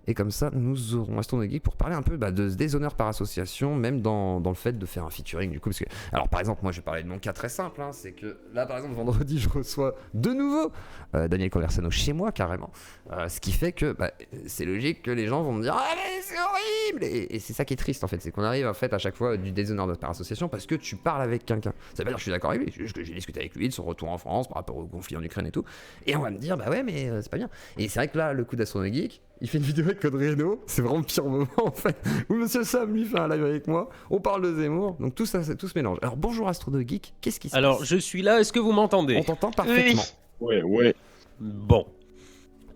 Et comme ça, nous aurons Aston Geek pour parler un peu de ce déshonneur par association, même dans le fait de faire un featuring du coup. Parce que, alors par exemple, moi je vais parler de mon cas très simple, hein, c'est que là par exemple vendredi je reçois de nouveau Daniel Conversano chez moi carrément. Ce qui fait que c'est logique que les gens vont me dire ah mais c'est horrible et c'est ça qui est triste en fait, c'est qu'on arrive en fait à chaque fois du déshonneur par association parce que tu parles avec quelqu'un. Ça veut pas dire que je suis d'accord avec lui, c'est juste que j'ai discuté avec lui de son retour en France par rapport au conflit en Ukraine et tout. Et on va me dire bah ouais mais c'est pas bien. Et c'est vrai que là le coup d'Aston Geek, il fait une vidéo avec Code Reno, c'est vraiment le pire moment en fait, où Monsieur Sam lui fait un live avec moi, on parle de Zemmour, donc tout ça, tout se mélange. Alors bonjour Astrono Geek, qu'est-ce qui se passe? Alors, je suis là, est-ce que vous m'entendez? On t'entend parfaitement. Ouais. Bon.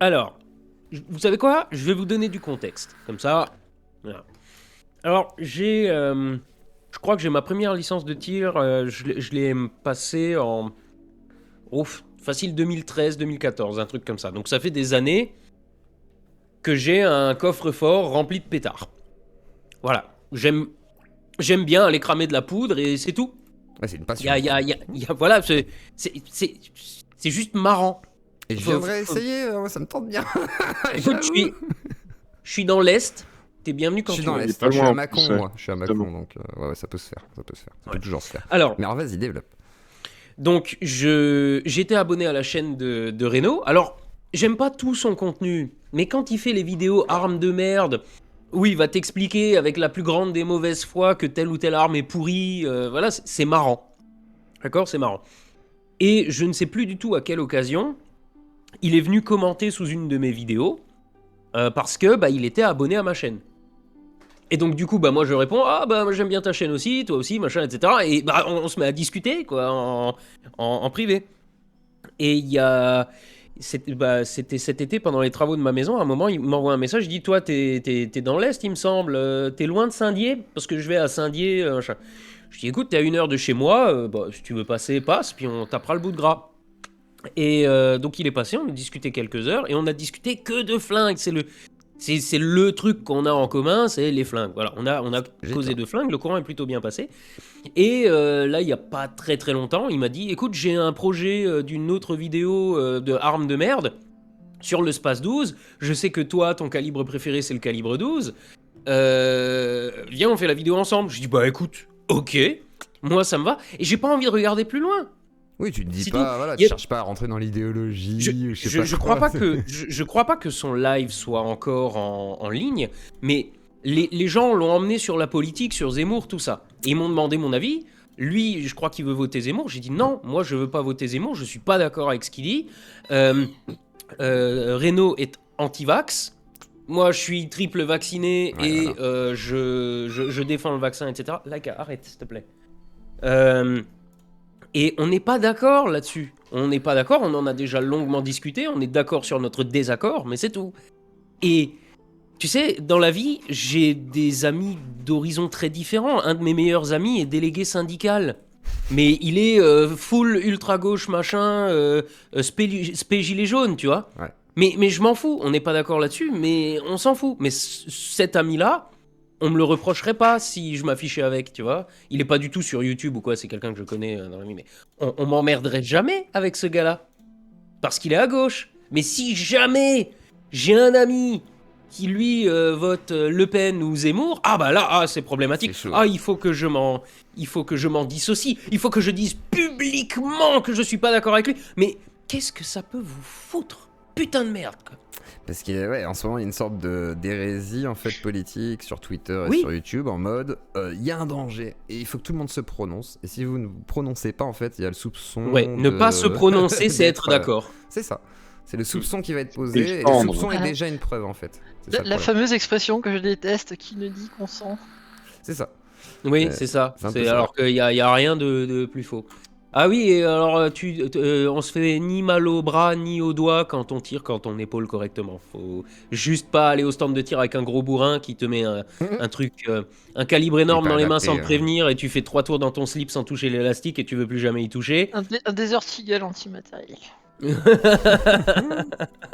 Alors, vous savez quoi? Je vais vous donner du contexte, comme ça. Voilà. Alors, je crois que j'ai ma première licence de tir, je l'ai passée en... facile 2013-2014, un truc comme ça. Donc ça fait des années que j'ai un coffre-fort rempli de pétards. Voilà. J'aime bien aller cramer de la poudre et c'est tout. Ouais, c'est une passion. Voilà, c'est juste marrant. Et je viendrais essayer, ça me tente bien. Écoute, je suis dans l'Est. T'es bienvenu quand je suis tu dans veux. l'Est, je suis à Mâcon, moi. Je suis à Mâcon, donc ouais, ça peut se faire. Ça peut toujours se faire. Alors, mais alors vas-y, développe. Donc, j'étais abonné à la chaîne de Reno. Alors, j'aime pas tout son contenu, mais quand il fait les vidéos armes de merde, où il va t'expliquer avec la plus grande des mauvaises foi que telle ou telle arme est pourrie, voilà, c'est marrant. D'accord, c'est marrant. Et je ne sais plus du tout à quelle occasion, il est venu commenter sous une de mes vidéos, parce que il était abonné à ma chaîne. Et donc du coup, moi je réponds, moi j'aime bien ta chaîne aussi, toi aussi, machin, etc. Et on se met à discuter, quoi, en privé. Et il y a... C'était cet été, pendant les travaux de ma maison, à un moment, il m'envoie un message, il dit, toi, t'es dans l'Est, il me semble, t'es loin de Saint-Dié? Parce que je vais à Saint-Dié, machin. Je dis, écoute, t'es à 1 heure de chez moi, si tu veux passer, passe, puis on tapera le bout de gras. Et donc il est passé, on a discuté quelques heures, et on a discuté que de flingues, c'est le truc qu'on a en commun, c'est les flingues. Voilà, on a causé de flingues, le courant est plutôt bien passé. Et là, il n'y a pas très très longtemps, il m'a dit, écoute, j'ai un projet d'une autre vidéo de armes de merde sur le Space 12. Je sais que toi, ton calibre préféré, c'est le calibre 12. Viens, on fait la vidéo ensemble. Je dis, écoute, ok, moi ça me va. Et j'ai pas envie de regarder plus loin. Oui, tu te dis pas, voilà, tu cherches pas à rentrer dans l'idéologie. Je crois pas que son live soit encore en ligne, mais les gens l'ont emmené sur la politique, sur Zemmour, tout ça. Et ils m'ont demandé mon avis. Lui, je crois qu'il veut voter Zemmour. J'ai dit non, moi je veux pas voter Zemmour, je suis pas d'accord avec ce qu'il dit. Reno est anti-vax. Moi, je suis triple vacciné et je défends le vaccin, etc. Laika, arrête, s'il te plaît. Et on n'est pas d'accord là-dessus. On n'est pas d'accord, on en a déjà longuement discuté, on est d'accord sur notre désaccord, mais c'est tout. Et tu sais, dans la vie, j'ai des amis d'horizons très différents. Un de mes meilleurs amis est délégué syndical. Mais il est full ultra-gauche, machin, spé gilet jaune, tu vois. Ouais. Mais je m'en fous, on n'est pas d'accord là-dessus, mais on s'en fout. Mais cet ami-là, on me le reprocherait pas si je m'affichais avec, tu vois. Il est pas du tout sur YouTube ou quoi, c'est quelqu'un que je connais dans la vie, mais on m'emmerderait jamais avec ce gars-là. Parce qu'il est à gauche. Mais si jamais j'ai un ami qui lui vote Le Pen ou Zemmour, c'est problématique. Il faut que je m'en dissocie. Il faut que je dise publiquement que je suis pas d'accord avec lui. Mais qu'est-ce que ça peut vous foutre? Putain de merde, quoi. Parce qu'en ce moment, il y a une sorte d'hérésie en fait politique sur Twitter et sur YouTube en mode il y a un danger et il faut que tout le monde se prononce. Et si vous ne vous prononcez pas, en fait, il y a le soupçon. Ne pas se prononcer, c'est être d'accord. C'est ça. C'est le soupçon qui va être posé et le soupçon est déjà une preuve en fait. La fameuse expression que je déteste, qui ne dit qu'on sent. C'est ça. Oui, c'est ça. Alors qu'il n'y a rien de plus faux. Ah oui, et alors on se fait ni mal au bras ni au doigt quand on tire, quand on épaule correctement. Faut juste pas aller au stand de tir avec un gros bourrin qui te met un truc, un calibre énorme dans les mains sans te prévenir et tu fais 3 tours dans ton slip sans toucher l'élastique et tu veux plus jamais y toucher. Un Desert Eagle antimatériel.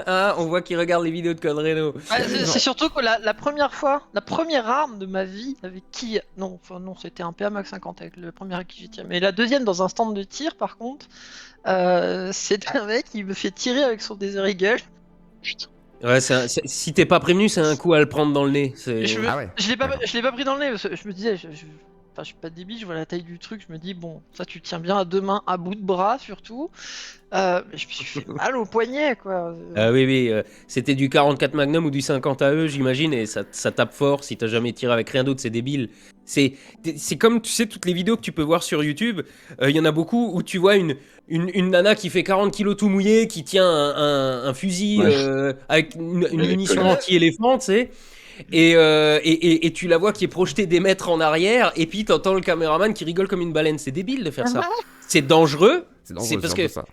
On voit qu'il regarde les vidéos de Code Reno. C'est surtout que la première arme de ma vie avec qui... Non, c'était un PA-Mac 50 avec le premier avec qui j'ai tiré. Mais la deuxième dans un stand de tir, par contre, c'est un mec qui me fait tirer avec son Desert Eagle. Putain. Ouais, si t'es pas prévenu, c'est un coup à le prendre dans le nez. Et Ah ouais. je l'ai pas, D'accord. je l'ai pas pris dans le nez parce que je me disais, enfin, je suis pas débile, je vois la taille du truc, je me dis bon, ça tu tiens bien à deux mains, à bout de bras surtout. Mais je me suis fait mal au poignet quoi. Ah oui, oui, c'était du 44 Magnum ou du 50 AE, j'imagine, et ça tape fort si t'as jamais tiré avec rien d'autre, c'est débile. C'est comme, tu sais, toutes les vidéos que tu peux voir sur YouTube, il y en a beaucoup où tu vois une nana qui fait 40 kilos tout mouillé, qui tient un fusil Ouais. avec une Elle est munition collée. anti-éléphant, tu sais. Et tu la vois qui est projetée des mètres en arrière, et puis t'entends le caméraman qui rigole comme une baleine. C'est débile de faire ça. C'est dangereux. C'est dangereux, C'est parce un peu que ça.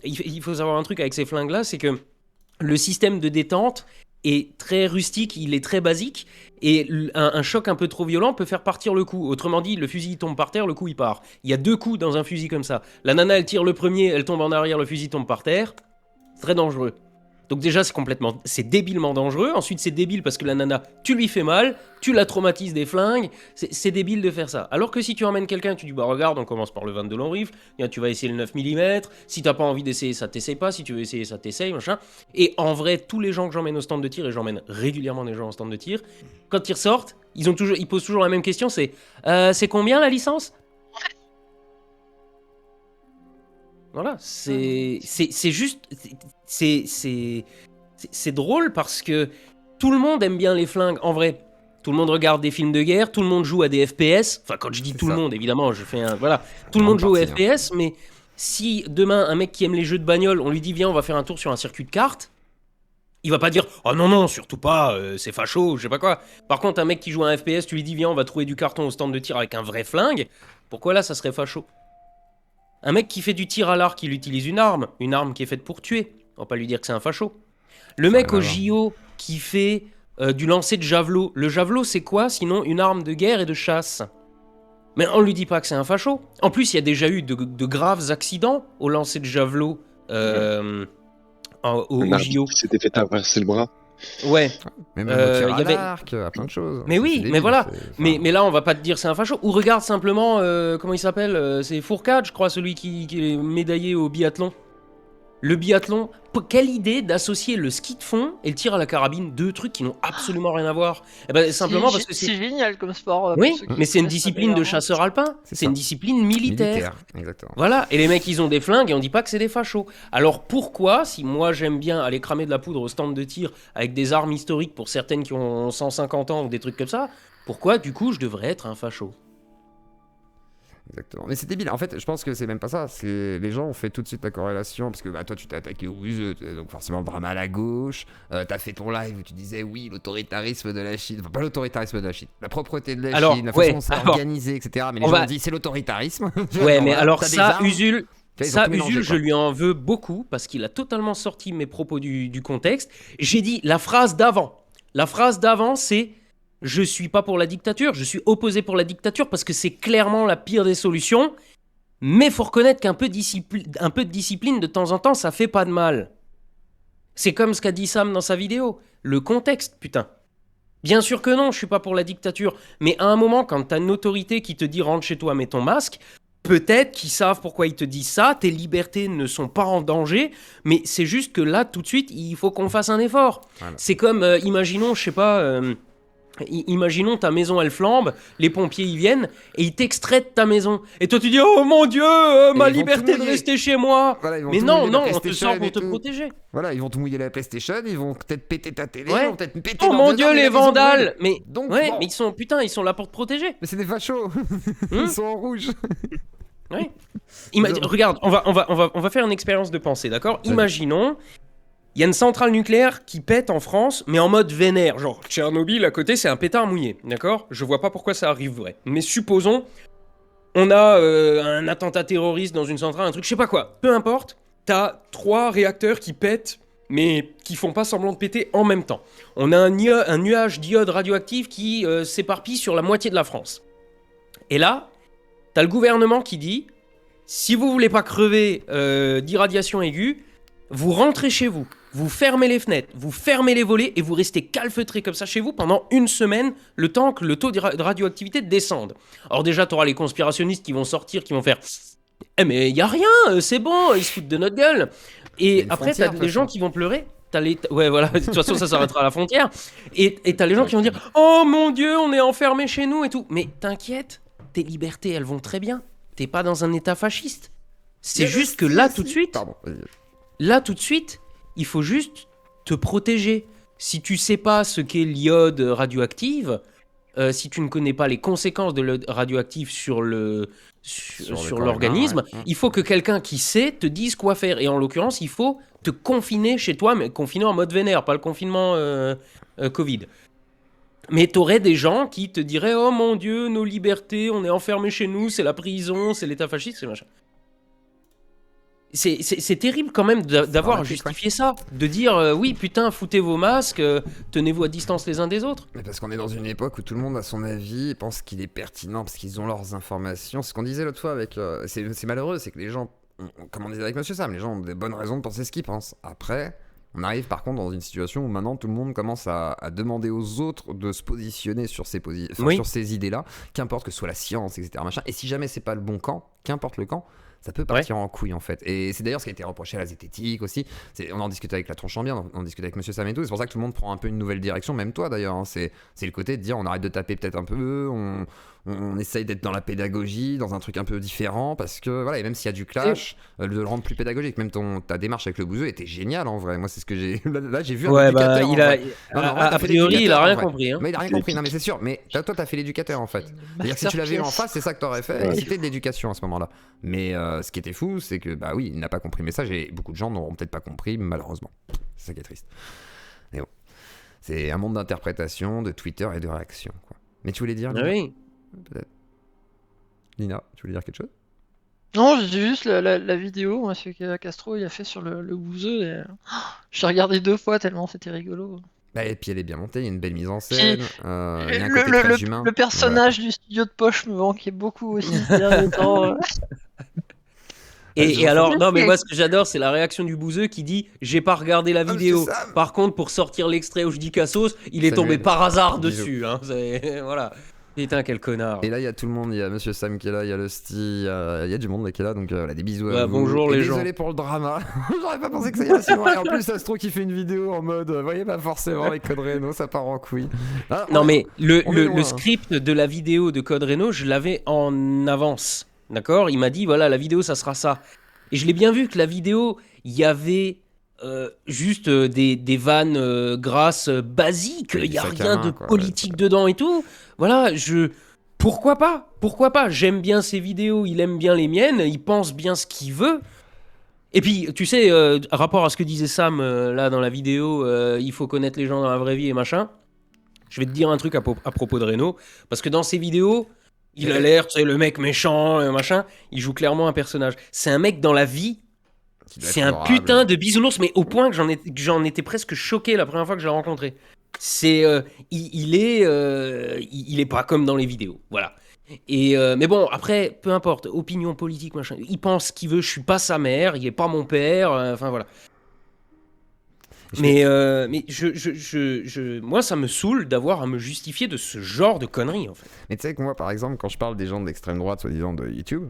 il faut savoir un truc avec ces flingues-là, c'est que le système de détente est très rustique, il est très basique, et un choc un peu trop violent peut faire partir le coup. Autrement dit, le fusil tombe par terre, le coup il part. Il y a 2 coups dans un fusil comme ça. La nana elle tire le premier, elle tombe en arrière, le fusil tombe par terre. C'est très dangereux. Donc déjà c'est débilement dangereux. Ensuite c'est débile parce que la nana, tu lui fais mal, tu la traumatises des flingues. C'est débile de faire ça. Alors que si tu emmènes quelqu'un, tu dis bah regarde, on commence par le 22 long rifle. Bien, tu vas essayer le 9 mm. Si t'as pas envie d'essayer ça, t'essayes pas. Si tu veux essayer ça, t'essayes machin. Et en vrai, tous les gens que j'emmène au stand de tir, et j'emmène régulièrement des gens au stand de tir, quand ils ressortent, ils posent toujours la même question. C'est combien la licence? Voilà, c'est juste, c'est drôle parce que tout le monde aime bien les flingues, en vrai. Tout le monde regarde des films de guerre, tout le monde joue à des FPS. Enfin, quand je dis C'est tout ça. le monde, évidemment, je fais un, voilà, tout le Grande monde joue aux partie, hein. FPS, mais si demain un mec qui aime les jeux de bagnole, on lui dit viens, on va faire un tour sur un circuit de cartes, il va pas dire oh non non, surtout pas, c'est facho, je sais pas quoi. Par contre, un mec qui joue à un FPS, tu lui dis viens, on va trouver du carton au stand de tir avec un vrai flingue. Pourquoi là, ça serait facho? Un mec qui fait du tir à l'arc, il utilise une arme qui est faite pour tuer. On va pas lui dire que c'est un facho. Le Ça mec n'a au rien à voir. JO qui fait du lancer de javelot. Le javelot, c'est quoi sinon une arme de guerre et de chasse? Mais on lui dit pas que c'est un facho. En plus, il y a déjà eu de graves accidents au lancer de javelot au Un arbitre JO. qui s'était fait traverser le bras. Ouais. Même au tir y à avait- l'arc, à plein de choses. Mais C'est oui, débile, mais voilà. c'est- Mais là, on va pas te dire c'est un facho. Ou regarde simplement, comment il s'appelle c'est Fourcade, je crois, celui qui est médaillé au biathlon. Le biathlon, quelle idée d'associer le ski de fond et le tir à la carabine, 2 trucs qui n'ont absolument rien à voir. Eh ben, simplement parce que C'est c'est... génial comme sport. Oui, pour ceux qui mais c'est une connaissent pas discipline de d'ailleurs, hein. chasseur alpin. C'est C'est ça. une discipline militaire. Militaire, exactement. Voilà, et les mecs ils ont des flingues et on dit pas que c'est des fachos. Alors pourquoi, si moi j'aime bien aller cramer de la poudre au stand de tir avec des armes historiques pour certaines qui ont 150 ans ou des trucs comme ça, pourquoi du coup je devrais être un facho? Exactement. Mais c'est débile. En fait, je pense que c'est même pas ça. C'est les gens ont fait tout de suite la corrélation parce que bah, toi, tu t'es attaqué au ruseux, donc forcément le bras mal à gauche. T'as fait ton live où tu disais oui, l'autoritarisme de la Chine. Enfin, pas l'autoritarisme de la Chine, la propreté de la Alors, Chine, la ouais, façon dont c'est alors, organisé, etc. Mais les on gens va- ont dit c'est l'autoritarisme. Ouais, mais Voilà, alors t'as des ça, armes. Usul, Tu vois, ils ont ça, tout mélangé, Usul, je quoi. lui en veux beaucoup parce qu'il a totalement sorti mes propos du contexte. J'ai dit la phrase d'avant. La phrase d'avant, c'est je suis pas pour la dictature, je suis opposé pour la dictature parce que c'est clairement la pire des solutions. Mais faut reconnaître qu'un peu, un peu de discipline de temps en temps, ça fait pas de mal. C'est comme ce qu'a dit Sam dans sa vidéo. Le contexte, putain. Bien sûr que non, je suis pas pour la dictature. Mais à un moment, quand t'as une autorité qui te dit rentre chez toi, mets ton masque, peut-être qu'ils savent pourquoi ils te disent ça, tes libertés ne sont pas en danger, mais c'est juste que là, tout de suite, il faut qu'on fasse un effort. Voilà. C'est comme, imaginons, je sais pas, imaginons ta maison elle flambe, les pompiers y viennent et ils t'extraient de ta maison. Et toi tu dis oh mon dieu, ma ils vont liberté tout de mouiller. rester chez moi. Voilà, ils vont Mais tout non, mouiller la non, on te PlayStation sort pour et te tout. protéger. Voilà, ils vont tout mouiller la PlayStation, ils vont peut-être péter ta télé, Ouais. ils vont peut-être péter Oh leur mon maison, dieu, mais les la maison vandales. brûle. Mais Donc, ouais, bon. mais ils sont là pour te protéger. Mais c'est des fachos. Hmm. Ils sont en rouge. Ouais. Non. Regarde, on va faire une expérience de pensée, d'accord? Vas-y. Imaginons, il y a une centrale nucléaire qui pète en France, mais en mode vénère. Genre, Tchernobyl à côté, c'est un pétard mouillé, d'accord? Je vois pas pourquoi ça arriverait. Mais supposons, on a un attentat terroriste dans une centrale, un truc, je sais pas quoi. Peu importe, t'as 3 réacteurs qui pètent, mais qui font pas semblant de péter en même temps. On a un nuage d'iode radioactif qui s'éparpille sur la moitié de la France. Et là, t'as le gouvernement qui dit, si vous voulez pas crever d'irradiation aiguë, vous rentrez chez vous, vous fermez les fenêtres, vous fermez les volets et vous restez calfeutré comme ça chez vous pendant 1 semaine, le temps que le taux de radioactivité descende. Alors déjà, t'auras les conspirationnistes qui vont sortir, qui vont faire « Eh mais y a rien, c'est bon, ils se foutent de notre gueule !» Il y a Et une après, frontière, t'as de des toute gens façon. qui vont pleurer. Ouais, voilà, de toute façon, ça s'arrêtera à la frontière. Et t'as les gens qui vont dire: oh mon Dieu, on est enfermés chez nous et tout. Mais t'inquiète, tes libertés, elles vont très bien. T'es pas dans un état fasciste. C'est juste que là, tout de suite, Pardon. il faut juste te protéger. Si tu sais pas ce qu'est l'iode radioactif, si tu ne connais pas les conséquences de l'iode radioactif sur corps l'organisme, humain, ouais. il faut que quelqu'un qui sait te dise quoi faire. Et en l'occurrence, il faut te confiner chez toi, mais confiner en mode vénère, pas le confinement Covid. Mais t'aurais des gens qui te diraient: oh mon Dieu, nos libertés, on est enfermés chez nous, c'est la prison, c'est l'état fasciste, c'est machin. C'est terrible quand même d'avoir dramatique, justifié ça, de dire oui putain, foutez vos masques, tenez-vous à distance les uns des autres. Mais parce qu'on est dans une époque où tout le monde a son avis et pense qu'il est pertinent parce qu'ils ont leurs informations. C'est ce qu'on disait l'autre fois avec. C'est malheureux, c'est que les gens, comme on disait avec Monsieur Sam, les gens ont des bonnes raisons de penser ce qu'ils pensent. Après, on arrive par contre dans une situation où maintenant tout le monde commence à demander aux autres de se positionner sur Oui. sur ces idées-là, qu'importe que ce soit la science, etc. Machin. Et si jamais c'est pas le bon camp, qu'importe le camp, ça peut partir en couille en fait. Et c'est d'ailleurs ce qui a été reproché à la zététique aussi. On en discutait avec la tronche en bien, on en discutait avec Monsieur Sam et tout. C'est pour ça que tout le monde prend un peu une nouvelle direction, même toi d'ailleurs. Hein. C'est le côté de dire on arrête de taper peut-être un peu, on essaye d'être dans la pédagogie, dans un truc un peu différent, parce que voilà, et même s'il y a du clash, de le rendre plus pédagogique. Même ta démarche avec le bouseux était géniale en vrai. Moi c'est ce que j'ai. Là j'ai vu un Ouais, éducateur. bah, en il a. vrai. Non, mais en vrai, A t'as fait priori, il a l'éducateur, rien en vrai. compris. Hein. Mais il a rien compris, non mais c'est sûr. Mais toi t'as fait l'éducateur en fait. C'est-à-dire que si tu l'avais eu en face, c'est ça que t'aurais fait. Et c'était de l'éducation à ce moment-là. Mais ce qui était fou, c'est que bah oui, il n'a pas compris le message et beaucoup de gens n'auront peut-être pas compris, malheureusement. C'est ça qui est triste. Mais bon, c'est un monde d'interprétation, de Twitter et de réaction. Quoi. Mais tu voulais dire Ah oui. peut-être. Lina, tu voulais dire quelque chose? Non, j'ai juste la vidéo, moi, ce que Castro il a fait sur le bouseux. Et... j'ai regardé 2 fois tellement c'était rigolo. Bah, et puis elle est bien montée, il y a une belle mise en Puis, scène, il y a un côté très humain. le personnage du studio de poche me manquait beaucoup aussi ces derniers temps. Et alors, non, mais moi, ce que j'adore, c'est la réaction du bouseux qui dit: j'ai pas regardé la vidéo. c'est ça. Par contre, pour sortir l'extrait où je dis Cassos, il est Ça tombé lui aide. par hasard Bisous. dessus. Hein. Voilà. Putain, quel connard. Et là, il y a tout le monde, il y a Monsieur Sam qui est là, il y a le Sti, il y a du monde là qui est là, donc voilà, des bisous à vous. Bonjour Et les gens. désolé pour le drama, j'aurais pas pensé que ça irait si loin. Et en plus, ça se trouve qu'il fait une vidéo en mode, vous voyez, pas forcément, avec Code Reno, ça part en couille. Ah, Non, mais on est loin, le hein. script de la vidéo de Code Reno, je l'avais en avance. D'accord? Il m'a dit: voilà, la vidéo, ça sera ça. Et je l'ai bien vu que la vidéo, il y avait juste des vannes grasses basiques. Oui, Il n'y a du sac à rien main, de quoi, politique dedans et tout. Voilà, pourquoi pas? Pourquoi pas? J'aime bien ses vidéos, il aime bien les miennes, il pense bien ce qu'il veut. Et puis, tu sais, rapport à ce que disait Sam là dans la vidéo, il faut connaître les gens dans la vraie vie et machin. Je vais te dire un truc à propos de Reno, parce que dans ses vidéos, il a l'air, tu sais, le mec méchant, machin. Il joue clairement un personnage. C'est un mec dans la vie, Qui doit c'est être un adorable. putain de bisounours, mais au point que j'en étais presque choqué la première fois que je l'ai rencontré. C'est, il est pas comme dans les vidéos, voilà. Et mais bon, après, peu importe, opinion politique, machin. Il pense ce qu'il veut. Je suis pas sa mère, il est pas mon père. Enfin voilà. Mais moi, ça me saoule d'avoir à me justifier de ce genre de conneries, en fait. Mais tu sais que moi, par exemple, quand je parle des gens d'extrême droite, soi-disant de YouTube,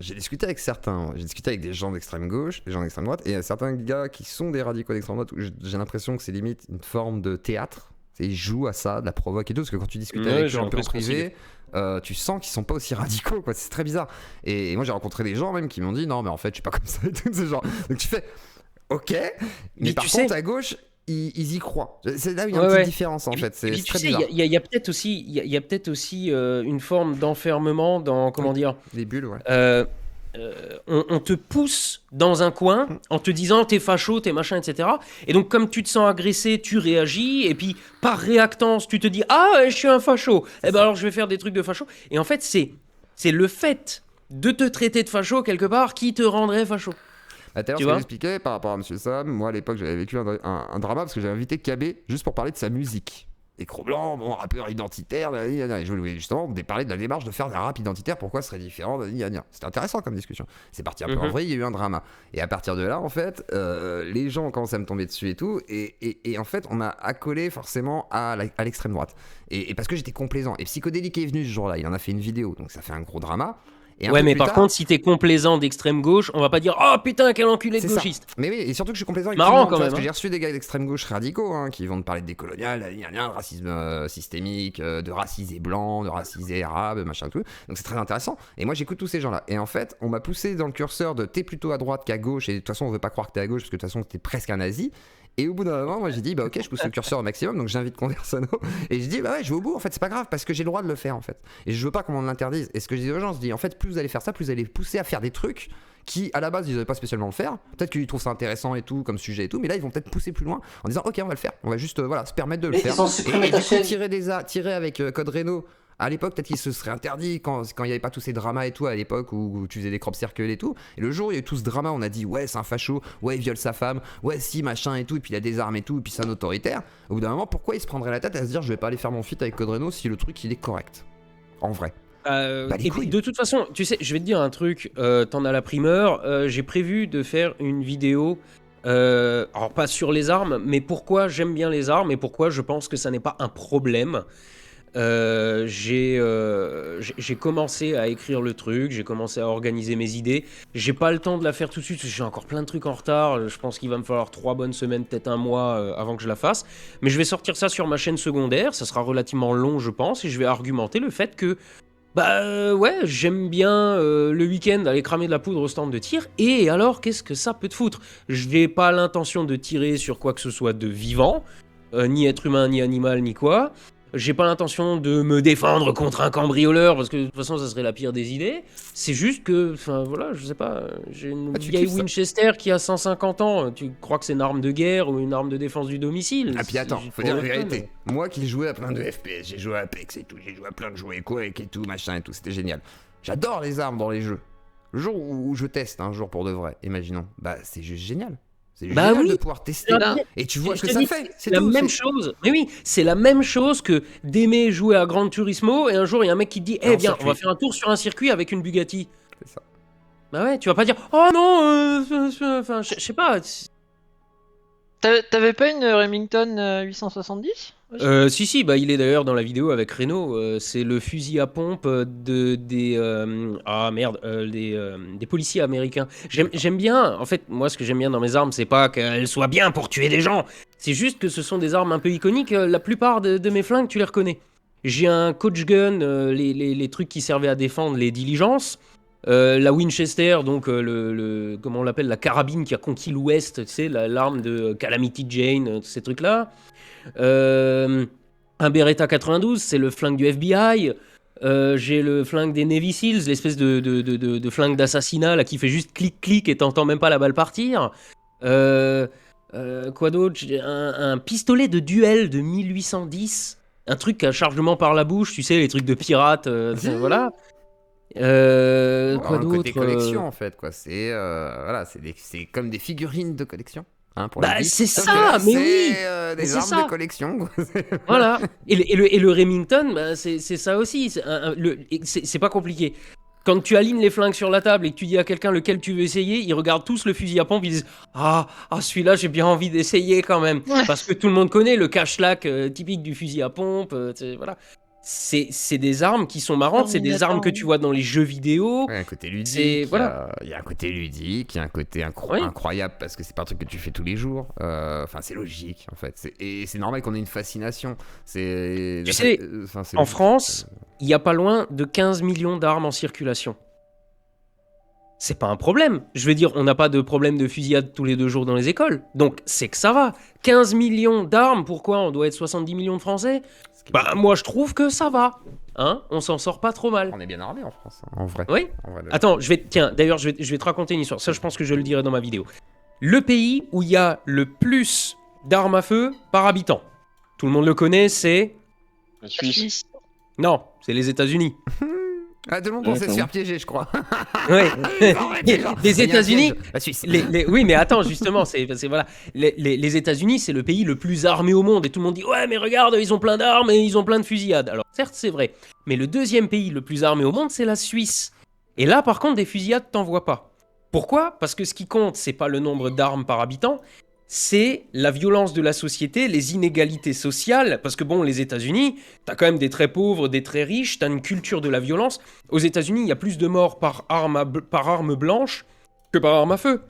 j'ai discuté avec certains. J'ai discuté avec des gens d'extrême gauche, des gens d'extrême droite, et il y a certains gars qui sont des radicaux d'extrême droite où j'ai l'impression que c'est limite une forme de théâtre. Ils jouent à ça, de la provoque et tout, parce que quand tu discutes Ouais, avec j'ai eux un peu en l'impression privé, tu sens qu'ils sont pas aussi radicaux, quoi. C'est très bizarre. Et moi, j'ai rencontré des gens même qui m'ont dit non, mais en fait, je suis pas comme ça et tout, ce genre. Donc tu fais ok, mais par tu contre, sais- à gauche, ils y croient. C'est là où il y a une Ouais, petite ouais. différence en Et puis- fait. et C'est puis, tu très sais, bizarre. il y a peut-être aussi, il y a peut-être aussi une forme d'enfermement dans, comment dire, Les bulles, ouais. on te pousse dans un coin en te disant t'es facho, t'es machin, etc. Et donc comme tu te sens agressé, tu réagis, et puis par réactance, tu te dis ah je suis un facho, eh ben alors je vais faire des trucs de facho. Et en fait c'est le fait de te traiter de facho quelque part qui te rendrait facho. Bah, tout à l'heure, Tu ce que vois j'expliquais par rapport à Monsieur Sam, moi à l'époque j'avais vécu un drama parce que j'avais invité KB juste pour parler de sa musique. Et Cro-Blanc, bon, rappeur identitaire, et je voulais justement parler de la démarche de faire un rap identitaire, pourquoi ce serait différent, c'était intéressant comme discussion. C'est parti un peu en vrai, il y a eu un drama. Et à partir de là, en fait, les gens ont commencé à me tomber dessus et tout, et en fait, on m'a accolé forcément à l'extrême droite. Et parce que j'étais complaisant. Et Psychodélique est venu ce jour-là, il en a fait une vidéo, donc ça fait un gros drama. Et un Ouais, peu mais plus par tard- contre, si t'es complaisant d'extrême gauche, on va pas dire oh putain, quel enculé de C'est ça. gauchiste. Mais oui, et surtout que je suis complaisant avec Marrant tout le monde, quand tu vois, même, parce que hein. j'ai reçu des gars d'extrême gauche radicaux qui vont te parler de décolonial, de racisme systémique, de racisé blanc, de racisé arabe, machin tout. Donc c'est très intéressant. Et moi j'écoute tous ces gens-là. Et en fait, on m'a poussé dans le curseur de t'es plutôt à droite qu'à gauche, et de toute façon on veut pas croire que t'es à gauche, parce que de toute façon t'es presque un nazi. Et au bout d'un moment, moi j'ai dit bah ok, je pousse le curseur au maximum, donc j'invite Conversano et je dis bah ouais, je vais au bout, en fait c'est pas grave parce que j'ai le droit de le faire en fait. Et je veux pas qu'on m'en l'interdise. Et ce que je dis aux gens, je dis en fait plus vous allez faire ça, plus vous allez pousser à faire des trucs qui à la base ils n'avaient pas spécialement le faire. Peut-être qu'ils trouvent ça intéressant et tout comme sujet et tout, mais là ils vont peut-être pousser plus loin en disant ok on va le faire, on va juste voilà se permettre de le Mais faire. ils ont supprimé Et ta du coup, chaîne. tirer avec Code Reno. À l'époque, peut-être qu'il se serait interdit quand il n'y avait pas tous ces dramas et tout, à l'époque où tu faisais des crop circles et tout. Et le jour où il y a eu tout ce drama, on a dit ouais, c'est un facho, ouais, il viole sa femme, ouais, si, machin et tout, et puis il a des armes et tout, et puis c'est un autoritaire. Au bout d'un moment, pourquoi il se prendrait la tête à se dire je vais pas aller faire mon feat avec Code Reno si le truc il est correct? En vrai. Bah, les Et couilles. de toute façon, tu sais, je vais te dire un truc, t'en as la primeur, j'ai prévu de faire une vidéo, alors pas sur les armes, mais pourquoi j'aime bien les armes et pourquoi je pense que ça n'est pas un problème. J'ai commencé à écrire le truc, j'ai commencé à organiser mes idées. J'ai pas le temps de la faire tout de suite, parce que j'ai encore plein de trucs en retard. Je pense qu'il va me falloir 3 bonnes semaines, peut-être un mois avant que je la fasse. Mais je vais sortir ça sur ma chaîne secondaire, ça sera relativement long je pense, et je vais argumenter le fait que ouais, j'aime bien le week-end aller cramer de la poudre au stand de tir. Et alors, qu'est-ce que ça peut te foutre? Je n'ai pas l'intention de tirer sur quoi que ce soit de vivant, ni être humain, ni animal, ni quoi. J'ai pas l'intention de me défendre contre un cambrioleur, parce que de toute façon, ça serait la pire des idées. C'est juste que, enfin voilà, je sais pas, j'ai une Tu vieille kiffes ça. Winchester qui a 150 ans. Tu crois que c'est une arme de guerre ou une arme de défense du domicile? Ah puis attends, C'est- faut dire la vérité. Moi qui jouais à plein de FPS, j'ai joué à Apex et tout, j'ai joué à plein de jeux Quake et tout, machin et tout, c'était génial. J'adore les armes dans les jeux. Le jour où je teste un jour pour de vrai, imaginons, bah c'est juste génial. C'est juste Bah génial oui. de pouvoir tester. Et tu vois Je ce que te ça dis, fait. C'est la tout, même c'est- chose. Mais oui, c'est la même chose que d'aimer jouer à Gran Turismo et un jour il y a un mec qui te dit En viens, on va circuit. faire un tour sur un circuit avec une Bugatti. C'est ça. Bah ouais, tu vas pas dire oh non, enfin, je sais pas. T'avais pas une Remington 870 aussi Si, bah il est d'ailleurs dans la vidéo avec Renault. C'est le fusil à pompe des policiers américains. J'aime bien, en fait, moi ce que j'aime bien dans mes armes, c'est pas qu'elles soient bien pour tuer des gens. C'est juste que ce sont des armes un peu iconiques. La plupart de mes flingues, tu les reconnais. J'ai un coach gun, les trucs qui servaient à défendre les diligences. La Winchester, donc comment on l'appelle, la carabine qui a conquis l'Ouest, tu sais, l'arme de Calamity Jane, tous ces trucs-là. Un Beretta 92, c'est le flingue du FBI. J'ai le flingue des Navy Seals, l'espèce de flingue d'assassinat là, qui fait juste clic-clic et t'entends même pas la balle partir. Quoi d'autre? J'ai un pistolet de duel de 1810. Un truc à chargement par la bouche, tu sais, les trucs de pirates, voilà. Quoi Le d'autre? côté collection en fait quoi. C'est voilà, c'est comme des figurines de collection. Hein, pour Bah, les geeks. c'est Sauf ça, que là, mais c'est, oui, des mais c'est armes ça. de collection. Quoi. Voilà. Et le Remington, bah, c'est ça aussi. C'est pas compliqué. Quand tu alignes les flingues sur la table et que tu dis à quelqu'un lequel tu veux essayer, ils regardent tous le fusil à pompe, ils disent ah celui-là j'ai bien envie d'essayer quand même. Ouais. Parce que tout le monde connaît le cache-lac typique du fusil à pompe. Voilà. C'est des armes qui sont marrantes, c'est des armes que tu vois dans les jeux vidéo. Ouais, un côté ludique, C'est- voilà. il y a un côté ludique, il y a un côté Oui. incroyable parce que c'est pas un truc que tu fais tous les jours. Enfin, c'est logique en fait. Et c'est normal qu'on ait une fascination. C'est. Tu sais, enfin, c'est En logique. France, il y a pas loin de 15 millions d'armes en circulation. C'est pas un problème. Je veux dire, on n'a pas de problème de fusillade tous les 2 jours dans les écoles. Donc, c'est que ça va. 15 millions d'armes, pourquoi on doit être 70 millions de Français? Ce qui est- Bah, moi, je trouve que ça va. Hein? On s'en sort pas trop mal. On est bien armé en France, hein, en vrai. Oui. En vrai, Attends, d'ailleurs, je vais te raconter une histoire. Ça, je pense que je le dirai dans ma vidéo. Le pays où il y a le plus d'armes à feu par habitant. Tout le monde le connaît, c'est... La Suisse. Non, c'est les États-Unis. Ah, tout le monde pensait se faire piéger, je crois. Ouais. Arrêtez, genre. Les Il y a un États-Unis, piège. La Suisse. Oui, mais attends, justement, voilà, les États-Unis, c'est le pays le plus armé au monde, et tout le monde dit ouais, mais regarde, ils ont plein d'armes et ils ont plein de fusillades. Alors certes, c'est vrai, mais le deuxième pays le plus armé au monde, c'est la Suisse. Et là, par contre, des fusillades, t'en vois pas. Pourquoi? Parce que ce qui compte, c'est pas le nombre d'armes par habitant, c'est la violence de la société, les inégalités sociales, parce que bon, les États-Unis, t'as quand même des très pauvres, des très riches, t'as une culture de la violence. Aux États-Unis, il y a plus de morts par arme blanche que par arme à feu.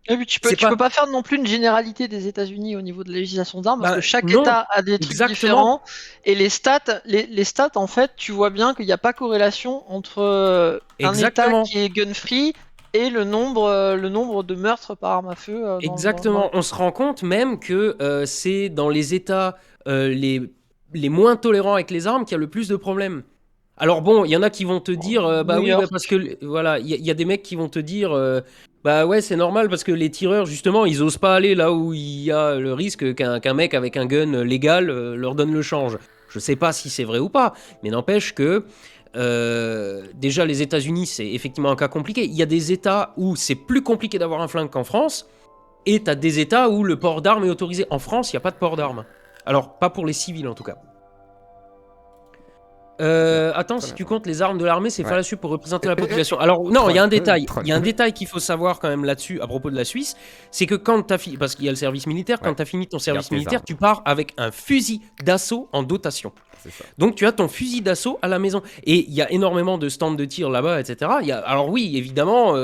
Et puis tu peux pas faire non plus une généralité des États-Unis au niveau de la législation d'armes parce Bah, que chaque non, État a des trucs exactement. différents et les stats en fait tu vois bien qu'il n'y a pas corrélation entre un Exactement. État qui est gun free et le nombre de meurtres par arme à feu. Exactement. On se rend compte même que c'est dans les États les moins tolérants avec les armes qu'il y a le plus de problèmes. Alors bon, il y en a qui vont te dire, bah New oui, York. bah parce que voilà, il y a des mecs qui vont te dire, bah ouais, c'est normal parce que les tireurs, justement, ils osent pas aller là où il y a le risque qu'un mec avec un gun légal leur donne le change. Je sais pas si c'est vrai ou pas, mais n'empêche que déjà les États-Unis, c'est effectivement un cas compliqué. Il y a des États où c'est plus compliqué d'avoir un flingue qu'en France, et t'as des États où le port d'armes est autorisé. En France, il y a pas de port d'armes. Alors pas pour les civils en tout cas. Attends, si tu comptes les armes de l'armée, c'est fallacieux pour représenter la population. Alors non, il y a un détail. Il y a un détail qu'il faut savoir quand même là-dessus à propos de la Suisse, c'est que quand t'as fini, parce qu'il y a le service militaire, quand t'as fini ton service tes militaire, armes. tu pars avec un fusil d'assaut en dotation. C'est ça. Donc tu as ton fusil d'assaut à la maison. Et il y a énormément de stands de tir là-bas, etc. Alors oui, évidemment,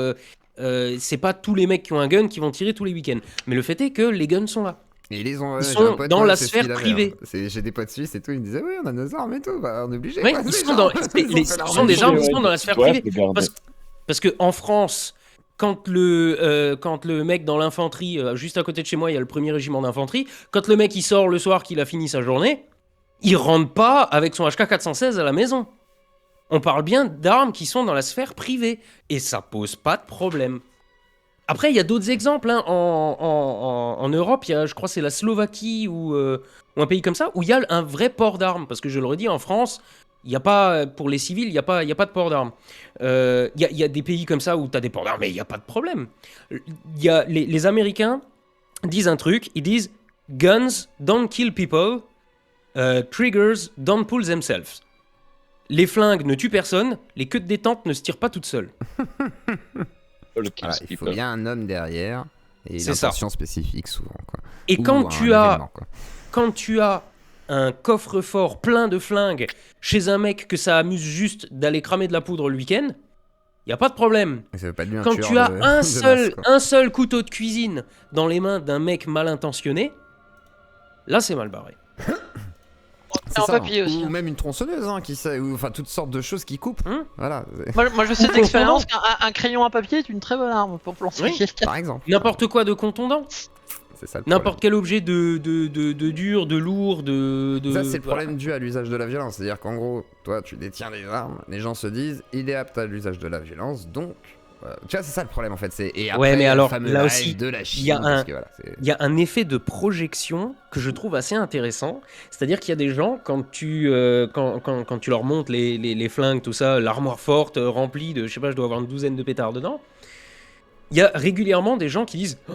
c'est pas tous les mecs qui ont un gun qui vont tirer tous les week-ends. Mais le fait est que les guns sont là. Et ils ont, Ils j'ai sont un pote, dans ouais, la c'est ce sphère qu'il avait, privée. hein. J'ai des potes suisses et tout, ils me disaient oui, on a nos armes et tout, bah, on est obligé. Oui, quoi, ils c'est sont genre, dans, ils ont fait ce l'armée. sont des armes qui sont dans la sphère Ouais, privée. faut garder. Parce que en France, quand le mec dans l'infanterie, juste à côté de chez moi, il y a le premier régiment d'infanterie, quand le mec il sort le soir qu'il a fini sa journée, il rentre pas avec son HK 416 à la maison. On parle bien d'armes qui sont dans la sphère privée. Et ça pose pas de problème. Après, il y a d'autres exemples. Hein. En Europe, il y a, je crois que c'est la Slovaquie ou un pays comme ça, où il y a un vrai port d'armes. Parce que je le redis, en France, il y a pas, pour les civils, il n'y a pas de port d'armes. Il y a des pays comme ça où tu as des ports d'armes, mais il n'y a pas de problème. Les Américains disent un truc, ils disent « Guns don't kill people, triggers don't pull themselves ». Les flingues ne tuent personne, les queues de détente ne se tirent pas toutes seules. Le Voilà, il faut bien un homme derrière et une C'est ça. intention spécifique souvent. Quoi. Et Ou quand un tu as événement, quoi. quand tu as un coffre-fort plein de flingues chez un mec que ça amuse juste d'aller cramer de la poudre le week-end, il n'y a pas de problème. Mais ça veut pas de lui un Quand tueur tu as de- un de seul, masse, quoi. un seul couteau de cuisine dans les mains d'un mec mal intentionné, là c'est mal barré. C'est en ça, papier hein. aussi, Ou hein. même une tronçonneuse, hein, qui sait, ou enfin toutes sortes de choses qui coupent. Voilà, c'est- Moi je sais d'expérience qu'un crayon à papier est une très bonne arme pour planter Oui. quelqu'un. par exemple. N'importe quoi de contondant, C'est ça le n'importe quel objet de dur, de lourd, de... Ça, c'est le voilà. problème dû à l'usage de la violence. C'est-à-dire qu'en gros, toi, tu détiens des armes, les gens se disent, il est apte à l'usage de la violence, donc. Tu vois, c'est ça le problème en fait. Et après, mais alors, le fameux là live aussi, de la Chine. il y a parce un- que, voilà, c'est- Il y a un effet de projection que je trouve assez intéressant. C'est-à-dire qu'il y a des gens, quand tu leur montres les flingues, tout ça, l'armoire forte remplie de, je sais pas, je dois avoir une douzaine de pétards dedans, il y a régulièrement des gens qui disent « Oh,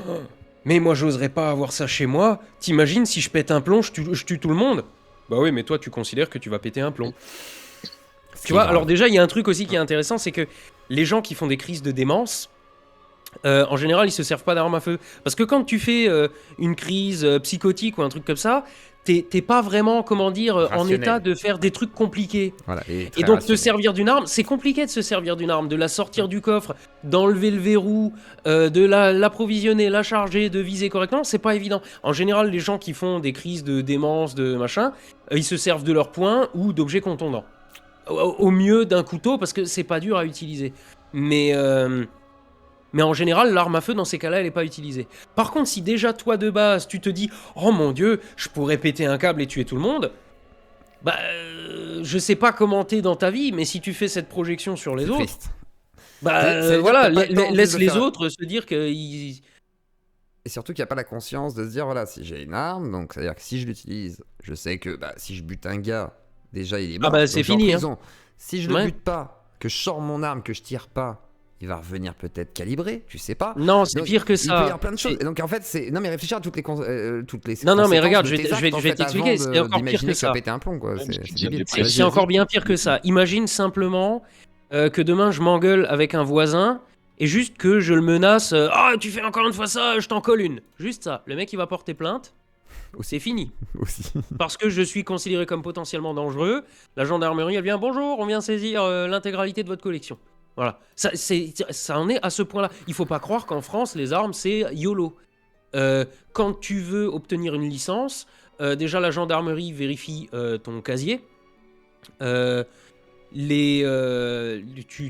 mais moi, j'oserais pas avoir ça chez moi. T'imagines si je pète un plomb, je tue tout le monde ?» Bah oui, mais toi, tu considères que tu vas péter un plomb. ce Tu qui vois, est alors grave. déjà, il y a un truc aussi qui est intéressant, c'est que les gens qui font des crises de démence, en général, ils se servent pas d'armes à feu. Parce que quand tu fais une crise psychotique ou un truc comme ça, t'es pas vraiment, comment dire, en Rationnel. état de faire des trucs compliqués. Voilà, Et très donc, te rationnel. servir d'une arme, c'est compliqué de se servir d'une arme, de la sortir du coffre, d'enlever le verrou, de l'approvisionner, la charger, de viser correctement, c'est pas évident. En général, les gens qui font des crises de démence, de machin, ils se servent de leurs poings ou d'objets contondants. Au mieux d'un couteau, parce que c'est pas dur à utiliser. Mais en général, l'arme à feu, dans ces cas-là, elle est pas utilisée. Par contre, si déjà, toi, de base, tu te dis « Oh mon Dieu, je pourrais péter un câble et tuer tout le monde », bah, je sais pas comment t'es dans ta vie, mais si tu fais cette projection sur les C'est autres, triste. bah Ça veut dire voilà, que t'as pas le temps, en plus, laisse de les faire- autres se dire qu'ils... Et surtout qu'il n'y a pas la conscience de se dire voilà, si j'ai une arme, donc c'est-à-dire que si je l'utilise, je sais que bah, si je bute un gars, déjà il est mort. bah, donc c'est je suis en fini, hein. prison. Si je le Ouais. bute pas, que je sors mon arme, que je tire pas, il va revenir peut-être calibré, tu sais pas. Non, c'est Donc, pire que Il peut y avoir ça. plein de choses. Et donc en fait, c'est. Non, mais réfléchir à toutes les, Non, non, mais conséquences regarde, de je vais tes te- je vais- actes, en je vais fait, t'expliquer, avant c'est encore pire d'imaginer que tu vas ça. péter un plomb, quoi. Ouais, C'est mais c'est débile. bien, C'est encore bien pire que ça. Imagine simplement que demain je m'engueule avec un voisin et juste que je le menace, ah tu fais encore une fois ça, je t'en colle une. Juste ça. Le mec il va porter plainte. C'est fini. Aussi. Parce que je suis considéré comme potentiellement dangereux. La gendarmerie, elle vient, bonjour, on vient saisir l'intégralité de votre collection. Voilà. Ça en est à ce point-là. Il faut pas croire qu'en France, les armes, c'est YOLO. Quand tu veux obtenir une licence, déjà la gendarmerie vérifie ton casier.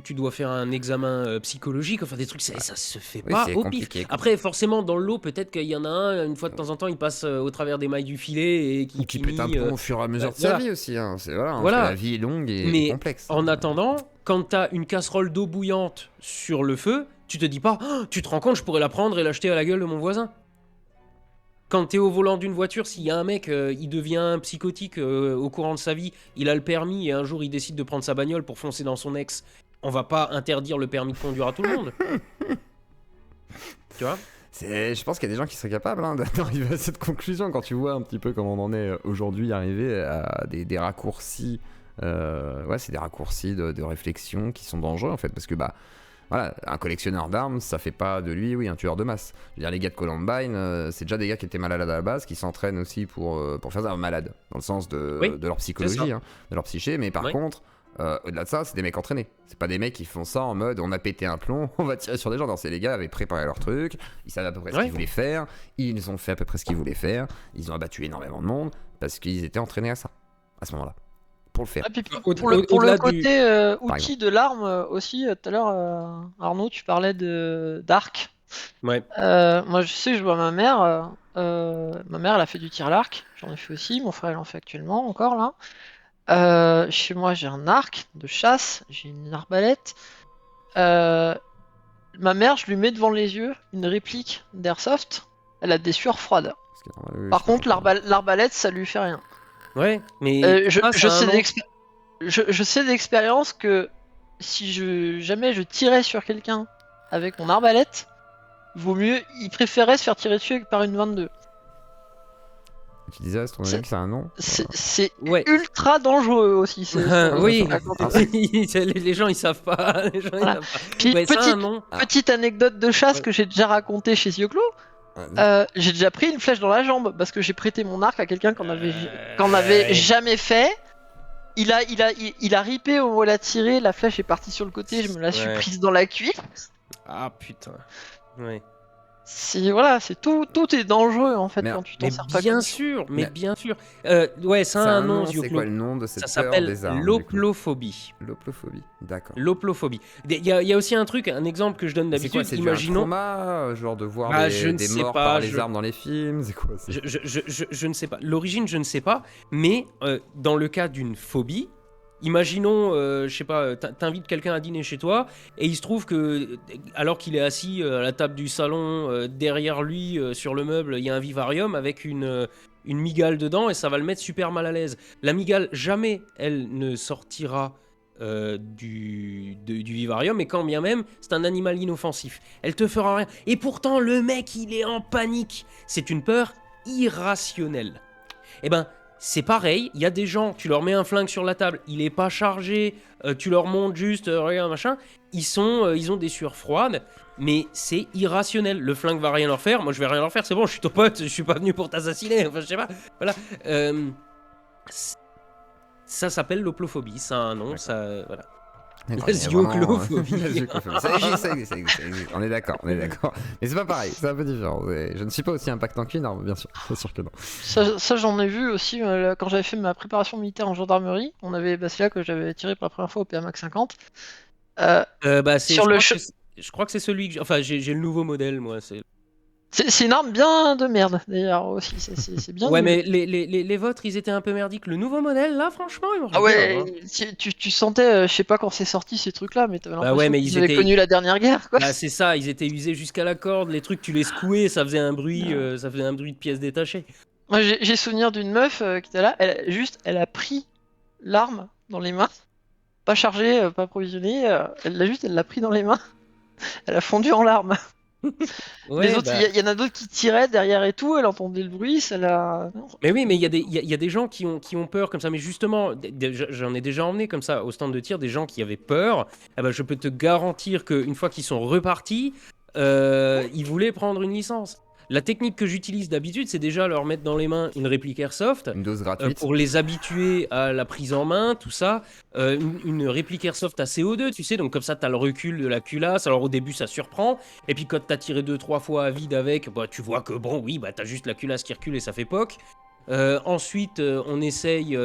Tu dois faire un examen psychologique, enfin des trucs, ça se fait Oui, pas c'est au compliqué, pif. quoi. Après, forcément, dans le lot, peut-être qu'il y en a un, une fois de temps en temps, il passe au travers des mailles du filet et qui Ou qui pète un finit, plomb au fur et à mesure de sa voilà. vie aussi. Hein. C'est, voilà, hein, Voilà. parce que la vie est longue et Mais complexe. en attendant, quand t'as une casserole d'eau bouillante sur le feu, tu te dis pas, oh, tu te rends compte, je pourrais la prendre et l'acheter à la gueule de mon voisin. Quand t'es au volant d'une voiture, s'il y a un mec, il devient psychotique au courant de sa vie, il a le permis et un jour il décide de prendre sa bagnole pour foncer dans son ex, on va pas interdire le permis de conduire à tout le monde. Tu vois ? Je pense qu'il y a des gens qui seraient capables hein, d'arriver à cette conclusion quand tu vois un petit peu comment on en est aujourd'hui, arrivé à des raccourcis. Ouais, c'est des raccourcis de réflexion qui sont dangereux en fait, parce que bah voilà, un collectionneur d'armes, ça fait pas de lui, oui, un tueur de masse. Je veux dire, les gars de Columbine, c'est déjà des gars qui étaient malades à la base, qui s'entraînent aussi pour faire ça, malades, dans le sens de leur psychologie, hein, de leur psyché, mais par contre, au-delà de ça, c'est des mecs entraînés. C'est pas des mecs qui font ça en mode on a pété un plomb, on va tirer sur des gens. Non, c'est les gars avaient préparé leur truc, ils savaient à peu près ce qu'ils voulaient faire, ils ont fait à peu près ce qu'ils voulaient faire, ils ont abattu énormément de monde parce qu'ils étaient entraînés à ça, à ce moment-là, pour le faire. Ah, puis Au- pour le au-delà côté Par outil de l'arme aussi, tout à l'heure, Arnaud, tu parlais d'arc. Ouais. Moi, je sais que je vois ma mère. Ma mère, elle a fait du tir à l'arc. J'en ai fait aussi. Mon frère, il en fait actuellement encore là. Chez moi, j'ai un arc de chasse. J'ai une arbalète. Ma mère, je lui mets devant les yeux une réplique d'Airsoft. Elle a des sueurs froides. Parce que, oui, Par je contre, comprends. l'arbalète, ça lui fait rien. Ouais, mais Je face à un sais an- je sais d'expérience que si jamais je tirais sur quelqu'un avec mon arbalète, il préférait se faire tirer dessus par une 22. Tu disais astronomique, c'est un nom. C'est Ouais. ultra dangereux aussi. Oui, c'est- les gens ils savent pas. Les gens, ils Voilà. savent pas. Puis Ouais, ça, un nom. petite anecdote de chasse Ouais. que j'ai déjà racontée chez Zioclo. J'ai déjà pris une flèche dans la jambe parce que j'ai prêté mon arc à quelqu'un qu'on avait Ouais. jamais fait. Il a ripé au moment où il a tiré, la flèche est partie sur le côté, je me la suis Ouais. prise dans la cuisse. Ah putain. Ouais. Voilà, c'est tout est dangereux en fait Mais quand tu t'en Mais sers pas. bien comme- sûr, Mais- bien sûr. Ouais, ça a C'est un nom, C'est Zioclo. quoi le nom de cette Ça peur s'appelle des armes, du coup l'oplophobie. L'oplophobie, d'accord. L'oplophobie. Il y a aussi un truc, un exemple que je donne C'est quoi, d'habitude. c'est dû à un Imaginons. trauma, genre de voir Ah, je ne des sais morts pas, par les armes dans les films, c'est quoi c'est... Je ne sais pas. L'origine, je ne sais pas. Mais dans le cas d'une phobie, imaginons, je sais pas, t'invites quelqu'un à dîner chez toi et il se trouve que, alors qu'il est assis à la table du salon, derrière lui, sur le meuble, il y a un vivarium avec une migale dedans et ça va le mettre super mal à l'aise. La migale, jamais elle ne sortira du vivarium, et quand bien même, c'est un animal inoffensif. Elle te fera rien. Et pourtant, le mec, il est en panique. C'est une peur irrationnelle. Eh ben, c'est pareil, il y a des gens, tu leur mets un flingue sur la table, il est pas chargé, tu leur montres juste, regarde, machin, ils ont des sueurs froides, mais c'est irrationnel. Le flingue va rien leur faire, moi je vais rien leur faire, c'est bon, je suis ton pote, je suis pas venu pour t'assassiner, enfin je sais pas. Voilà. Ça s'appelle l'oplophobie, ça a un nom, ça. Voilà. D'accord, La il y a vraiment, zioclophobie. la zioclophobie. Ça existe. On est d'accord. Mais c'est pas pareil, c'est un peu différent. Je ne suis pas aussi impactant qu'une arme, bien sûr. C'est sûr que non. Ça, j'en ai vu aussi quand j'avais fait ma préparation militaire en gendarmerie. C'est là que j'avais tiré pour la première fois au PMAX 50. Sur le je crois que c'est celui que enfin j'ai le nouveau modèle, moi. C'est une arme bien de merde d'ailleurs aussi. C'est bien. Ouais, nul. mais les vôtres, ils étaient un peu merdiques. Le nouveau modèle, là, franchement, il marche Ah ouais, bien, hein. tu sentais, je sais pas quand c'est sorti ces trucs-là, mais t'avais l'impression ouais, mais qu'ils ils avaient étaient- connu la dernière guerre, quoi. Bah, c'est ça, ils étaient usés jusqu'à la corde. Les trucs, tu les secouais, ça faisait un bruit, de pièces détachées. Moi, j'ai souvenir d'une meuf qui était là, elle a pris l'arme dans les mains, pas chargée, pas provisionnée, elle l'a pris dans les mains, elle a fondu en larmes. Ouais, Les autres, bah, il y en a d'autres qui tiraient derrière et tout, elle entendait le bruit, ça l'a. Non. mais oui, mais il y a des gens qui ont peur comme ça. Mais justement, j'en ai déjà emmené comme ça au stand de tir des gens qui avaient peur. Eh ben, je peux te garantir qu'une fois qu'ils sont repartis, ils voulaient prendre une licence. La technique que j'utilise d'habitude, c'est déjà leur mettre dans les mains une réplique Airsoft Une dose gratuite. pour les habituer à la prise en main, tout ça. Une réplique Airsoft à CO2, tu sais, donc comme ça, tu as le recul de la culasse. Alors au début, ça surprend. Et puis quand tu as tiré 2-3 fois à vide avec, bah, tu vois que bon, oui, bah, tu as juste la culasse qui recule et ça fait poc. Ensuite, on essaye,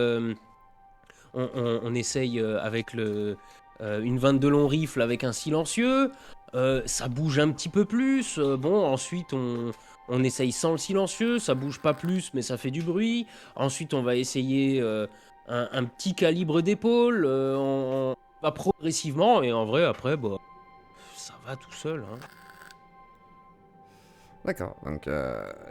on essaye avec une 22 long rifle avec un silencieux. Ça bouge un petit peu plus. Bon, ensuite, on essaye sans le silencieux. Ça bouge pas plus, mais ça fait du bruit. Ensuite, on va essayer un petit calibre d'épaule. On va progressivement. Et en vrai, après, bah, ça va tout seul, hein. D'accord, donc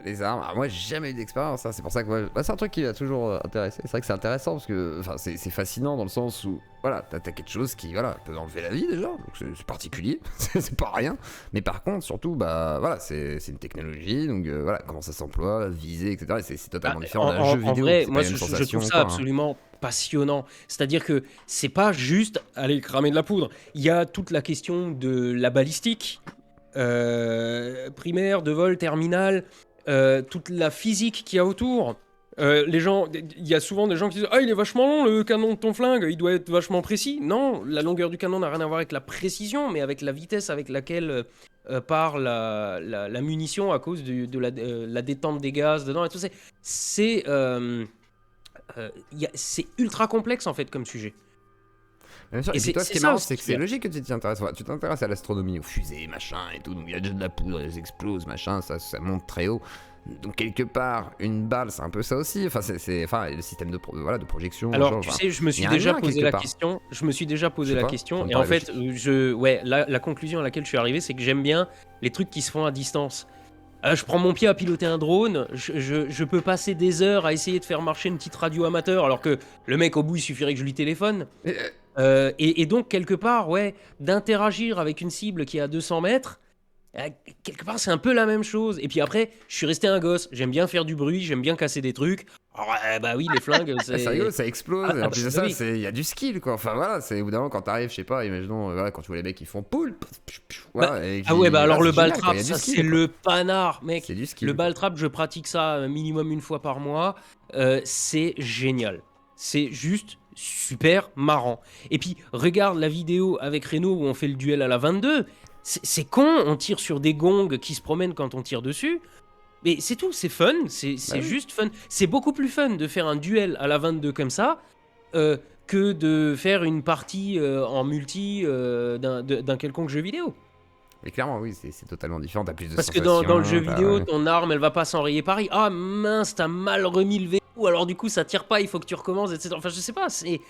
les armes. Alors, moi, j'ai jamais eu d'expérience, hein, c'est pour ça que moi, bah, c'est un truc qui m'a toujours intéressé. C'est vrai que c'est intéressant parce que c'est fascinant dans le sens où voilà, t'as quelque chose qui voilà, peut enlever la vie déjà, donc c'est particulier, c'est pas rien. Mais par contre, surtout, bah voilà, c'est une technologie, donc voilà, comment ça s'emploie, viser, etc. Et c'est totalement différent d'un jeu En vidéo. vrai, C'est moi pas la même je sensation, trouve ça quoi, hein. absolument passionnant. C'est-à-dire que c'est pas juste aller cramer de la poudre. Il y a toute la question de la balistique, primaire, de vol, terminal, toute la physique qu'il y a autour. Les gens, il y a souvent des gens qui disent ah il est vachement long le canon de ton flingue, il doit être vachement précis. Non, la longueur du canon n'a rien à voir avec la précision, mais avec la vitesse avec laquelle part la munition à cause de la détente des gaz dedans et tout ça. C'est ultra complexe en fait comme sujet. Bien sûr, Et et puis toi, ce c'est qui est ça marrant, aussi c'est qui que est c'est bien. logique que tu t'y intéresses. Ouais, tu t'intéresses à l'astronomie, aux fusées, machin et tout. Donc il y a déjà de la poudre, elles explosent, machin, ça monte très haut. Donc quelque part, une balle, c'est un peu ça aussi. Enfin, enfin le système voilà, de projection. Alors, Genre, tu enfin, sais, je me il y suis a un déjà lien posé quelque la part. question. Je me suis déjà Je posé sais la pas, question. ça me Et en paraît fait, logique. ouais, la conclusion à laquelle je suis arrivé, c'est que j'aime bien les trucs qui se font à distance. Je prends mon pied à piloter un drone, je peux passer des heures à essayer de faire marcher une petite radio amateur, alors que le mec au bout, il suffirait que je lui téléphone. Et, Et donc, quelque part, ouais, d'interagir avec une cible qui est à 200 mètres, euh, quelque part, c'est un peu la même chose. Et puis après, je suis resté un gosse. J'aime bien faire du bruit, j'aime bien casser des trucs. Alors, bah oui, les flingues, c'est rigolo, c'est. ça explose. Et en plus de Bah ça, oui. il y a du skill, quoi. Enfin voilà, c'est au bout d'un moment quand t'arrives, je sais pas, imaginons, voilà, quand tu vois les mecs qui font poule, Bah, voilà, et ah ouais, bah alors voilà, le c'est ball génial, quoi. Il trap, y a du ça c'est skill, quoi. le panard, C'est mec. du Le skill, quoi. ball trap, je pratique ça minimum une fois par mois. C'est génial. C'est juste super marrant. Et puis, regarde la vidéo avec Reno où on fait le duel à la 22. C'est con, on tire sur des gongs qui se promènent quand on tire dessus. Mais c'est tout, c'est fun, Bah c'est oui. juste fun. C'est beaucoup plus fun de faire un duel à la 22 comme ça euh, que de faire une partie en multi d'un quelconque jeu vidéo. Mais clairement, oui, c'est totalement différent. T'as plus de Parce que dans le jeu sensations. vidéo, Ouais. ton arme, elle va pas s'enrayer pareil. Ah mince, t'as mal remis le verrou, alors du coup ça tire pas, il faut que tu recommences, etc. Enfin, je sais pas, c'est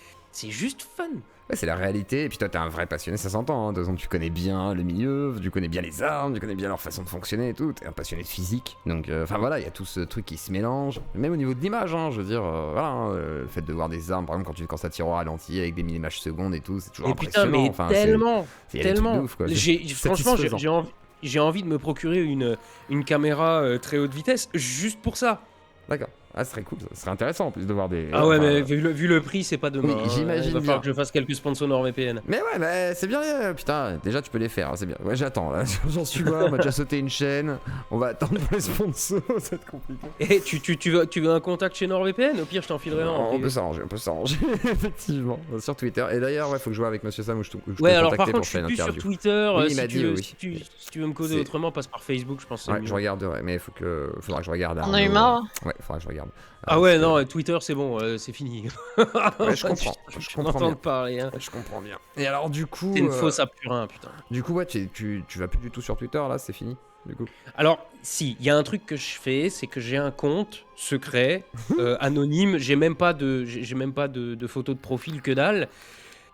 juste fun. Ouais, c'est la réalité. Et puis toi, t'es un vrai passionné, ça s'entend. Hein. De toute façon, tu connais bien le milieu, tu connais bien les armes, tu connais bien leur façon de fonctionner et tout. T'es un passionné de physique. Donc, enfin voilà, il y a tout ce truc qui se mélange. Même au niveau de l'image, hein, je veux dire, voilà, hein, le fait de voir des armes, par exemple, quand ça tire au ralenti avec des millimages secondes et tout, c'est toujours Et putain, impressionnant. mais Enfin, tellement, il y a des trucs de tellement. ouf, quoi. Franchement, Satisfaisant. j'ai envie de me procurer une caméra très haute vitesse juste pour ça. D'accord. Ah, ce serait cool, ça serait intéressant en plus de voir des. Ah ouais, enfin, mais vu le prix, c'est pas demain. Oui, hein. j'imagine Il va bien. falloir que je fasse quelques sponsors NordVPN. Mais ouais, bah, c'est bien, putain, déjà tu peux les faire, hein, c'est bien. Ouais, j'attends là, j'en suis là, on m'a déjà sauté une chaîne, on va attendre pour les sponsors, ça va être compliqué. Et tu veux un contact chez NordVPN? Au pire, je t'enfilerai un. En On privé. peut s'arranger, effectivement, sur Twitter. Et d'ailleurs, ouais, faut que je vois avec Monsieur Sam où je peux Ouais, le alors par contacter contre, pour je suis faire une plus sur interview. Twitter. Oui, il Si m'a tu dit, veux, oui. si tu veux me causer C'est- autrement, passe par Facebook, je pense que c'est Ouais, mieux. je regarderai, mais faudra que je regarde. On a eu Arnaud, marre. Ouais, faudra que je regarde. Ah ouais, parce que- non, Twitter, c'est bon, c'est fini. Ouais, je comprends, je Tu comprends m'entends bien. parler, hein. Je comprends bien. Et alors, du coup. C'est une fausse Apurin, putain. Du coup, ouais, tu vas plus du tout sur Twitter là, c'est fini, du coup. Alors, si, il y a un truc que je fais, c'est que j'ai un compte secret, anonyme, j'ai même pas de photo de profil, que dalle.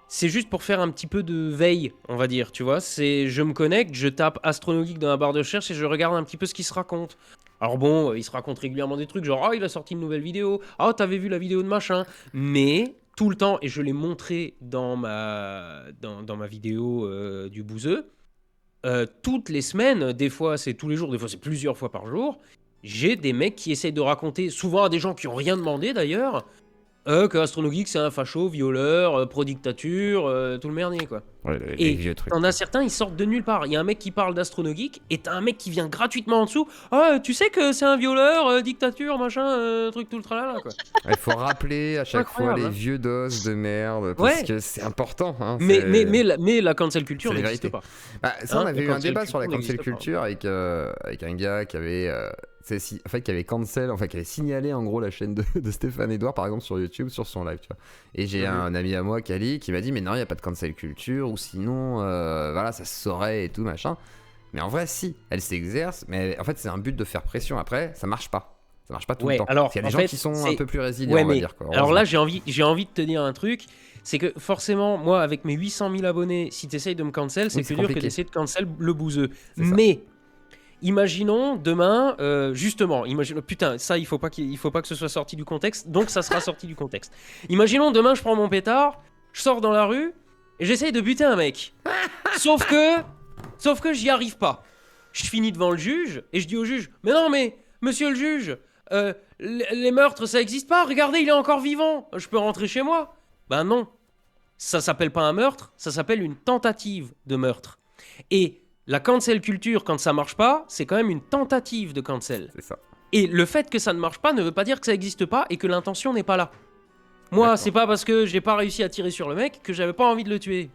C'est juste pour faire un petit peu de veille, on va dire, tu vois. Je me connecte, je tape Astronogeek dans la barre de recherche et je regarde un petit peu ce qui se raconte. Alors bon, il se raconte régulièrement des trucs, genre, ah, il a sorti une nouvelle vidéo, ah, t'avais vu la vidéo de machin. Mais, tout le temps, et je l'ai montré dans ma vidéo du bouseux, toutes les semaines, des fois c'est tous les jours, des fois c'est plusieurs fois par jour, j'ai des mecs qui essayent de raconter, souvent à des gens qui ont rien demandé d'ailleurs, que AstronoGeek c'est un facho, violeur, pro-dictature, tout le merdier quoi. Ouais, les Et vieux trucs. t'en as certains, ils sortent de nulle part. Il y a un mec qui parle d'AstronoGeek et t'as un mec qui vient gratuitement en dessous. Ah, tu sais que c'est un violeur, dictature, machin, truc tout le tralala quoi. Il faut rappeler à chaque fois Incroyable, les hein. vieux dos de merde, parce Ouais. que c'est important. Hein, Mais, c'est- mais la cancel culture c'est la n'existe vérité. pas. Bah, ça, on Hein, avait la eu un cancel débat sur la culture cancel n'existe pas. culture avec un gars qui avait, qui avait cancel, enfin qui avait signalé en gros la chaîne de Stéphane Edouard par exemple sur YouTube sur son live, tu vois. Et j'ai un ami à moi, Kali, qui m'a dit mais non, il y a pas de cancel culture ou sinon, voilà, ça se saurait et tout machin. Mais en vrai, si, elle s'exerce, mais en fait c'est un but de faire pression. Après, ça marche pas. Ça marche pas tout Ouais, le temps. alors, Parce qu'il y a en des gens fait, qui sont un c'est- peu plus résilients, Ouais, on va mais dire quoi. alors là, heureusement. j'ai envie de te dire un truc. C'est que forcément, moi, avec mes 800 000 abonnés, si tu essayes de me cancel, c'est Oui, plus c'est dur que compliqué. d'essayer de cancel le bouseux. C'est ça. Mais imaginons demain, justement, putain, ça, il faut pas que ce soit sorti du contexte, donc ça sera sorti du contexte. Imaginons demain, je prends mon pétard, je sors dans la rue et j'essaye de buter un mec. Sauf que j'y arrive pas. Je finis devant le juge et je dis au juge, mais non, mais monsieur le juge, les meurtres, ça existe pas. Regardez, il est encore vivant. Je peux rentrer chez moi. Ben non. Ça s'appelle pas un meurtre, ça s'appelle une tentative de meurtre. Et la cancel culture, quand ça marche pas, c'est quand même une tentative de cancel. C'est ça. Et le fait que ça ne marche pas ne veut pas dire que ça n'existe pas et que l'intention n'est pas là. Moi, D'accord. c'est pas parce que j'ai pas réussi à tirer sur le mec que j'avais pas envie de le tuer.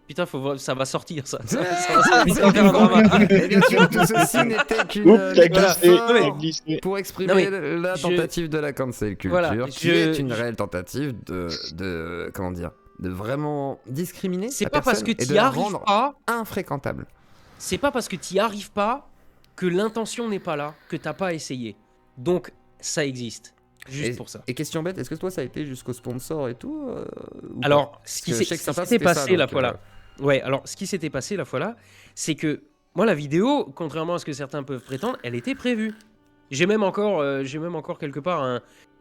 Putain, ça va sortir ça. Ça va sortir, ça va faire un drama. Et bien sûr, tout ceci n'était qu'une Oups, t'as glissé, métaphore t'as glissé. pour exprimer Non, mais la je- tentative de la cancel culture, Voilà, qui je- est une je- réelle tentative de comment dire, de vraiment discriminer C'est la pas parce personne que et de t'y la arrives rendre pas. infréquentable. C'est pas parce que t'y arrives pas que l'intention n'est pas là, que t'as pas essayé. Donc, ça existe. Juste pour ça. Et question bête, est-ce que toi ça a été jusqu'au sponsor et tout ou Alors, pas ce Parce qui que je sais s'est que certains, s'était c'était ça, passé la donc, fois là. Ouais, alors ce qui s'était passé la fois là, c'est que moi la vidéo, contrairement à ce que certains peuvent prétendre, elle était prévue. J'ai même encore quelque part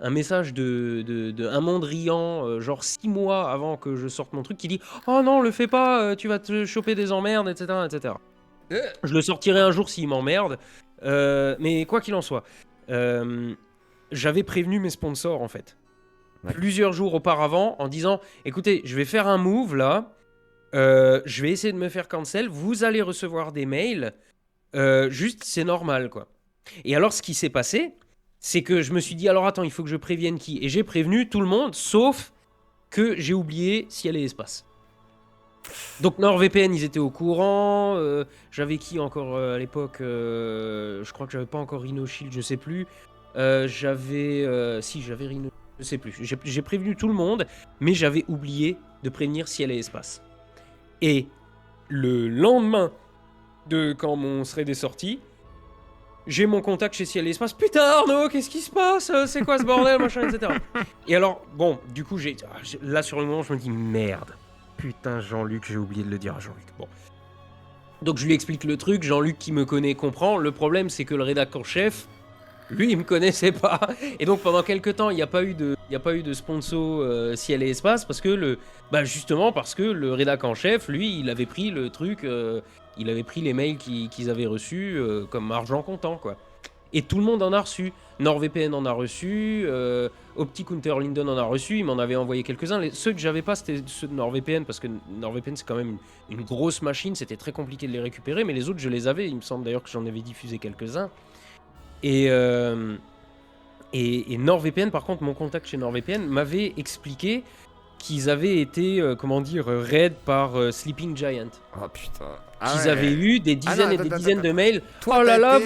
un message de un Mondrian, genre 6 mois avant que je sorte mon truc, qui dit « Oh non, le fais pas, tu vas te choper des emmerdes, etc. etc. » Je le sortirai un jour s'il m'emmerde. Mais quoi qu'il en soit, j'avais prévenu mes sponsors en fait. Ouais. Plusieurs jours auparavant en disant « Écoutez, je vais faire un move là. Je vais essayer de me faire cancel. Vous allez recevoir des mails. Juste, c'est normal, quoi. » Et alors, ce qui s'est passé, c'est que je me suis dit, alors attends, il faut que je prévienne qui ? Et j'ai prévenu tout le monde, sauf que j'ai oublié Ciel et Espace. Donc NordVPN, ils étaient au courant. J'avais qui encore à l'époque je crois que j'avais pas encore RhinoShield, je sais plus. J'avais Rhino, je sais plus. J'ai prévenu tout le monde, mais j'avais oublié de prévenir Ciel et Espace. Et le lendemain de quand mon thread est sorti, j'ai mon contact chez Ciel et Espace. Putain Arnaud, qu'est-ce qui se passe ? C'est quoi ce bordel, machin, etc. Et alors, bon, du coup, là sur le moment, je me dis merde. Putain, Jean-Luc, j'ai oublié de le dire à Jean-Luc. Bon. Donc je lui explique le truc, Jean-Luc qui me connaît comprend. Le problème, c'est que le rédacteur en chef, lui, il me connaissait pas. Et donc pendant quelques temps, il n'y a pas eu de sponsor Ciel et Espace parce que justement parce que le rédacteur en chef, lui, il avait pris le truc, il avait pris les mails qu'ils avaient reçus comme argent comptant, quoi. Et tout le monde en a reçu. NordVPN en a reçu, Optic Unterlinden en a reçu, il m'en avait envoyé quelques-uns. Ceux que j'avais pas, c'était ceux de NordVPN, parce que NordVPN, c'est quand même une grosse machine, c'était très compliqué de les récupérer, mais les autres, je les avais. Il me semble d'ailleurs que j'en avais diffusé quelques-uns. Et NordVPN, par contre, mon contact chez NordVPN m'avait expliqué qu'ils avaient été, raid par Sleeping Giant. Oh putain. Qu'ils avaient eu des dizaines et des dizaines de mails. Toi, Oh là là,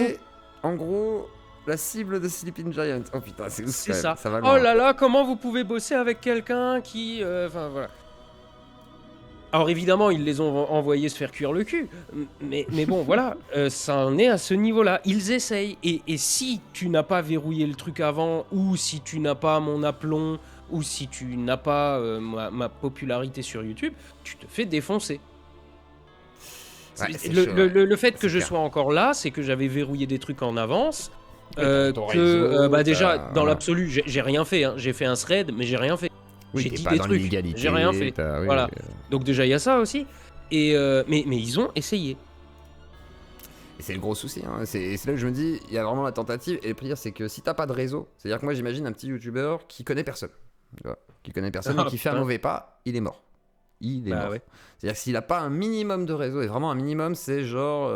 en gros, la cible de Sleeping Giant. Oh putain, c'est ouf. C'est quand même. ça. Va Oh loin. là là, comment vous pouvez bosser avec quelqu'un qui... Enfin, voilà. Alors évidemment, ils les ont envoyés se faire cuire le cul. Mais bon, voilà, ça en est à ce niveau-là. Ils essayent. Et si tu n'as pas verrouillé le truc avant, ou si tu n'as pas mon aplomb, ou si tu n'as pas ma popularité sur YouTube, tu te fais défoncer. Ouais, c'est chaud, ouais. Le fait que C'est je clair. sois encore là, c'est que j'avais verrouillé des trucs en avance. ton réseau, Déjà, t'as- dans voilà. l'absolu, j'ai rien fait. Hein. J'ai fait un thread, mais j'ai rien fait. Oui, j'ai t'es dit pas des dans trucs. l'illégalité, J'ai rien fait. oui, Voilà. Donc déjà, il y a ça aussi. Et mais ils ont essayé. Et c'est le gros souci, hein. C'est là que je me dis, il y a vraiment la tentative. Et le pire, c'est que si t'as pas de réseau, c'est-à-dire que moi j'imagine un petit youtubeur qui connaît personne. Tu vois, qui connaît personne et qui fait un putain. mauvais pas, il est mort. Il est Bah mort. ouais. C'est-à-dire que s'il a pas un minimum de réseau, et vraiment un minimum, c'est genre,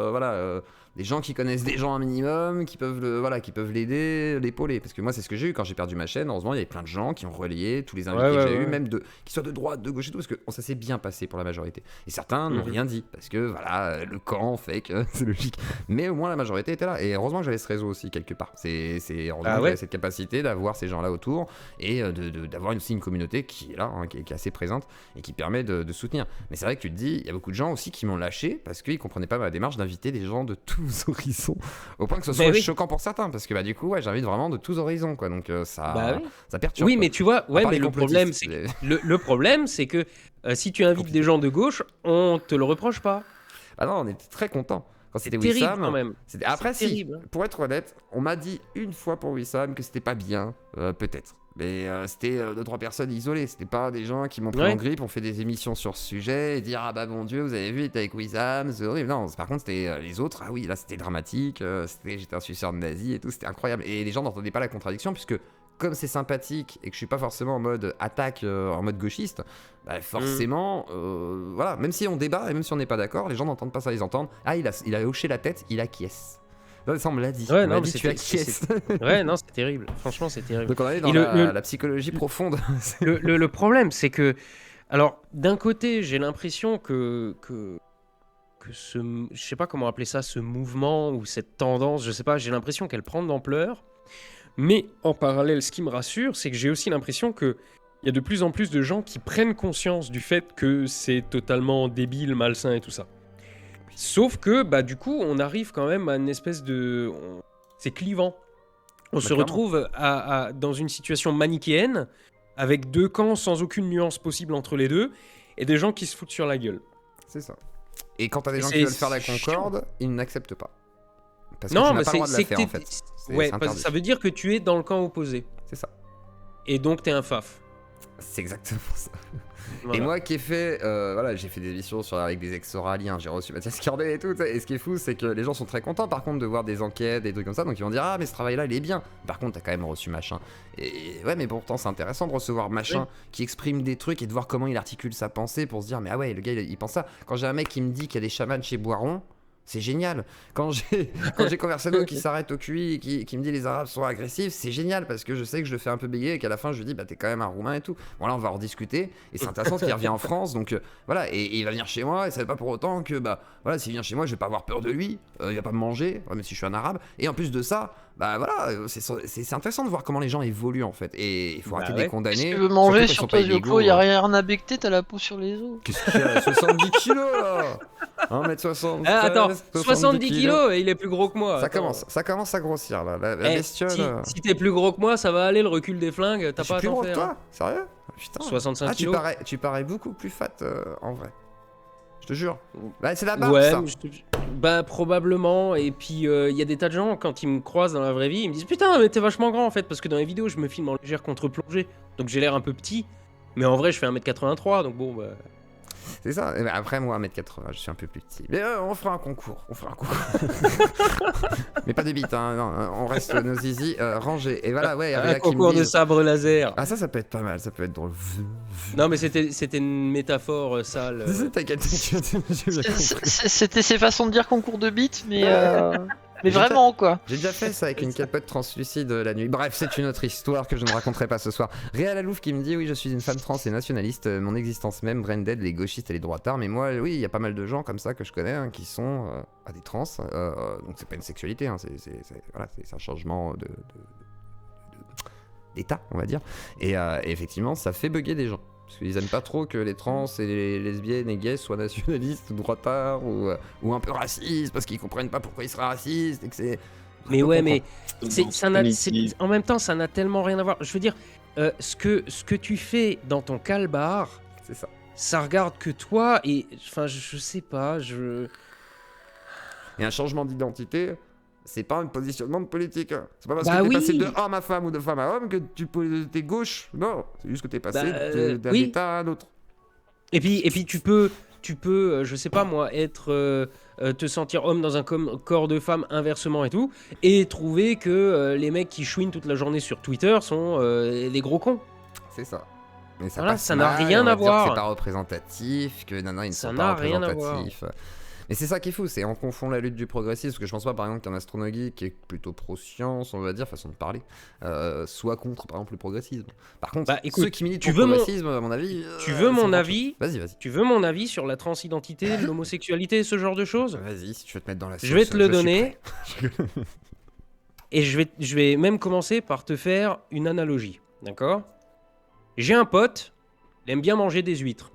des gens qui connaissent des gens un minimum, qui peuvent qui peuvent l'aider, l'épauler. Parce que moi, c'est ce que j'ai eu quand j'ai perdu ma chaîne. Heureusement, il y avait plein de gens qui ont relayé tous les invités que j'ai eu, même qui soient de droite, de gauche et tout, parce que ça s'est bien passé pour la majorité. Et certains n'ont rien dit, parce que le camp fait que c'est logique. Mais au moins, la majorité était là. Et heureusement que j'avais ce réseau aussi, quelque part. C'est heureusement que j'avais cette capacité d'avoir ces gens-là autour et d'avoir aussi une communauté qui est là, hein, qui est assez présente et qui permet de soutenir. Mais c'est vrai que tu te dis, il y a beaucoup de gens aussi qui m'ont lâché parce qu'ils comprenaient pas ma démarche d'inviter des gens de tous horizons, au point que ce soit choquant pour certains, parce que du coup, j'invite vraiment de tous horizons, quoi. Donc ça perturbe. Oui, quoi. mais tu vois, À part les mais complotistes, le problème, c'est que si tu invites des gens de gauche, on te le reproche pas. Ah non, on était très contents. Quand c'était terrible Wissam, quand même. Après, C'est terrible. pour être honnête, on m'a dit une fois pour Wissam que c'était pas bien, peut-être. Mais c'était 2-3 personnes isolées, c'était pas des gens qui m'ont pris en grippe, on fait des émissions sur ce sujet et dire ah bah mon dieu, vous avez vu, il était avec Wissam, c'est horrible. Non, par contre, c'était les autres, ah oui, là c'était dramatique, j'étais un suceur de nazi et tout, c'était incroyable. Et les gens n'entendaient pas la contradiction, puisque comme c'est sympathique et que je suis pas forcément en mode attaque, en mode gauchiste, forcément, même si on débat et même si on n'est pas d'accord, les gens n'entendent pas ça, ils entendent ah il a hoché la tête, il acquiesce. Ça, on me l'a dit. Ouais, on non, m'a mais dit tu acquiesces. Ouais, non, c'est terrible. Franchement, c'est terrible. Donc on est dans la psychologie profonde. Le problème, c'est que, alors, d'un côté, j'ai l'impression que je sais pas comment appeler ça, ce mouvement ou cette tendance, je sais pas, j'ai l'impression qu'elle prend de l'ampleur. Mais en parallèle, ce qui me rassure, c'est que j'ai aussi l'impression que il y a de plus en plus de gens qui prennent conscience du fait que c'est totalement débile, malsain et tout ça. Sauf que, du coup, on arrive quand même à une espèce de... C'est clivant. On se retrouve dans une situation manichéenne, avec deux camps sans aucune nuance possible entre les deux, et des gens qui se foutent sur la gueule. C'est ça. Et quand t'as des gens qui veulent faire la concorde, ils n'acceptent pas. Parce que non, tu n'as mais pas le droit de la faire, en fait. Ouais, parce que ça veut dire que tu es dans le camp opposé. C'est ça. Et donc, t'es un faf. C'est exactement ça. Voilà. Et moi qui ai fait, j'ai fait des émissions avec des ex-oraliens, j'ai reçu Mathias Cordet et tout, et ce qui est fou, c'est que les gens sont très contents par contre de voir des enquêtes, des trucs comme ça, donc ils vont dire ah mais ce travail-là il est bien. Par contre t'as quand même reçu machin. Et ouais mais pourtant c'est intéressant de recevoir machin qui exprime des trucs et de voir comment il articule sa pensée pour se dire mais ah ouais le gars il pense ça. Quand j'ai un mec qui me dit qu'il y a des chamans chez Boiron, c'est génial. Quand j'ai Conversano qui s'arrête au QI et qui me dit les Arabes sont agressifs, c'est génial parce que je sais que je le fais un peu bégayer et qu'à la fin je lui dis t'es quand même un Roumain et tout. Bon là on va en rediscuter et c'est intéressant parce qu'il revient en France donc et il va venir chez moi et ça veut pas pour autant que s'il vient chez moi je vais pas avoir peur de lui, il va pas me manger même si je suis un Arabe et en plus de ça c'est intéressant de voir comment les gens évoluent en fait et il faut arrêter de les condamner. Si tu veux manger sur toi Yoko, y a rien à becter, t'as la peau sur les os. Qu'est-ce qu'il y a 70 kilos là 1m60. Attends, 70 kilos et il est plus gros que moi. Ça commence à grossir là. La bestiole. Si t'es plus gros que moi, ça va aller le recul des flingues. T'as pas à t'en faire. Toi sérieux putain. 65 kilos. Tu parais beaucoup plus fat en vrai. Je te jure. C'est la barbe ça. Probablement. Et puis il y a des tas de gens quand ils me croisent dans la vraie vie, ils me disent putain mais t'es vachement grand en fait parce que dans les vidéos je me filme en légère contre-plongée, donc j'ai l'air un peu petit. Mais en vrai je fais 1m83 donc bon C'est ça. Et après, moi, 1m80, je suis un peu plus petit. Mais on fera un concours. Mais pas de bite, hein. Non, on reste nos zizi rangés. Et voilà, un concours de sabre laser. Ah, ça peut être pas mal. Ça peut être drôle. Non, mais c'était une métaphore sale. T'inquiète. C'était ses façons de dire concours de bite, mais... Mais vraiment quoi. J'ai déjà fait ça avec une capote translucide la nuit. Bref, c'est une autre histoire que je ne raconterai pas ce soir. Réal Alouf qui me dit oui je suis une femme trans et nationaliste, mon existence même, brain dead, les gauchistes et les droitards. Mais moi oui il y a pas mal de gens comme ça que je connais qui sont des trans. Donc c'est pas une sexualité, hein, c'est un changement d'état on va dire. Et effectivement ça fait bugger des gens. Parce qu'ils aiment pas trop que les trans et les lesbiennes et gays soient nationalistes ou droitards ou un peu racistes parce qu'ils comprennent pas pourquoi ils seraient racistes et que c'est... Mais ouais, mais en même temps, ça n'a tellement rien à voir. Je veux dire, ce que tu fais dans ton calbar, c'est ça. Ça regarde que toi et... Enfin, je sais pas, Et un changement d'identité... C'est pas un positionnement de politique. C'est pas parce que t'es passé de homme à femme ou de femme à homme que t'es gauche. Non, c'est juste que t'es passé d'un état à un autre. Et puis tu peux tu peux, je sais pas moi, te sentir homme dans un corps de femme inversement et tout, et trouver que les mecs qui chouinent toute la journée sur Twitter sont des gros cons. C'est ça. Mais ça Voilà, passe ça n'a mal, rien on va à dire que voir. c'est pas représentatif, que non, ils ne Ça sont n'a pas rien à voir. représentatifs. Mais c'est ça qui est fou, c'est on confond la lutte du progressisme, parce que je pense pas par exemple qu'un astronogie qui est plutôt pro-science, on va dire, façon de parler, soit contre par exemple le progressisme. Par contre, Bah, écoute, ceux qui militent tu pour le veux mon- progressisme, à mon avis... Tu veux c'est mon autre avis chose. Vas-y, vas-y. Tu veux mon avis sur la transidentité, l'homosexualité, ce genre de choses? Vas-y, si tu veux te mettre dans la sauce, Je vais te le suis donner. prêt. Et je vais même commencer par te faire une analogie, d'accord? J'ai un pote, il aime bien manger des huîtres.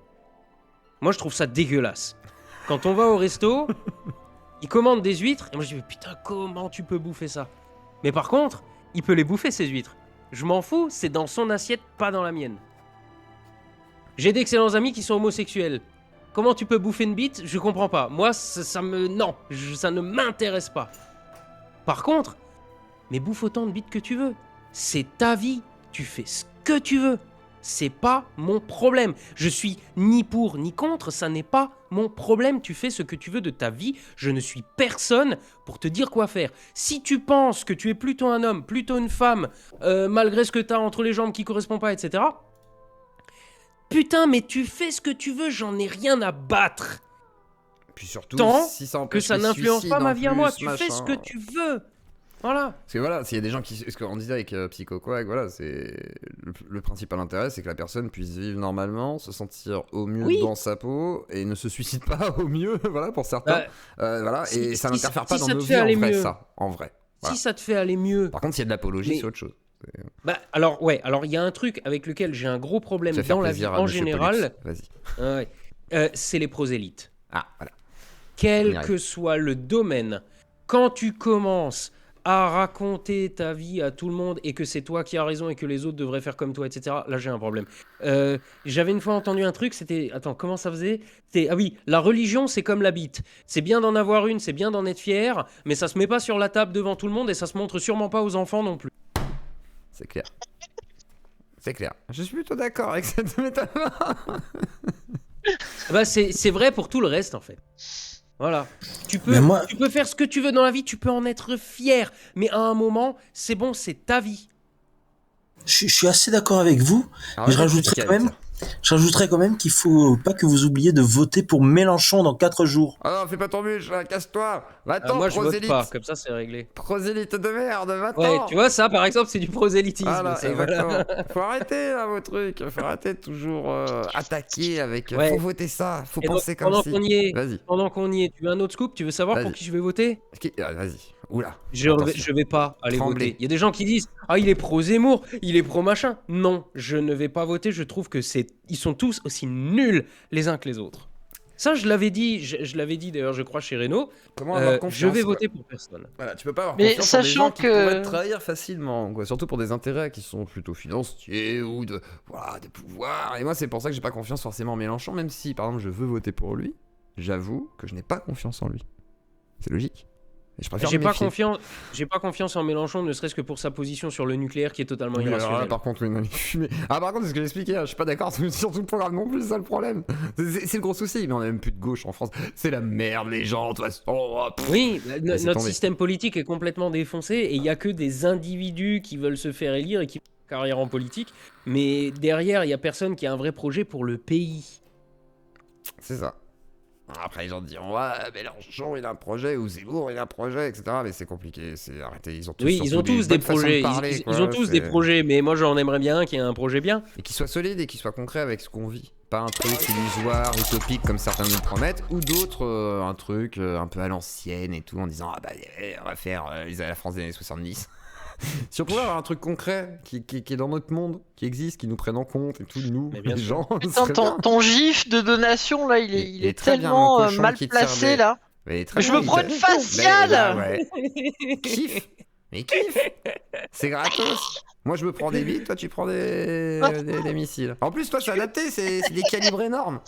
Moi, je trouve ça dégueulasse. Quand on va au resto, il commande des huîtres, et moi je dis putain, comment tu peux bouffer ça? Mais par contre, il peut les bouffer, ces huîtres. Je m'en fous, c'est dans son assiette, pas dans la mienne. J'ai d'excellents amis qui sont homosexuels. Comment tu peux bouffer une bite? Je comprends pas. Moi, ça ne m'intéresse pas. Par contre, mais bouffe autant de bites que tu veux. C'est ta vie. Tu fais ce que tu veux. C'est pas mon problème. Je suis ni pour ni contre. Ça n'est pas mon problème. Tu fais ce que tu veux de ta vie. Je ne suis personne pour te dire quoi faire. Si tu penses que tu es plutôt un homme, plutôt une femme, malgré ce que tu as entre les jambes qui correspond pas, etc. Putain, mais tu fais ce que tu veux. J'en ai rien à battre. Puis surtout, Tant si ça que empêche ça les n'influence suicides pas ma en vie à moi. plus, Tu fais ce machin. que tu veux. Voilà. Parce que voilà, s'il y a des gens qui... Ce qu'on disait avec PsychoQuack, voilà, c'est... Le principal intérêt, c'est que la personne puisse vivre normalement, se sentir au mieux Oui. dans sa peau, et ne se suicide pas au mieux, voilà, pour certains. Voilà, et ça n'interfère pas dans ça nos te vies, fait en aller vrai, mieux. ça, en vrai. Voilà. Si ça te fait aller mieux. Par contre, s'il y a de l'apologie, Mais- c'est autre chose. Bah, alors il y a un truc avec lequel j'ai un gros problème Ça va faire dans la vie plaisir à en Monsieur général, Pollux. Vas-y. c'est les prosélytes. Ah, voilà. On Quel y arrive. que soit le domaine, quand tu commences à raconter ta vie à tout le monde et que c'est toi qui as raison et que les autres devraient faire comme toi, etc., là j'ai un problème. J'avais une fois entendu un truc, c'était... Attends, comment ça faisait? Ah oui, la religion c'est comme la bite. C'est bien d'en avoir une, c'est bien d'en être fier, mais ça se met pas sur la table devant tout le monde et ça se montre sûrement pas aux enfants non plus. C'est clair. C'est clair. Je suis plutôt d'accord avec cette métaphore. Bah, c'est vrai pour tout le reste en fait. Voilà. Tu Mais moi- peux faire ce que tu veux dans la vie, tu peux en être fier, mais à un moment, c'est bon, c'est ta vie. Je suis assez d'accord avec vous, Alors, mais je vas-y, rajouterais Mickaël, quand même, tiens. je rajouterais quand même qu'il faut pas que vous oubliez de voter pour Mélenchon dans 4 jours. Ah non, fais pas ton bûche, là, casse-toi. Va-t'en, Moi, je vote prosélyte. pas, comme ça, c'est réglé. Prosélyte de merde, va-t'en. Ouais, tu vois, ça, par exemple, c'est du prosélytisme. Voilà, ça, voilà. exactement. Faut arrêter là vos trucs, faut arrêter de toujours attaquer avec. Ouais. Faut voter ça, faut Et donc, penser comme pendant si. qu'on y est, Vas-y, pendant qu'on y est, tu veux un autre scoop? Tu veux savoir pour Vas-y. qui je vais voter? Vas-y. Oula. Je Attention. vais pas aller Trembler. voter. Il y a des gens qui disent ah, il est pro-Zemmour, il est pro-machin. Non, je ne vais pas voter. Je trouve que ils sont tous aussi nuls les uns que les autres. Ça, je l'avais dit, je l'avais dit d'ailleurs, je crois, chez Renault. Comment avoir confiance, Je vais quoi. voter pour personne. Voilà, tu peux pas avoir Mais confiance en des sachant gens qui que- pourraient te trahir facilement, quoi. Surtout pour des intérêts qui sont plutôt financiers ou de voilà des pouvoirs. Et moi, c'est pour ça que j'ai pas confiance forcément en Mélenchon, même si par exemple je veux voter pour lui. J'avoue que je n'ai pas confiance en lui. C'est logique. Et je préfère J'ai me pas méfier. confiance en Mélenchon, ne serait-ce que pour sa position sur le nucléaire qui est totalement Oui, alors là, irrationnelle. par contre, oui, non, il fumait. Ah, par contre, c'est ce que j'expliquais, je suis pas d'accord sur tout le programme non plus, c'est ça le problème. C'est le gros souci, mais on a même plus de gauche en France. C'est la merde, les gens, de toute façon. Oh, pff. Oui, Laissez notre tomber. système politique est complètement défoncé et il y a que des individus qui veulent se faire élire et qui font carrière en politique. Mais derrière, il y a personne qui a un vrai projet pour le pays. C'est ça. Après, les gens diront, ouais, Mélenchon, il a un projet, ou Zemmour, il a un projet, etc. Mais c'est compliqué, c'est arrêté. Ils ont tous, Oui, ils surtout ont tous des bonnes façons de projets. parler, Ils quoi, ont tous des c'est- projets, mais moi j'en aimerais bien un qui ait un projet bien. Et qui soit solide et qui soit concret avec ce qu'on vit. Pas un truc illusoire, utopique comme certains nous le promettent, ou d'autres, un truc un peu à l'ancienne et tout, en disant, ah bah, on va faire la France des années 70. Si on pouvait avoir un truc concret qui est dans notre monde, qui existe, qui nous prenne en compte et tout, nous, Mais bien les sûr. gens. ce Putain, serait bien. ton gif de donation là, il Il est est très bien, tellement mon cochon mal qui tire placé des- là. Mais très Je bien, me il prends t'a- une faciale. Bah ouais. Kiffe. Mais kiffe. C'est gratos. Moi je me prends des billes, toi tu prends des missiles. En plus toi c'est adapté, c'est des calibres énormes.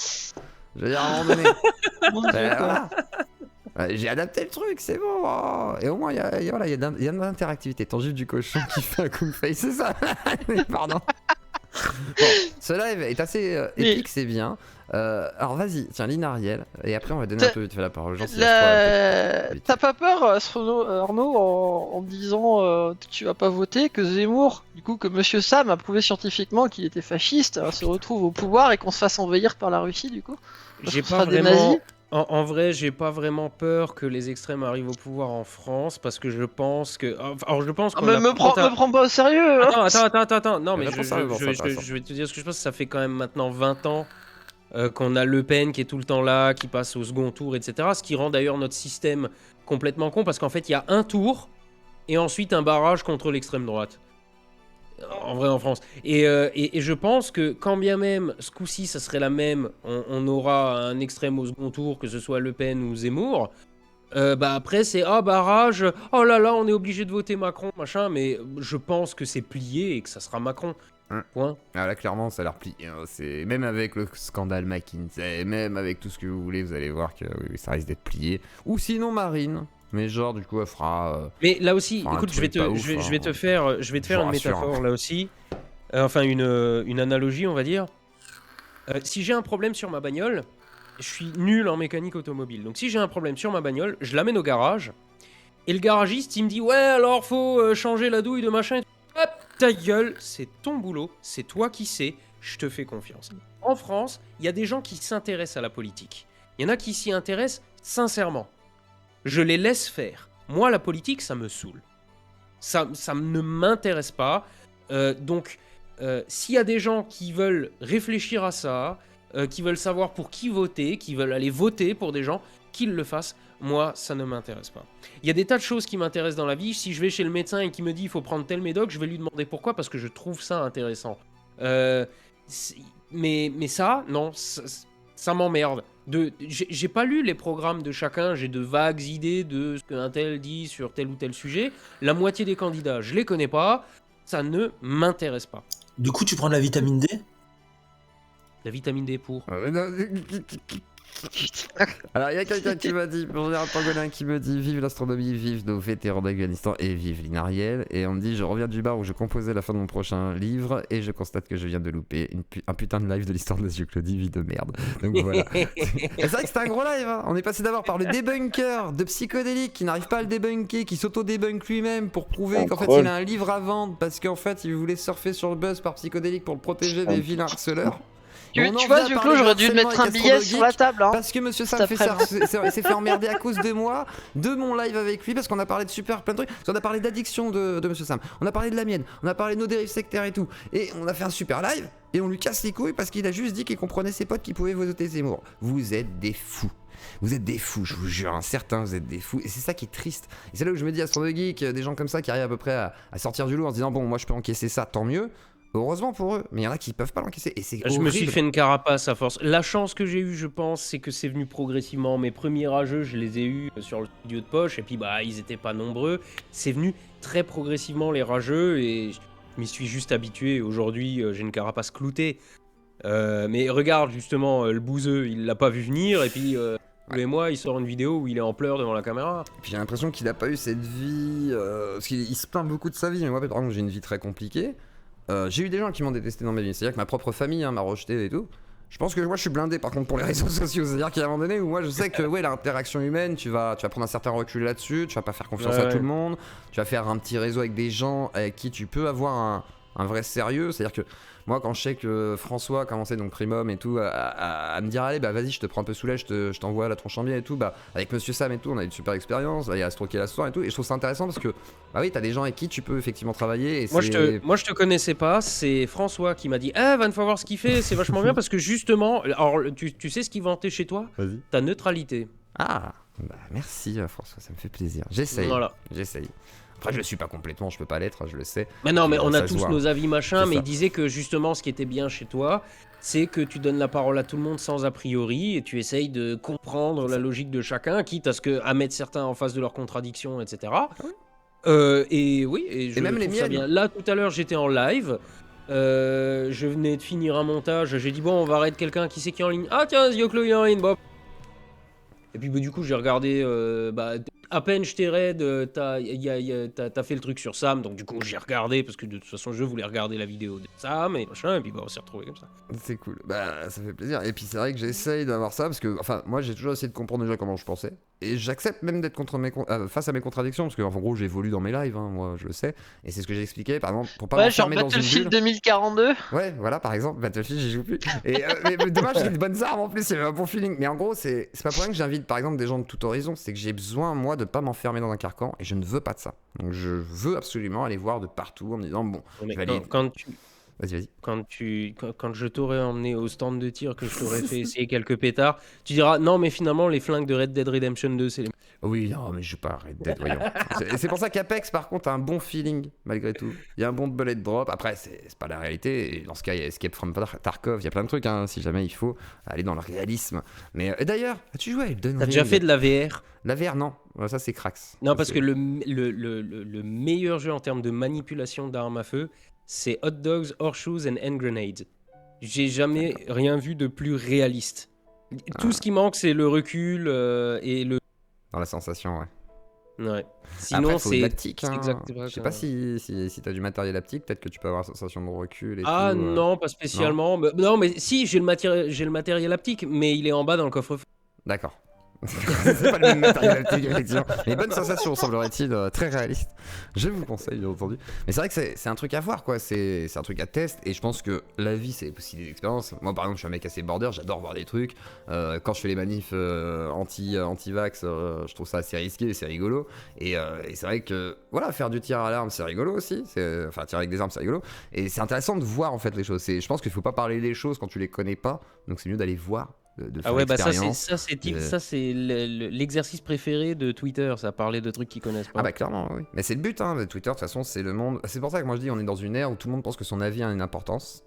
Je veux dire à un moment donné. Mon Dieu, quoi. Voilà. Ouais, j'ai adapté le truc, c'est bon. Oh. Et au moins il y a, voilà, il y a de l'interactivité. Ton gif du cochon qui fait un coup de face, c'est ça. Pardon. Bon, ce live est assez Mais- épique, c'est bien. Alors vas-y, tiens, Linariel, et après on va donner un T'as- peu vite fait la parole aux gens. Si ça se trouve, peut-être. T'as pas peur, Arnaud, en disant que tu vas pas voter, que Zemmour, du coup, que Monsieur Sam a prouvé scientifiquement qu'il était fasciste, se retrouve au pouvoir et qu'on se fasse envahir par la Russie, du coup? J'ai Ce pas sera des vraiment. nazis. En vrai, j'ai pas vraiment peur que les extrêmes arrivent au pouvoir en France parce que je pense que. Alors, je pense Ah, qu'on mais a me quand t'as- prends pas au sérieux, hein. Attends. Non, mais Réponds sérieusement, c'est intéressant. je vais te dire ce que je pense. Ça fait quand même maintenant 20 ans qu'on a Le Pen qui est tout le temps là, qui passe au second tour, etc. Ce qui rend d'ailleurs notre système complètement con parce qu'en fait, il y a un tour et ensuite un barrage contre l'extrême droite. En vrai, en France. Et je pense que quand bien même ce coup-ci, ça serait la même, on aura un extrême au second tour, que ce soit Le Pen ou Zemmour. Bah après c'est barrage, oh là là on est obligé de voter Macron machin, mais je pense que c'est plié et que ça sera Macron. Point. Ah, là, clairement, ça a l'air plié. Hein. Même avec le scandale McKinsey, même avec tout ce que vous voulez, vous allez voir que oui, ça risque d'être plié. Ou sinon Marine. Mais genre, du coup, elle fera. Mais là aussi, Enfin, un écoute, truc pas ouf, je vais te hein. faire une rassure, hein. métaphore là aussi. Enfin une analogie on va dire. Si j'ai un problème sur ma bagnole, je suis nul en mécanique automobile. Donc si j'ai un problème sur ma bagnole, je l'amène au garage. Et le garagiste, il me dit ouais alors faut changer la douille de machin. Hop, ta gueule, c'est ton boulot, c'est toi qui sais, je te fais confiance. En France, il y a des gens qui s'intéressent à la politique. Il y en a qui s'y intéressent sincèrement. Je les laisse faire. Moi, la politique, ça me saoule. Ça ne m'intéresse pas. Donc, s'il y a des gens qui veulent réfléchir à ça, qui veulent savoir pour qui voter, qui veulent aller voter pour des gens, qu'ils le fassent. Moi, ça ne m'intéresse pas. Il y a des tas de choses qui m'intéressent dans la vie. Si je vais chez le médecin et qu'il me dit il faut prendre tel médoc, je vais lui demander pourquoi, parce que je trouve ça intéressant. Mais ça, non, ça m'emmerde. J'ai pas lu les programmes de chacun, j'ai de vagues idées de ce qu'un tel dit sur tel ou tel sujet. La moitié des candidats, je les connais pas, ça ne m'intéresse pas. Du coup, tu prends de la vitamine D? La vitamine D pour. Alors, il y a quelqu'un qui m'a dit, bonjour un pangolin qui me dit vive l'astronomie, vive nos vétérans d'Afghanistan et vive Linariel. Et on me dit je reviens du bar où je composais la fin de mon prochain livre et je constate que je viens de louper un putain de live de l'histoire de Zieux Claudie, vie de merde. Donc voilà. Et c'est vrai que c'était un gros live, hein. On est passé d'abord par le débunker de psychodélique qui n'arrive pas à le débunker, qui s'auto-débunk lui-même pour prouver qu'en fait il a un livre à vendre parce qu'en fait il voulait surfer sur le buzz par psychodélique pour le protéger des vilains harceleurs. Tu vois, Zieux Claude, j'aurais dû mettre un billet sur la table, hein. Parce que Monsieur Sam s'est fait emmerder à cause de moi, de mon live avec lui, parce qu'on a parlé de plein de trucs. Parce qu'on a parlé d'addiction de Monsieur Sam, on a parlé de la mienne, on a parlé de nos dérives sectaires et tout. Et on a fait un super live, et on lui casse les couilles parce qu'il a juste dit qu'il comprenait ses potes qui pouvaient voter Zemmour. Vous êtes des fous. Vous êtes des fous, je vous jure, hein, certains vous êtes des fous, et c'est ça qui est triste. Et c'est là où je me dis, Astro Geek, des gens comme ça qui arrivent à peu près à sortir du lot en se disant, bon, moi je peux encaisser ça, tant mieux. Heureusement pour eux, mais il y en a qui peuvent pas l'encaisser et c'est Je horrible. me suis fait une carapace à force. La chance que j'ai eue, je pense, c'est que c'est venu progressivement. Mes premiers rageux, je les ai eus sur le studio de poche, et puis ils étaient pas nombreux. C'est venu très progressivement les rageux, et je m'y suis juste habitué. Aujourd'hui, j'ai une carapace cloutée. Mais regarde, justement, le bouseux, il l'a pas vu venir, et puis tous les mois, il sort une vidéo où il est en pleurs devant la caméra. Puis j'ai l'impression qu'il a pas eu cette vie, parce qu'il se plaint beaucoup de sa vie, mais moi par exemple j'ai une vie très compliquée. J'ai eu des gens qui m'ont détesté dans ma vie, c'est-à-dire que ma propre famille m'a rejeté et tout. Je pense que moi je suis blindé par contre pour les réseaux sociaux, c'est-à-dire qu'à un moment donné où moi je sais que ouais, l'interaction humaine, tu vas prendre un certain recul là-dessus, tu vas pas faire confiance à tout le monde, tu vas faire un petit réseau avec des gens avec qui tu peux avoir un vrai sérieux, c'est-à-dire que moi quand je sais que François commençait donc Primum et tout à me dire allez bah vas-y je te prends un peu sous l'aile, je t'envoie à la tronche en bien et tout, bah avec Monsieur Sam et tout on a eu une super expérience, il y a Astro qui est là ce soir et tout, et je trouve ça intéressant parce que bah oui t'as des gens avec qui tu peux effectivement travailler et moi je te connaissais pas, c'est François qui m'a dit va une fois voir ce qu'il fait, c'est vachement bien parce que justement, alors tu sais ce qu'il vantait chez toi? Vas-y. Ta neutralité. Ah bah merci François, ça me fait plaisir, j'essaye. Après, je le suis pas complètement, je peux pas l'être, je le sais. Mais non, mais on a ça se tous voit. nos avis machin, C'est mais ça. il disait que justement, ce qui était bien chez toi, c'est que tu donnes la parole à tout le monde sans a priori et tu essayes de comprendre la logique de chacun, quitte à mettre certains en face de leurs contradictions, etc. Et oui, et je même les trouve ça miennes. bien. Là, tout à l'heure, j'étais en live. Je venais de finir un montage. J'ai dit, bon, on va arrêter quelqu'un qui sait qui est en ligne. Ah, tiens, Zioclo, il est en ligne. Bon. Et puis, du coup, j'ai regardé à peine je t'ai raid, t'as fait le truc sur Sam, donc du coup j'ai regardé parce que de toute façon je voulais regarder la vidéo de Sam et machin, et puis bah, on s'est retrouvés comme ça. C'est cool, bah ça fait plaisir. Et puis c'est vrai que j'essaye d'avoir ça parce que, enfin, moi j'ai toujours essayé de comprendre déjà comment je pensais. Et j'accepte même d'être face à mes contradictions parce que, en gros, j'évolue dans mes lives, hein, moi je le sais. Et c'est ce que j'ai expliqué, par exemple, pour pas Ouais, genre m'enfermer dans une Battlefield bulle. 2042. Ouais, voilà, par exemple, Battlefield, j'y joue plus. Et mais dommage, j'ai de bonnes armes en plus, c'est un bon feeling. Mais en gros, c'est pas pour rien que j'invite par exemple des gens de tout horizon, c'est que j'ai besoin, moi, de pas m'enfermer dans un carcan et je ne veux pas de ça. Donc je veux absolument aller voir de partout en me disant, bon, Mais je vais aller. Vas-y. quand je t'aurais emmené au stand de tir, que je t'aurais fait essayer quelques pétards, tu diras non, mais finalement, les flingues de Red Dead Redemption 2, c'est les. Oui, non, mais je joue pas à Red Dead, voyons. C'est pour ça qu'Apex, par contre, a un bon feeling, malgré tout. Il y a un bon bullet drop. Après, c'est pas la réalité. Et dans ce cas, il y a Escape from Tarkov. Il y a plein de trucs, hein, si jamais il faut aller dans le réalisme. Mais et d'ailleurs, as-tu joué à Elden Ring? T'as déjà fait de la VR? La VR, non. Ça, c'est Crax. Non, parce que le meilleur jeu en termes de manipulation d'armes à feu, c'est Hot Dogs, Horseshoes and Hand Grenades. J'ai jamais rien vu de plus réaliste. Tout ce qui manque, c'est le recul et le. Dans la sensation, ouais. Ouais. Sinon, Après, faut de c'est l'haptique, hein. exactement. Je sais pas si t'as du matériel haptique, peut-être que tu peux avoir la sensation de recul et Ah tout. non, pas spécialement. Non, mais si, j'ai le matériel haptique, mais il est en bas dans le coffre-fort. D'accord. C'est pas le même matériel haptique, effectivement. Mais bonne sensation, semblerait-il, très réaliste. Je vous le conseille, bien entendu. Mais c'est vrai que c'est un truc à voir, quoi. C'est un truc à test. Et je pense que la vie, c'est aussi des expériences. Moi, par exemple, je suis un mec assez border, j'adore voir des trucs. Quand je fais les manifs anti-vax, je trouve ça assez risqué et c'est rigolo. Et c'est vrai que, voilà, faire du tir à l'arme, c'est rigolo aussi. Enfin, tirer avec des armes, c'est rigolo. Et c'est intéressant de voir, en fait, les choses. Je pense qu'il faut pas parler des choses quand tu les connais pas. Donc, c'est mieux d'aller voir. De faire Ah ouais, bah l'expérience. ça c'est l'exercice préféré de Twitter, ça parler de trucs qu'ils connaissent pas. Ah bah clairement, oui. Mais c'est le but, hein. Twitter, de toute façon, c'est le monde. C'est pour ça que moi je dis, on est dans une ère où tout le monde pense que son avis a une importance.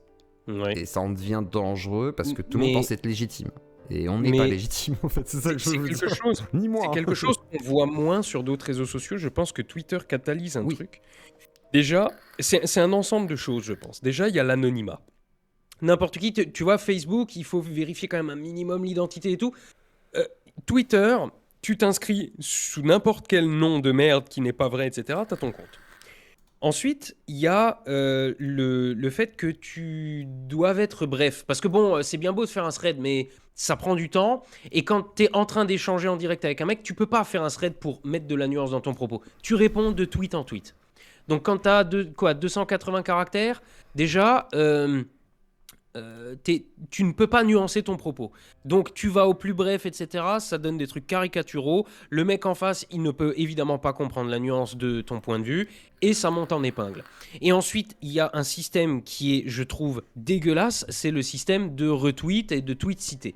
Ouais. Et ça en devient dangereux parce que tout le Mais- monde pense être légitime. Et on n'est Mais- pas légitime, en fait. C'est ça que je veux vous dire. Ni moi. C'est hein. quelque chose qu'on voit moins sur d'autres réseaux sociaux. Je pense que Twitter catalyse un Oui. truc. Déjà, c'est un ensemble de choses, je pense. Déjà, il y a l'anonymat. N'importe qui, tu vois, Facebook, il faut vérifier quand même un minimum l'identité et tout. Twitter, tu t'inscris sous n'importe quel nom de merde qui n'est pas vrai, etc. T'as ton compte. Ensuite, il y a le fait que tu doives être bref. Parce que bon, c'est bien beau de faire un thread, mais ça prend du temps. Et quand tu es en train d'échanger en direct avec un mec, tu peux pas faire un thread pour mettre de la nuance dans ton propos. Tu réponds de tweet en tweet. Donc quand tu as 280 caractères, déjà, tu ne peux pas nuancer ton propos. Donc tu vas au plus bref, etc. Ça donne des trucs caricaturaux. Le mec en face, il ne peut évidemment pas comprendre la nuance de ton point de vue. Et ça monte en épingle. Et ensuite, il y a un système qui est, je trouve, dégueulasse. C'est le système de retweet et de tweet cité.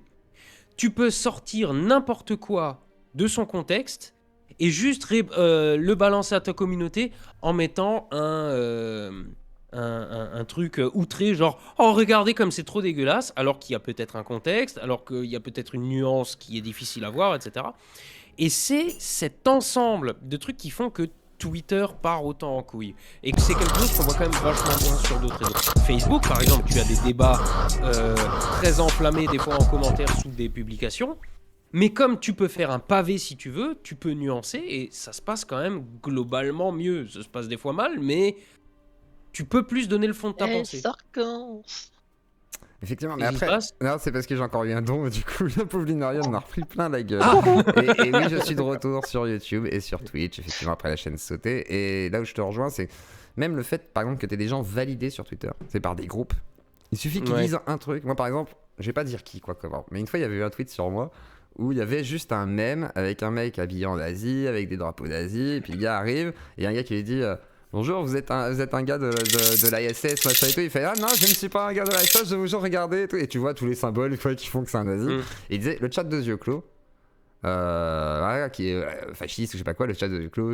Tu peux sortir n'importe quoi de son contexte et juste le balancer à ta communauté en mettant un truc outré, genre « Oh, regardez comme c'est trop dégueulasse », alors qu'il y a peut-être un contexte, alors qu'il y a peut-être une nuance qui est difficile à voir, etc. Et c'est cet ensemble de trucs qui font que Twitter part autant en couille. Et que c'est quelque chose qu'on voit quand même vachement bien sur d'autres réseaux. Facebook, par exemple, tu as des débats très enflammés, des fois en commentaire sous des publications. Mais comme tu peux faire un pavé si tu veux, tu peux nuancer et ça se passe quand même globalement mieux. Ça se passe des fois mal, mais tu peux plus donner le fond de ta pensée. Ça recommence. Effectivement, mais Qu'est-ce qui se après. passe Non, c'est parce que j'ai encore eu un don, du coup, la pauvre Linarion m'a repris plein la gueule. Et oui, je suis de retour sur YouTube et sur Twitch, effectivement, après la chaîne sautée. Et là où je te rejoins, c'est même le fait, par exemple, que tu aies des gens validés sur Twitter. C'est par des groupes. Il suffit qu'ils Ouais. disent un truc. Moi, par exemple, je vais pas dire qui, quoi, comment. Mais une fois, il y avait eu un tweet sur moi où il y avait juste un mème avec un mec habillé en Asie, avec des drapeaux d'Asie. Et puis le gars arrive, et un gars qui lui dit. Bonjour, vous êtes un gars de l'ISS, machin et tout. Il fait ah non, je ne suis pas un gars de l'ISS, je vous jure, regardez et tout. Et tu vois tous les symboles quoi, qui font que c'est un nazi. Et il disait le chat de yeux clos, voilà, qui est fasciste ou je sais pas quoi, le chat de yeux clos,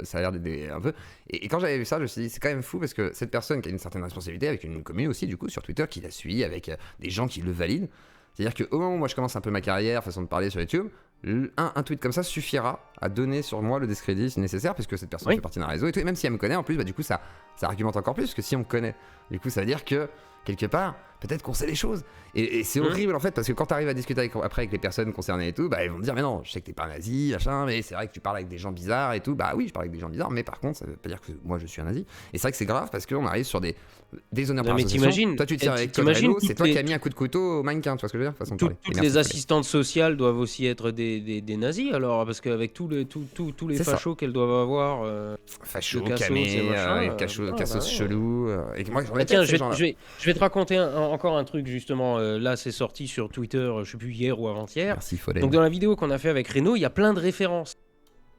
ça a l'air d'aider un peu. Et quand j'avais vu ça, je me suis dit c'est quand même fou parce que cette personne qui a une certaine responsabilité avec une commune aussi, du coup, sur Twitter, qui la suit, avec des gens qui le valident. C'est-à-dire qu'au moment où moi je commence un peu ma carrière, façon de parler sur YouTube, un tweet comme ça suffira à donner sur moi le discrédit si nécessaire, puisque cette personne fait partie d'un réseau et tout. Et même si elle me connaît, en plus, bah, du coup, ça argumente encore plus, parce que si on me connaît, du coup, ça veut dire que, quelque part, peut-être qu'on sait les choses. Et c'est horrible en fait, parce que quand tu arrives à discuter après avec les personnes concernées et tout, bah ils vont te dire mais non, je sais que t'es pas nazi, machin, mais c'est vrai que tu parles avec des gens bizarres et tout. Bah oui, je parle avec des gens bizarres, mais par contre ça veut pas dire que moi je suis un nazi. Et c'est vrai que c'est grave parce qu'on arrive sur des honneurs par mais association. t'imagines- Toi tu tires avec Todd t'imagines Reno, c'est toutes toi qui les- as mis un coup de couteau au mannequin, tu vois ce que je veux dire, façon de parler. Et Toutes merci, les assistantes sociales doivent aussi être des nazis alors, parce qu'avec tous les C'est ça. fachos qu'elles doivent avoir. Facho, de cassos, camé, et machin, cassos bah ouais. chelou. Et moi je Ah, tiens, je gens-là. vais te raconter encore un truc justement. Là, c'est sorti sur Twitter, je sais plus hier ou avant-hier. Merci Follet. Donc dans la vidéo qu'on a fait avec Reno, il y a plein de références.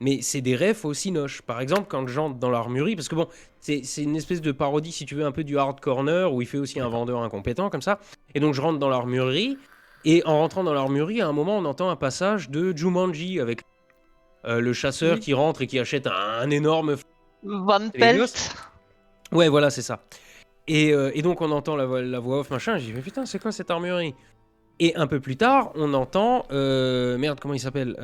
Mais c'est des refs au cinoche. Par exemple, quand j'entre dans l'armurerie, parce que bon, c'est une espèce de parodie, si tu veux, un peu du hard corner, où il fait aussi un vendeur incompétent, comme ça. Et donc je rentre dans l'armurerie, et en rentrant dans l'armurerie, à un moment, on entend un passage de Jumanji, avec le chasseur Oui. qui rentre et qui achète un énorme... Van les Pelt. gosses. Ouais, voilà, c'est ça. Et donc on entend la voix off, machin, j'ai fait putain, c'est quoi cette armurerie? Et un peu plus tard, on entend... merde, comment il s'appelle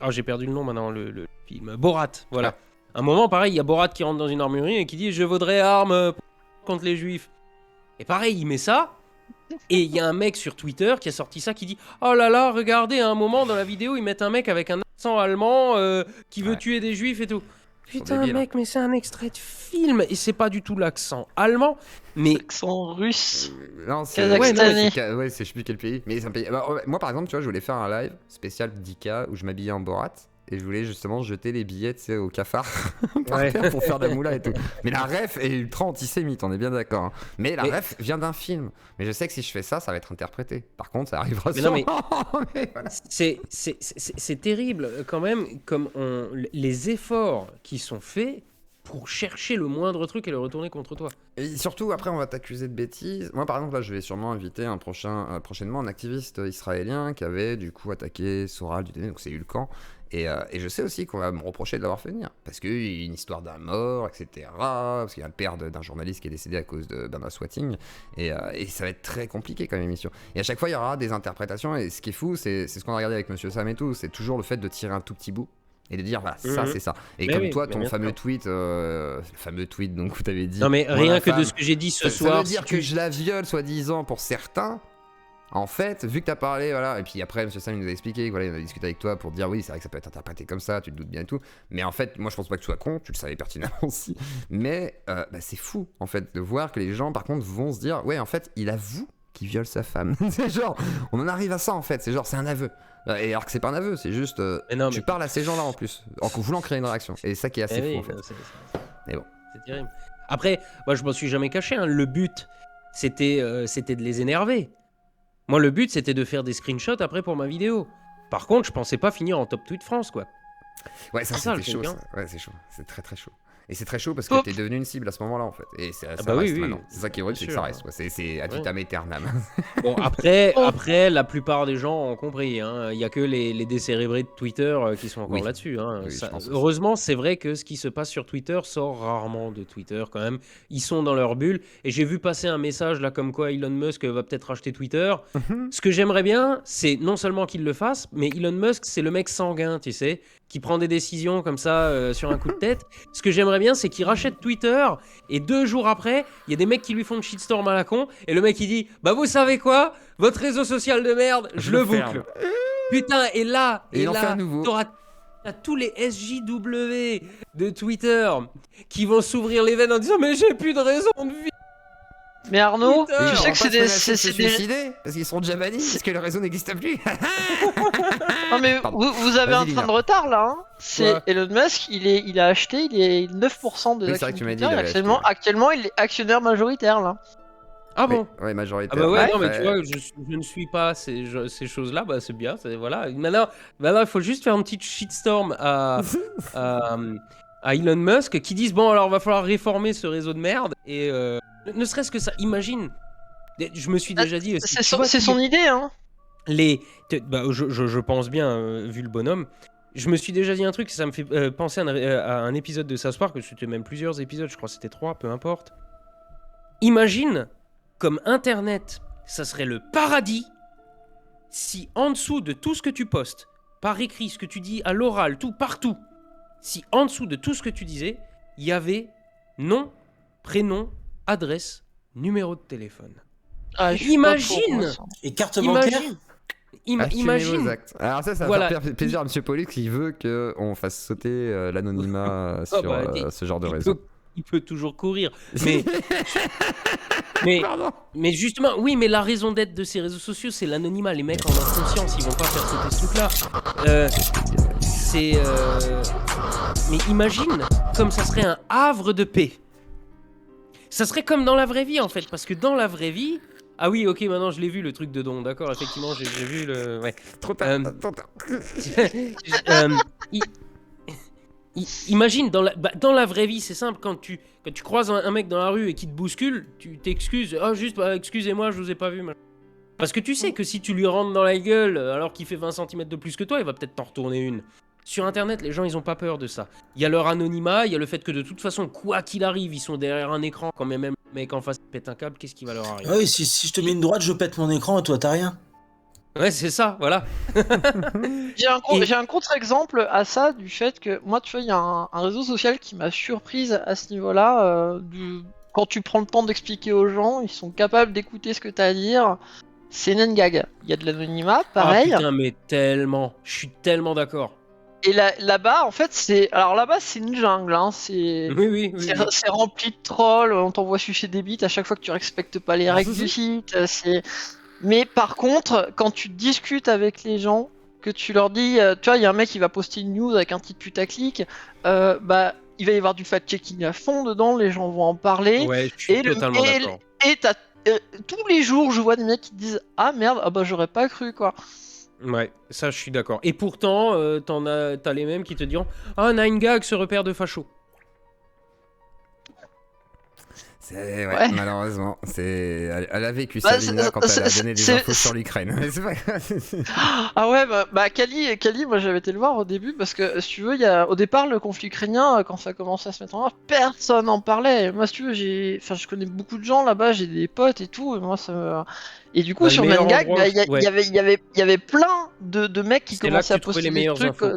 Ah, j'ai perdu le nom maintenant, le film. Borat, voilà. Un moment, pareil, il y a Borat qui rentre dans une armurerie et qui dit « Je vaudrais armes contre les juifs ». Et pareil, il met ça, et il y a un mec sur Twitter qui a sorti ça qui dit « Oh là là, regardez, à un moment dans la vidéo, ils mettent un mec avec un accent allemand qui veut Ouais. tuer des juifs et tout. » sont Putain, débiles, hein. mec, mais c'est un extrait de film, et c'est pas du tout l'accent allemand, mais... Accent russe. Non, c'est Kazakhstanais. ouais, c'est je sais plus quel pays, mais c'est un pays. Bah, moi par exemple, tu vois, je voulais faire un live spécial 10K où je m'habillais en Borat et je voulais justement jeter les billets, tu sais, au cafard par Ouais. terre pour faire de la moula et tout. Mais la ref est ultra antisémite, on est bien d'accord. Hein. Mais la Mais- ref vient d'un film. Mais je sais que si je fais ça, ça va être interprété. Par contre, ça arrivera Mais non, mais- sûrement. Mais voilà. C'est terrible quand même, comme les efforts qui sont faits pour chercher le moindre truc et le retourner contre toi. Et surtout, après, on va t'accuser de bêtises. Moi, par exemple, là, je vais sûrement inviter prochainement un activiste israélien qui avait, du coup, attaqué Soral du donc c'est Ulcan. Et je sais aussi qu'on va me reprocher de l'avoir fait venir. Parce qu'il y a une histoire d'un mort, etc. Parce qu'il y a le père d'un journaliste qui est décédé à cause d'un swatting. Et ça va être très compliqué comme émission. Et à chaque fois, il y aura des interprétations. Et ce qui est fou, c'est ce qu'on a regardé avec Monsieur Sam et tout. C'est toujours le fait de tirer un tout petit bout. Et de dire, voilà, ça, Mhm. c'est ça. Et Mais comme oui, toi, mais ton bien fameux sûr. tweet, le fameux tweet donc, où t'avais dit. Non mais Moi, rien la que de femme, ce que j'ai dit ce ça soir, veut dire si que tu- je la viole, soi-disant, pour certains. En fait, vu que t'as parlé, voilà, et puis après, M. Sam il nous a expliqué, voilà, il a discuté avec toi pour dire oui, c'est vrai que ça peut être interprété comme ça, tu te doutes bien et tout. Mais en fait, moi je pense pas que tu sois con, tu le savais pertinemment aussi. Mais bah, c'est fou, en fait, de voir que les gens, par contre, vont se dire, ouais, en fait, il avoue qu'il viole sa femme. C'est genre, on en arrive à ça, en fait, c'est genre, c'est un aveu. Et alors que c'est pas un aveu, c'est juste, Mais non, tu mais- parles à ces gens-là en plus, en voulant créer une réaction. Et c'est ça qui est assez Eh fou, oui, en fait. Mais bon. C'est terrible. Après, moi je m'en suis jamais caché, hein. Le but c'était de les énerver. Moi le but c'était de faire des screenshots après pour ma vidéo. Par contre, je pensais pas finir en top tweet France quoi. Ouais, ça C'est ça, c'était le chaud. truc, Ça. Ouais, c'est chaud. C'est très très chaud. Et c'est très chaud parce que Hop. t'es devenu une cible à ce moment-là en fait. Et ça bah oui, reste oui. maintenant. C'est ça qui est horrible, c'est Bien que ça sûr. reste. Quoi. C'est ad Ouais. vitam aeternam. Bon après la plupart des gens ont compris. Hein. Il y a que les décérébrés de Twitter qui sont encore Oui. là-dessus. Hein. Oui, je pense aussi. Heureusement, c'est vrai que ce qui se passe sur Twitter sort rarement de Twitter quand même. Ils sont dans leur bulle. Et j'ai vu passer un message là comme quoi Elon Musk va peut-être racheter Twitter. Ce que j'aimerais bien, c'est non seulement qu'il le fasse, mais Elon Musk, c'est le mec sanguin, tu sais, qui prend des décisions comme ça sur un coup de tête. Ce que j'aimerais bien, c'est qu'il rachète Twitter et 2 jours après, il y a des mecs qui lui font une shitstorm à la con et le mec il dit « Bah vous savez quoi? Votre réseau social de merde, je le ferme. boucle. » Putain, et là, Et il en fait un nouveau. t'as tous les SJW de Twitter qui vont s'ouvrir les veines en disant « Mais j'ai plus de raison de vivre. » Mais Arnaud, Putain. tu Ils sais vont que pas c'est se des. menacer de c'est se des- suicider parce qu'ils seront déjà bannis parce que le réseau n'existe plus. Non mais Pardon. vous avez Vas-y, un Lina. train de retard là. Hein. C'est Quoi Elon Musk, il a acheté, il est 9% de Oui, c'est l'actions vrai que tu de m'as dit, Twitter, il et avait actuellement, acheté, ouais. actuellement, il est actionnaire majoritaire là. Ah bon? Ouais, majoritaire. Ah bah ouais, non mais Ouais. tu vois, je ne suis pas ces choses-là, bah c'est bien, voilà. Maintenant, il faut juste faire un petit shitstorm à, à Elon Musk qui disent bon alors va falloir réformer ce réseau de merde et ne serait-ce que ça, imagine. Je me suis déjà dit aussi, C'est tu vois, son idée hein. je pense bien vu le bonhomme. Je me suis déjà dit un truc, ça me fait penser à un épisode de South Park, c'était même plusieurs épisodes, je crois que c'était 3, peu importe. Imagine comme Internet, ça serait le paradis si en dessous de tout ce que tu postes, par écrit, ce que tu dis à l'oral, tout, partout, si en dessous de tout ce que tu disais, il y avait nom, prénom, adresse, numéro de téléphone. Ah, je suis pas trop Imagine. pour ça. Et carte bancaire Imagine. Assumez Imagine. vos actes. Alors ça va Voilà. faire plaisir à Monsieur Pauly qui veut qu'on fasse sauter l'anonymat sur bah, ce genre de il réseau. il peut toujours courir. Mais, mais, Pardon. mais justement, oui, mais la raison d'être de ces réseaux sociaux, c'est l'anonymat. Les mecs en ont conscience, ils vont pas faire sauter ce truc-là. Mais imagine comme ça serait un havre de paix. Ça serait comme dans la vraie vie en fait, parce que dans la vraie vie. Ah oui, ok, maintenant je l'ai vu le truc de don, d'accord, effectivement, j'ai vu le. Ouais. Trop tard. Trop tard. Imagine, dans la vraie vie, c'est simple, quand tu croises un mec dans la rue et qu'il te bouscule, tu t'excuses, ah juste, excusez-moi, je vous ai pas vu. Parce que tu sais que si tu lui rentres dans la gueule alors qu'il fait 20 cm de plus que toi, il va peut-être t'en retourner une. Sur internet, les gens ils ont pas peur de ça. Il y a leur anonymat, il y a le fait que de toute façon, quoi qu'il arrive, ils sont derrière un écran, quand même le mec en face pète un câble, qu'est-ce qui va leur arriver? Ah oui, si je te mets une droite, je pète mon écran et toi t'as rien. Ouais, c'est ça, voilà. J'ai un contre-exemple à ça du fait que moi, tu vois, il y a un réseau social qui m'a surprise à ce niveau-là. Quand tu prends le temps d'expliquer aux gens, ils sont capables d'écouter ce que tu as à dire. C'est Nengag. Il y a de l'anonymat, pareil. Ah putain, mais tellement, je suis tellement d'accord. Et là-bas, en fait, c'est une jungle. Hein. Oui. C'est rempli de trolls. On t'envoie sucer des bites à chaque fois que tu respectes pas les règles du site. Mais par contre, quand tu discutes avec les gens, que tu leur dis, tu vois, il y a un mec qui va poster une news avec un titre putaclic, bah, il va y avoir du fact-checking à fond dedans, les gens vont en parler. Ouais, je suis totalement d'accord. Et tous les jours, je vois des mecs qui te disent, ah merde, ah bah j'aurais pas cru quoi. Ouais, ça je suis d'accord. Et pourtant, t'as les mêmes qui te diront, ah, Nine-Gag, ce repère de facho. Ouais. Malheureusement, elle a vécu ça, Lina, quand elle a donné des infos sur l'Ukraine. Mais c'est pas grave. Ah ouais, bah Kali, moi j'avais été le voir au début parce que si tu veux, au départ le conflit ukrainien, quand ça a commencé à se mettre en œuvre, personne n'en parlait. Et moi, si tu veux, je connais beaucoup de gens là-bas, j'ai des potes et tout, et moi ça me... Et du coup, Bah, sur le meilleur Nengag, endroit, il y avait plein de mecs qui C'est là commençaient que à tu trouvais poster les des meilleures trucs. infos.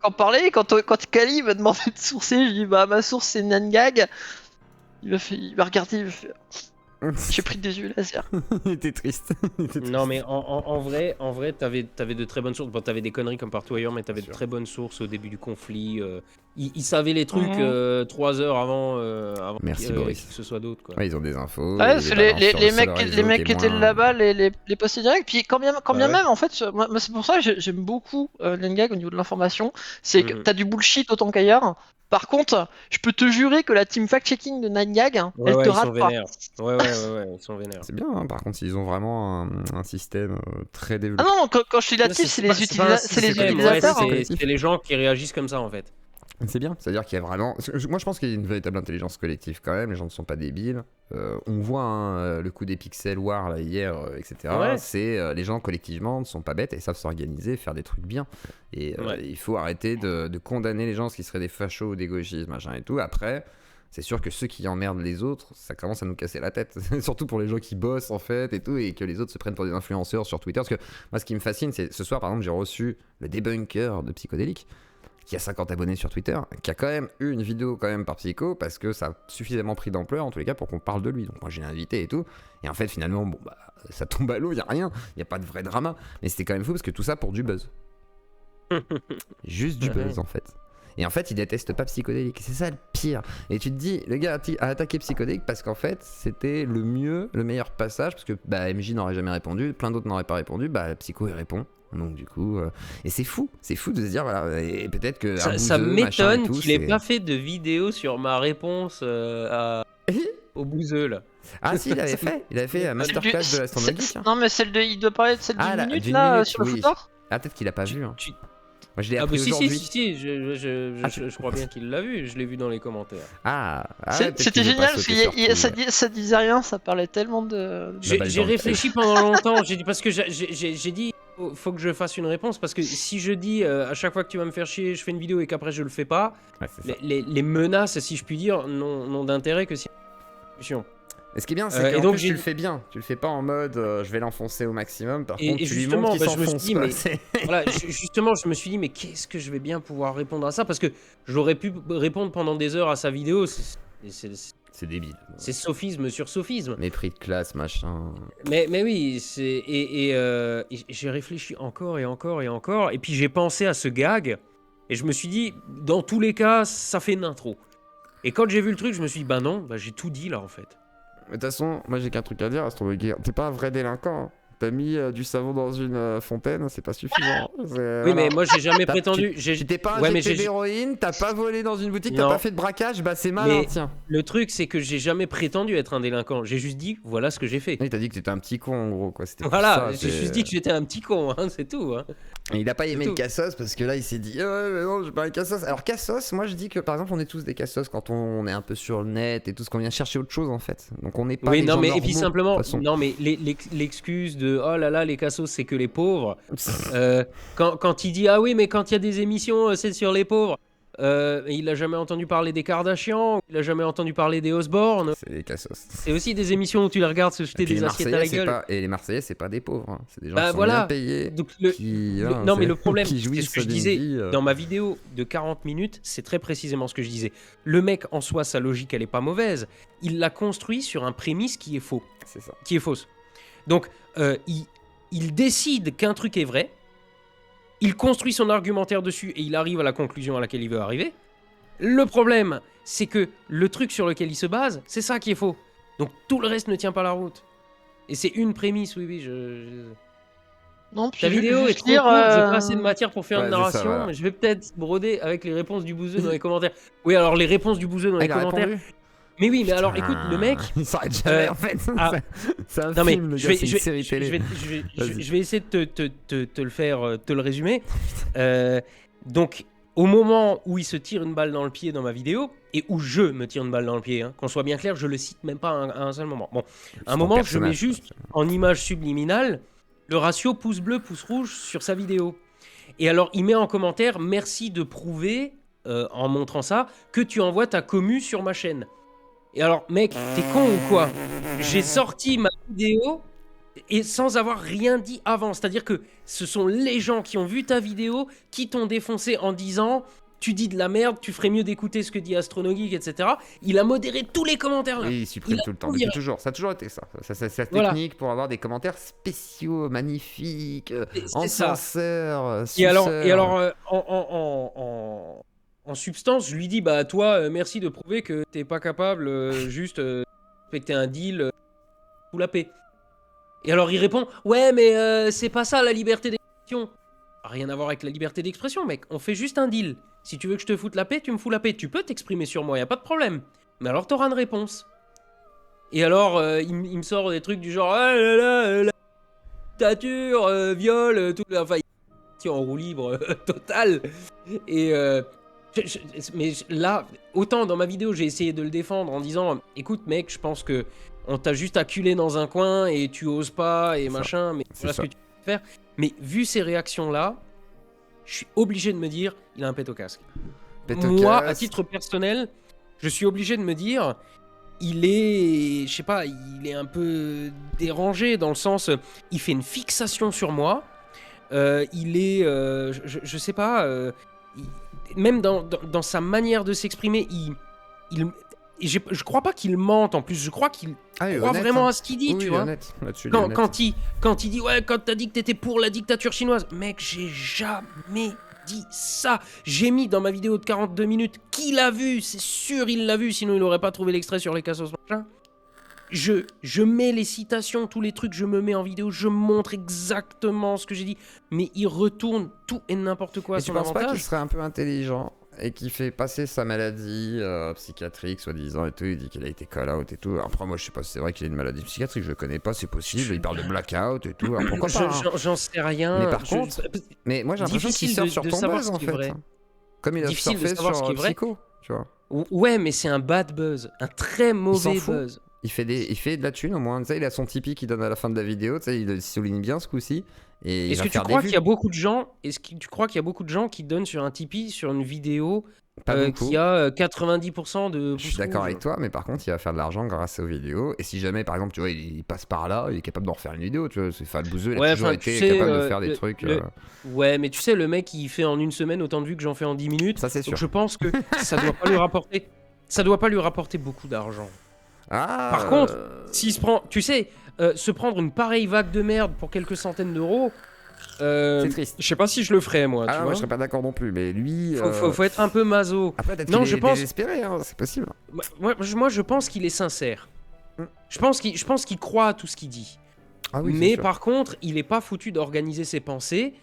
Quand parlait, quand Kali m'a demandé de sourcer, je dis bah ma source c'est Nengag. Il m'a regardé, il m'a fait... J'ai pris des yeux laser. Il était triste. Non, mais en vrai, t'avais de très bonnes sources. Bon, t'avais des conneries comme partout ailleurs, mais t'avais de très bonnes sources au début du conflit. Ils savaient les trucs 3 heures avant Merci, qu'il Boris. que ce soit d'autres, quoi. Ouais, ils ont des infos. Ouais, ils c'est balancent sur les le mecs, seul les réseau mecs qui étaient moins- là-bas, les poster direct. Puis quand bien Ouais. même, en fait, moi c'est pour ça que j'aime beaucoup Nengag au niveau de l'information. C'est que t'as du bullshit autant qu'ailleurs. Par contre, je peux te jurer que la team fact-checking de Nengag, Ouais, elle ouais, te ils sont rate pas. vénères. Ouais, ils sont vénères. C'est bien, hein, par contre, ils ont vraiment un système très Ah développé. non, quand je suis la Là, team, c'est pas- les, pas un c'est les système, utilisateurs. ouais, hein. c'est les gens qui réagissent comme ça, en fait. C'est bien, c'est-à-dire qu'il y a vraiment. Moi, je pense qu'il y a une véritable intelligence collective quand même. Les gens ne sont pas débiles. On voit hein, le coup des pixel war là, hier, etc. Ouais. C'est les gens collectivement ne sont pas bêtes et savent s'organiser, faire des trucs bien. Et Ouais. il faut arrêter de condamner les gens, ce qui serait des fachos ou des gauchistes, machin et tout. Après, c'est sûr que ceux qui emmerdent les autres, ça commence à nous casser la tête. Surtout pour les gens qui bossent en fait et tout, et que les autres se prennent pour des influenceurs sur Twitter. Parce que moi, ce qui me fascine, c'est ce soir, par exemple, j'ai reçu le débunker de Psychodélique, qui a 50 abonnés sur Twitter, qui a quand même eu une vidéo quand même par Psycho, parce que ça a suffisamment pris d'ampleur, en tous les cas, pour qu'on parle de lui. Donc moi, j'ai invité et tout. Et en fait, finalement, bon, bah, ça tombe à l'eau, il n'y a rien. Il n'y a pas de vrai drama. Mais c'était quand même fou, parce que tout ça pour du buzz. Juste du buzz, en fait. Et en fait, il déteste pas Psychodélique. C'est ça le pire. Et tu te dis, le gars a attaqué Psychodélique parce qu'en fait, c'était le meilleur passage, parce que bah, MJ n'aurait jamais répondu, plein d'autres n'auraient pas répondu, bah Psycho il répond. Donc du coup, et c'est fou de se dire, voilà, et peut-être que... Ça m'étonne qu'il ait pas fait de vidéo sur ma réponse au bouseux, là. Ah si, il avait fait la masterclass de la stand-up geek. Hein. Non, mais il doit parler de celle Ah, d'une minute d'une là minute, sur le oui. footeur. Ah, peut-être qu'il a pas vu. Hein. Moi, je l'ai Ah appris bah si, aujourd'hui. je crois bien qu'il l'a vu, je l'ai vu dans les commentaires. Ah, C'était peut-être qu'il veut génial pas parce sauter que sur tout, ça disait rien, ça parlait tellement de. J'ai balle dans le réfléchi pendant longtemps, j'ai dit parce que j'ai dit faut que je fasse une réponse parce que si je dis à chaque fois que tu vas me faire chier, je fais une vidéo et qu'après je le fais pas, Ouais, c'est ça. les menaces, si je puis dire, n'ont d'intérêt que si. Et ce qui est bien, c'est et que donc, tu le fais bien. Tu le fais pas en mode je vais l'enfoncer au maximum. Par Et contre, tu lui justement, montres qu'il bah, je me suis s'enfonce dit, pas. mais- C'est- Voilà, justement, je me suis dit mais qu'est-ce que je vais bien pouvoir répondre à ça parce que j'aurais pu répondre pendant des heures à sa vidéo. C'est C'est débile. C'est sophisme sur sophisme. Mépris de classe, machin. Mais oui, et j'ai réfléchi encore et encore et encore, et puis j'ai pensé à ce gag, et je me suis dit, dans tous les cas, ça fait une intro. Et quand j'ai vu le truc, je me suis dit, bah non, bah j'ai tout dit là en fait. Mais de toute façon, moi j'ai qu'un truc à dire, Astro Gear. T'es pas un vrai délinquant. Hein. T'as mis du savon dans une fontaine, c'est pas suffisant. Oui, mais moi j'ai jamais prétendu. Tu t'es pas Ouais, mais injecté j'ai- d'héroïne, t'as pas volé dans une boutique, t'as Non. pas fait de braquage, bah c'est malin, Mais- tiens. Le truc, c'est que j'ai jamais prétendu être un délinquant. J'ai juste dit, voilà ce que j'ai fait. Oui, t'as dit que t'étais un petit con en gros, quoi. C'était pour Voilà, ça, j'ai juste dit que j'étais un petit con, hein, c'est tout. Hein. Et il a pas aimé C'est le tout. cassos parce que là il s'est dit ouais mais non j'ai pas un cassos. Alors cassos, moi je dis que par exemple on est tous des cassos quand on est un peu sur le net et tout ce qu'on vient chercher autre chose en fait. Donc on n'est pas Oui, des non, gens mais normaux, et puis de simplement, toute façon. non, mais l'excuse de oh là là, les cassos, c'est que les pauvres. Quand il dit ah oui, mais quand il y a des émissions, c'est sur les pauvres. Il a jamais entendu parler des Kardashians, il a jamais entendu parler des Osborne. C'est des cassos. C'est aussi des émissions où tu les regardes se Et jeter puis des les assiettes à la Marseillais, c'est gueule. pas... Et les Marseillais c'est pas des pauvres, hein. C'est des gens Bah qui sont voilà. bien payés. Donc Qui, non, hein, mais le problème, qui c'est jouissent ce que je d'une disais vie, dans ma vidéo de 40 minutes, c'est très précisément ce que je disais. Le mec, en soi, sa logique, elle est pas mauvaise. Il l'a construit sur un prémisse qui est faux, C'est ça. qui est fausse. Donc, il décide qu'un truc est vrai, il construit son argumentaire dessus et il arrive à la conclusion à laquelle il veut arriver. Le problème, c'est que le truc sur lequel il se base, c'est ça qui est faux. Donc, tout le reste ne tient pas la route. Et c'est une prémisse, oui, Non, puis Ta vidéo est juste trop dire, courte, j'ai pas assez de matière pour faire Ouais, une c'est ça, narration. voilà. Je vais peut-être broder avec les réponses du bouseux dans les commentaires. Oui, alors les réponses du bouseux dans les Il a commentaires. répondu. Mais oui, mais alors écoute, le mec. Il s'arrête jamais Euh, en fait. ah. C'est un Non mais film, le je gars, vais, c'est je une vais, série je télé. vais, Vas-y. je vais essayer de te le faire, te le résumer. Donc, au moment où il se tire une balle dans le pied dans ma vidéo, et où je me tire une balle dans le pied, hein, qu'on soit bien clair, je le cite même pas à un seul moment. Bon, à un C'est moment, ton je mets personnage, juste quoi. en image subliminale le ratio pouce bleu, pouce rouge sur sa vidéo. Et alors, il met en commentaire « Merci de prouver, en montrant ça, que tu envoies ta commu sur ma chaîne. » Et alors, mec, t'es con ou quoi? J'ai sorti ma vidéo et sans avoir rien dit avant. C'est-à-dire que ce sont les gens qui ont vu ta vidéo qui t'ont défoncé en disant « Tu dis de la merde, tu ferais mieux d'écouter ce que dit Astronogeek, etc. » Il a modéré tous les commentaires là. Oui, il supprime Il a tout le temps. tout Depuis viré. toujours. Ça a toujours été ça. C'est la Voilà. technique pour avoir des commentaires spéciaux, magnifiques, C'est ça. encenseurs, Et alors, suceurs. en substance, je lui dis bah toi, merci de prouver que t'es pas capable juste respecter un deal sous la paix. Et alors il répond ouais mais c'est pas ça la liberté d'expression. Rien à voir avec la liberté d'expression, mec. On fait juste un deal. Si tu veux que je te foute la paix, tu me fous la paix. Tu peux t'exprimer sur moi, y a pas de problème. Mais alors t'auras une réponse. Et alors il me sort des trucs du genre ah là là, la dictature, viol, tout. Enfin, il est en roue libre total. Et mais là, autant dans ma vidéo, j'ai essayé de le défendre en disant écoute, mec, je pense que on t'a juste acculé dans un coin et tu oses pas et Ça. machin, mais C'est voilà ce ça. que tu peux faire. Mais vu ces réactions-là, je suis obligé de me dire il a un pet au casque. Moi, à titre personnel, je suis obligé de me dire il est, je sais pas, il est un peu dérangé dans le sens, il fait une fixation sur moi. Il est, je sais pas, même dans sa manière de s'exprimer, je crois pas qu'il mente en plus, je crois qu'il croit vraiment à ce qu'il dit, oui, tu il est vois. honnête. Là-dessus, il est honnête. Quand il dit ouais, quand t'as dit que t'étais pour la dictature chinoise, mec, j'ai jamais dit ça. J'ai mis dans ma vidéo de 42 minutes qu'il l'a vu, c'est sûr il l'a vu, sinon il aurait pas trouvé l'extrait sur les cassos machin. Je mets les citations, tous les trucs, je me mets en vidéo, je montre exactement ce que j'ai dit, mais il retourne tout et n'importe quoi à Et tu son penses pas qu'il avantage. serait un peu intelligent et qui fait passer sa maladie psychiatrique, soi-disant, et tout, il dit qu'il a été call-out et tout. Après, moi, je sais pas si c'est vrai qu'il a une maladie psychiatrique, je le connais pas, c'est possible, il parle de blackout et tout, alors pourquoi pas hein. J'en sais rien. Mais par contre, Mais moi, j'ai l'impression qu'il difficile surfe de- sur de ton savoir buzz, ce en qui est fait. vrai. Comme il a Difficile de surfé savoir ce sur qui est vrai. Psycho, tu vois. Ouais, mais c'est un bad buzz, un très mauvais fout. buzz. Il fait de la thune au moins, tu sais, il a son Tipeee qu'il donne à la fin de la vidéo, tu sais, il souligne bien ce coup-ci. Et il Est-ce va que tu faire crois des qu'il vues. y a beaucoup de gens, qui donnent sur un Tipeee sur une vidéo Pas beaucoup. qui a 90% de Je suis pouces d'accord rouges? avec toi, mais par contre, il va faire de l'argent grâce aux vidéos. Et si jamais, par exemple, tu vois, il passe par là, il est capable d'en refaire une vidéo, tu vois. C'est Fal Bouzeux, il a Ouais, toujours enfin, été tu sais, capable de faire des trucs. Ouais, mais tu sais, le mec, il fait en une semaine autant de vues que j'en fais en 10 minutes. Ça, c'est Donc sûr. je pense que ça doit pas lui rapporter beaucoup d'argent. Par contre, s'il se prend, tu sais, se prendre une pareille vague de merde pour quelques centaines d'euros, c'est triste. je sais pas si je le ferais moi, tu Ah, moi vois. je serais pas d'accord non plus, mais lui. Faut être un peu maso. Après, peut-être Non, qu'il je est pense- désespéré, hein, c'est possible. Moi, je pense qu'il est sincère. Mm. Je pense qu'il croit à tout ce qu'il dit. Ah oui, c'est Mais sûr. par contre, il est pas foutu d'organiser ses pensées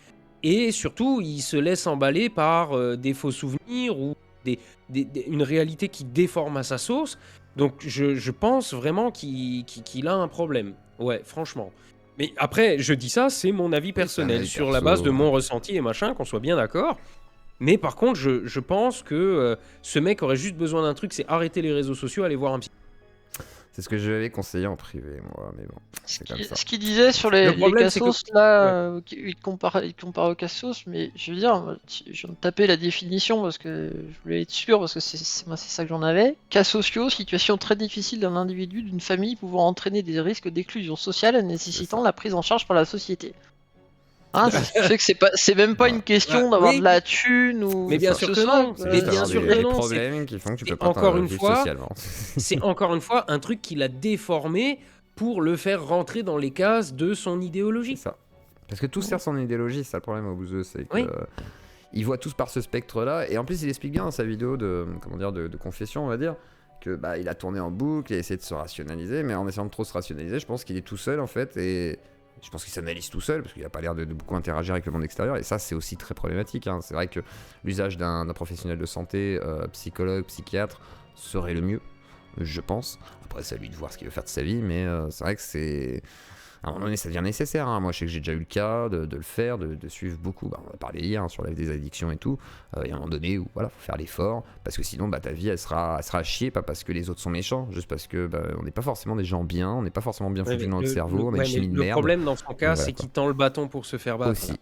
et surtout, il se laisse emballer par des faux souvenirs ou une réalité qui déforme à sa sauce. Donc, je pense vraiment qu'il a un problème. Ouais, franchement. Mais après, je dis ça, c'est mon avis personnel, avis sur la perso, base de mon ouais. ressenti et machin, qu'on soit bien d'accord. Mais par contre, je pense que ce mec aurait juste besoin d'un truc, c'est arrêter les réseaux sociaux, aller voir un psy. C'est ce que je lui avais conseillé en privé, moi, mais bon. C'est comme ça. Ce qu'il disait sur Le les problème, c'est que- cassos, là, il compare aux cassos, mais je veux dire, moi, je viens de taper la définition parce que je voulais être sûr, parce que moi, c'est ça que j'en avais. Cas sociaux, situation très difficile d'un individu, d'une famille pouvant entraîner des risques d'exclusion sociale nécessitant la prise en charge par la société. Hein, tu sais que c'est même pas une question d'avoir oui. de la thune ou. Mais bien quoi sûr ce que soit, non, quoi. mais Juste bien avoir sûr des, que des non, problèmes qui font que tu peux c'est pas encore une vivre fois- socialement. c'est encore une fois un truc qu'il a déformé pour le faire rentrer dans les cases de son C'est idéologie. ça. Parce que tout sert son idéologie, c'est ça le problème au bouseux, c'est que Oui. il voit tous par ce spectre-là, et en plus il explique bien dans sa vidéo de confession, on va dire, que bah il a tourné en boucle, il a essayé de se rationaliser, mais en essayant de trop se rationaliser, je pense qu'il est tout seul en fait, et je pense qu'il s'analyse tout seul, parce qu'il a pas l'air de beaucoup interagir avec le monde extérieur, et ça c'est aussi très problématique, hein. C'est vrai que l'usage d'un professionnel de santé, psychologue, psychiatre, serait le mieux, je pense. Après c'est à lui de voir ce qu'il veut faire de sa vie, mais c'est vrai que c'est... À un moment donné, ça devient nécessaire. Hein. Moi, je sais que j'ai déjà eu le cas de le faire, de suivre beaucoup. Bah, on a parlé hier hein, sur la des addictions et tout. Il y a un moment donné où voilà, faut faire l'effort, parce que sinon, bah, ta vie, elle sera à chier, pas parce que les autres sont méchants, juste parce que bah, on n'est pas forcément des gens bien, on n'est pas forcément bien foutus dans notre cerveau, on a une chimie de le merde. problème dans son cas, Voilà, c'est quoi. qu'il tend le bâton pour se faire battre. Aussi.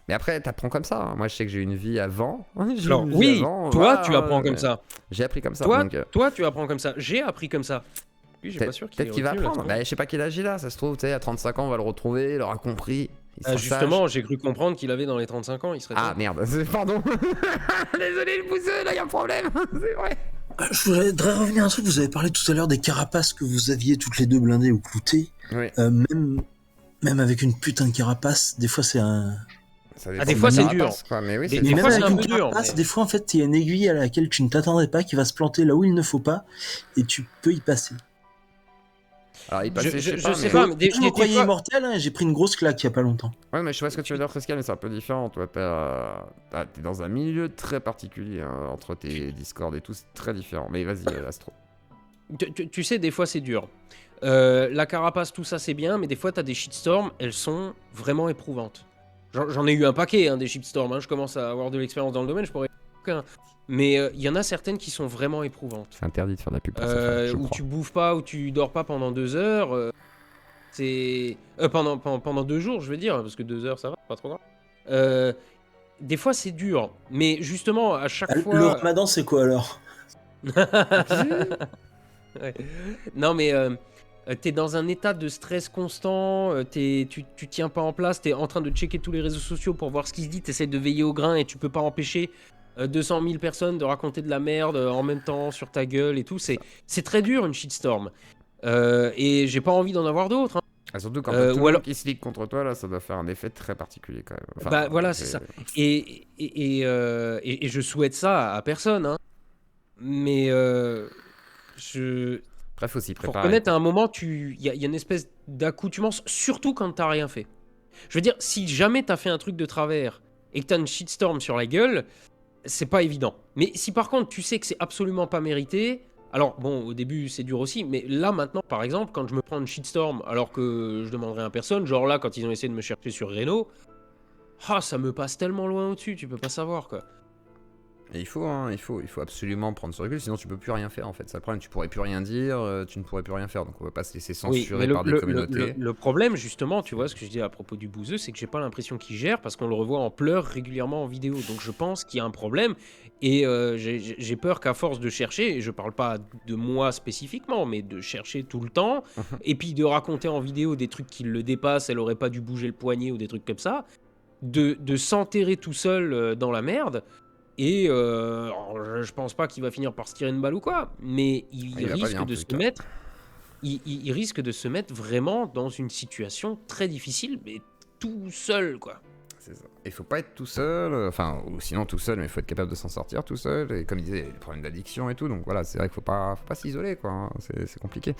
Mais après, t'apprends comme ça. Hein. Moi, je sais que j'ai eu une vie avant. J'ai eu Alors une vie oui, avant, toi, voilà, tu apprends comme mais ça. J'ai appris comme ça. Toi, donc, toi, tu apprends comme ça. J'ai appris comme ça. Lui, j'ai pas sûr qu'il peut-être ait qu'il va retenu, là, apprendre. ce Bah, je sais pas quel âge il a, ça se trouve, tu sais, à 35 ans, on va le retrouver, il aura compris. Il sera justement, sage. j'ai cru comprendre qu'il avait dans les 35 ans, il serait Ah temps. merde, pardon. Désolé le bouseux, là il y a un problème, c'est vrai. Je voudrais revenir à un truc, vous avez parlé tout à l'heure des carapaces que vous aviez toutes les deux blindées ou cloutées. Oui. Même avec une putain de carapace, des fois c'est un... Ah, des fois, c'est dur. Mais oui, Des- c'est des dur. Même fois, c'est avec un une peu dur, carapace, mais- des fois en fait il y a une aiguille à laquelle tu ne t'attendais pas qui va se planter là où il ne faut pas et tu peux y passer. Alors, il passait, Je je sais mais- pas, mais Je me des croyais fois- immortel hein, et j'ai pris une grosse claque il y a pas longtemps. Ouais, mais je vois ce que tu veux dire, Fresca, mais c'est un peu différent. Toi, t'es dans un milieu très particulier hein, entre tes Discord et tout, c'est très différent. Mais vas-y, Astro. Tu sais, des fois, c'est dur. La carapace, tout ça, c'est bien, mais des fois, t'as des shitstorms, elles sont vraiment éprouvantes. J'en ai eu un paquet, hein, des shitstorms. Hein. Je commence à avoir de l'expérience dans le domaine, je pourrais... Mais il y en a certaines qui sont vraiment éprouvantes. C'est interdit de faire de la pub pour ça, je Où crois. tu bouffes pas, où tu dors pas pendant 2 heures. C'est... pendant 2 jours, je veux dire, parce que 2 heures, ça va, pas trop grave. Des fois, c'est dur. Mais justement, à chaque Le fois... ramadan c'est quoi alors? Ouais. Non mais t'es dans un état de stress constant, tu tiens pas en place, t'es en train de checker tous les réseaux sociaux pour voir ce qui se dit, t'essaies de veiller au grain et tu peux pas empêcher 200 000 personnes de raconter de la merde en même temps sur ta gueule et tout. C'est très dur une shitstorm. Et j'ai pas envie d'en avoir d'autres. Hein. Ah, surtout quand t'as tout ou le monde alors- qui se ligue contre toi, là, ça doit faire un effet très particulier quand même. Enfin, Bah voilà, c'est ça. Et je souhaite ça à personne. Hein. Mais Bref, aussi faut préparer. reconnaître à un moment, il y a une espèce d'accoutumance, surtout quand t'as rien fait. Je veux dire, si jamais t'as fait un truc de travers et que t'as une shitstorm sur la gueule, c'est pas évident. Mais si par contre tu sais que c'est absolument pas mérité, alors bon, au début c'est dur aussi, mais là maintenant, par exemple, quand je me prends une shitstorm alors que je demanderai à personne, genre là quand ils ont essayé de me chercher sur Renault, ça me passe tellement loin au-dessus, tu peux pas savoir quoi. Et il faut absolument prendre ce recul, sinon tu peux plus rien faire en fait. C'est le problème, tu pourrais plus rien dire, tu ne pourrais plus rien faire, donc on va pas se laisser censurer mais par des communautés. le problème, justement, tu vois, ce que je dis à propos du bouseux, c'est que j'ai pas l'impression qu'il gère parce qu'on le revoit en pleurs régulièrement en vidéo. Donc je pense qu'il y a un problème et j'ai peur qu'à force de chercher, et je parle pas de moi spécifiquement, mais de chercher tout le temps et puis de raconter en vidéo des trucs qui le dépassent, elle aurait pas dû bouger le poignet ou des trucs comme ça, de s'enterrer tout seul dans la merde. Et alors, je pense pas qu'il va finir par se tirer une balle ou quoi, mais il Il va pas risque bien, en de tout se cas. mettre il risque de se mettre vraiment dans une situation très difficile, mais tout seul, quoi. C'est ça. Il faut pas être tout seul, enfin, ou sinon tout seul, mais il faut être capable de s'en sortir tout seul. Et comme il disait, les problèmes d'addiction et tout, donc voilà, c'est vrai qu'il faut pas s'isoler, quoi. Hein, c'est compliqué.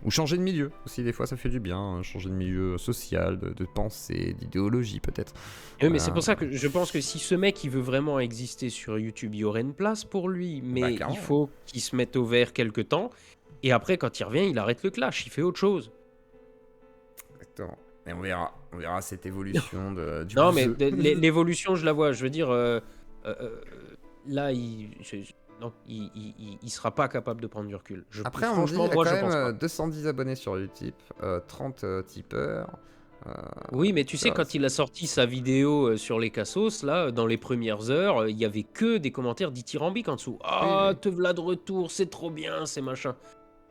Ou changer de milieu aussi, des fois, ça fait du bien. Hein, changer de milieu social, de pensée, d'idéologie, peut-être. Oui, mais c'est pour ça que je pense que si ce mec il veut vraiment exister sur YouTube, il y aurait une place pour lui, mais clairement. il faut qu'il se mette au vert quelque temps. Et après, quand il revient, il arrête le clash, il fait autre chose. Exactement. Et on verra cette évolution du Non, jeu. mais l'évolution, je la vois. Je veux dire, là, il sera pas capable de prendre du recul. Après, on dit qu'il franchement, y a moi, quand je pense pas. même 210 abonnés sur Utip, 30 tipeurs. Oui, mais tu sais, ça, quand il a sorti sa vidéo sur les cassos, là, dans les premières heures, il y avait que des commentaires dithyrambiques en dessous. Ah, oui. te v'là de retour, c'est trop bien, c'est machin.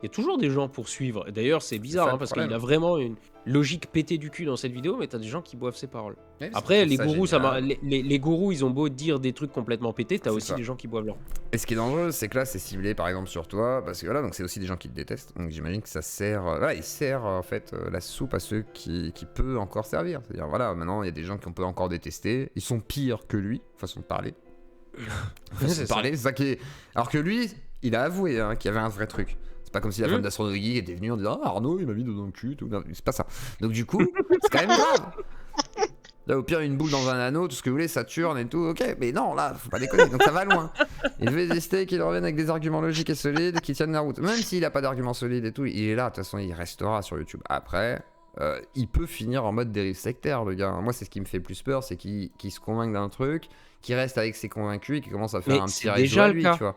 Il y a toujours des gens pour suivre. Et d'ailleurs, c'est bizarre, ça, le parce problème. qu'il a vraiment une logique pétée du cul dans cette vidéo, mais t'as des gens qui boivent ses paroles. Oui, Après, c'est les ça gourous, génial. les gourous, ils ont beau dire des trucs complètement pétés, t'as C'est aussi ça. des gens qui boivent leur. Et ce qui est dangereux, c'est que là, c'est ciblé par exemple sur toi, parce que voilà, donc c'est aussi des gens qui te détestent. Donc j'imagine que ça sert, voilà, il sert en fait la soupe à ceux qui peut encore servir. C'est-à-dire voilà, maintenant il y a des gens qu'on peut encore détester, ils sont pires que lui, façon de parler. C'est ça. C'est ça qui est. Alors que lui, il a avoué hein, qu'il y avait un vrai truc. C'est pas comme si la femme d'Astronogie était venue en disant ah, Arnaud, il m'a mis dans le cul, tout. Non, c'est pas ça. Donc du coup, c'est quand même grave. Là, au pire, une boule dans un anneau, tout ce que vous voulez, Saturne et tout, ok, mais non, là, faut pas déconner, donc ça va loin. Il veut exister, qu'il revienne avec des arguments logiques et solides, qui tiennent la route. Même s'il a pas d'arguments solides et tout, il est là, de toute façon, il restera sur YouTube. Après, il peut finir en mode dérive sectaire, le gars. Moi, c'est ce qui me fait le plus peur, c'est qu'il se convainc d'un truc, qu'il reste avec ses convaincus et qu'il commence à faire Mais un petit c'est réseau déjà à le lui, cas. tu vois.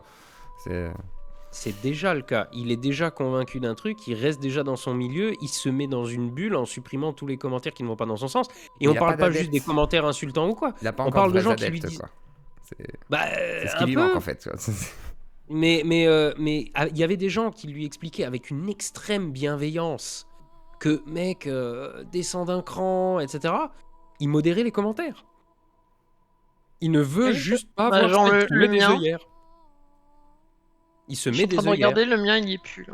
C'est déjà le cas. Il est déjà convaincu d'un truc, il reste déjà dans son milieu, il se met dans une bulle en supprimant tous les commentaires qui ne vont pas dans son sens. Et on il a parle pas pas juste des d'adeptes. commentaires insultants ou quoi. Il a pas On encore parle de vrais gens qui lui adeptes, disent. quoi. C'est Bah, ce qui un lui manque, peu. en fait. Tu vois. Mais il y avait des gens qui lui expliquaient avec une extrême bienveillance que, mec, descend d'un cran, etc. Il modérait les commentaires. Il ne veut Oui, juste pas bah, voir genre ça, il le- se met le des mien. œillères. Il se Je suis met en train des de œillères. regarder, le mien il y est plus là.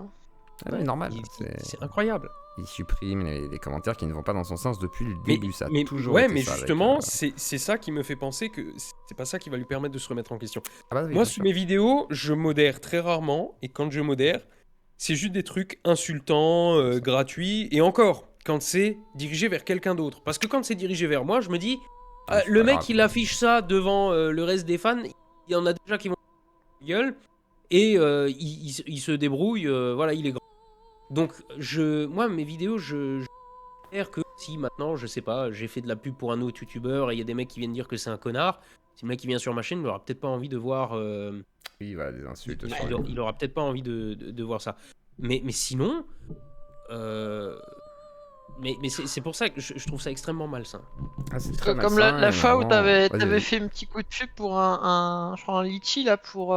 Ah ouais, normal. C'est incroyable. Il supprime les commentaires qui ne vont pas dans son sens depuis le Mais- début. Ça a mais toujours ouais, été mais ça avec, justement, c'est ça qui me fait penser que c'est pas ça qui va lui permettre de se remettre en question. Ah bah oui, Moi, bien sur sûr. mes vidéos, je modère très rarement, et quand je modère, c'est juste des trucs insultants, gratuits, et encore, quand c'est dirigé vers quelqu'un d'autre. Parce que quand c'est dirigé vers moi, je me dis, Ah, c'est le pas mec, grave. il affiche ça devant le reste des fans, il y en a déjà qui vont gueule, et il se débrouille, voilà, il est grand. Donc, moi, mes vidéos, j'espère que si maintenant, je sais pas, j'ai fait de la pub pour un autre youtubeur et il y a des mecs qui viennent dire que c'est un connard, si le mec qui vient sur ma chaîne, il aura peut-être pas envie de voir. Oui, voilà, des insultes. Il aura peut-être pas envie de voir ça. Mais sinon. Mais c'est pour ça que je trouve ça extrêmement malsain. Ah, c'est Parce très que comme malsain, la et fois où vraiment- t'avais Vas-y. fait un petit coup de pub pour je crois un litchi là pour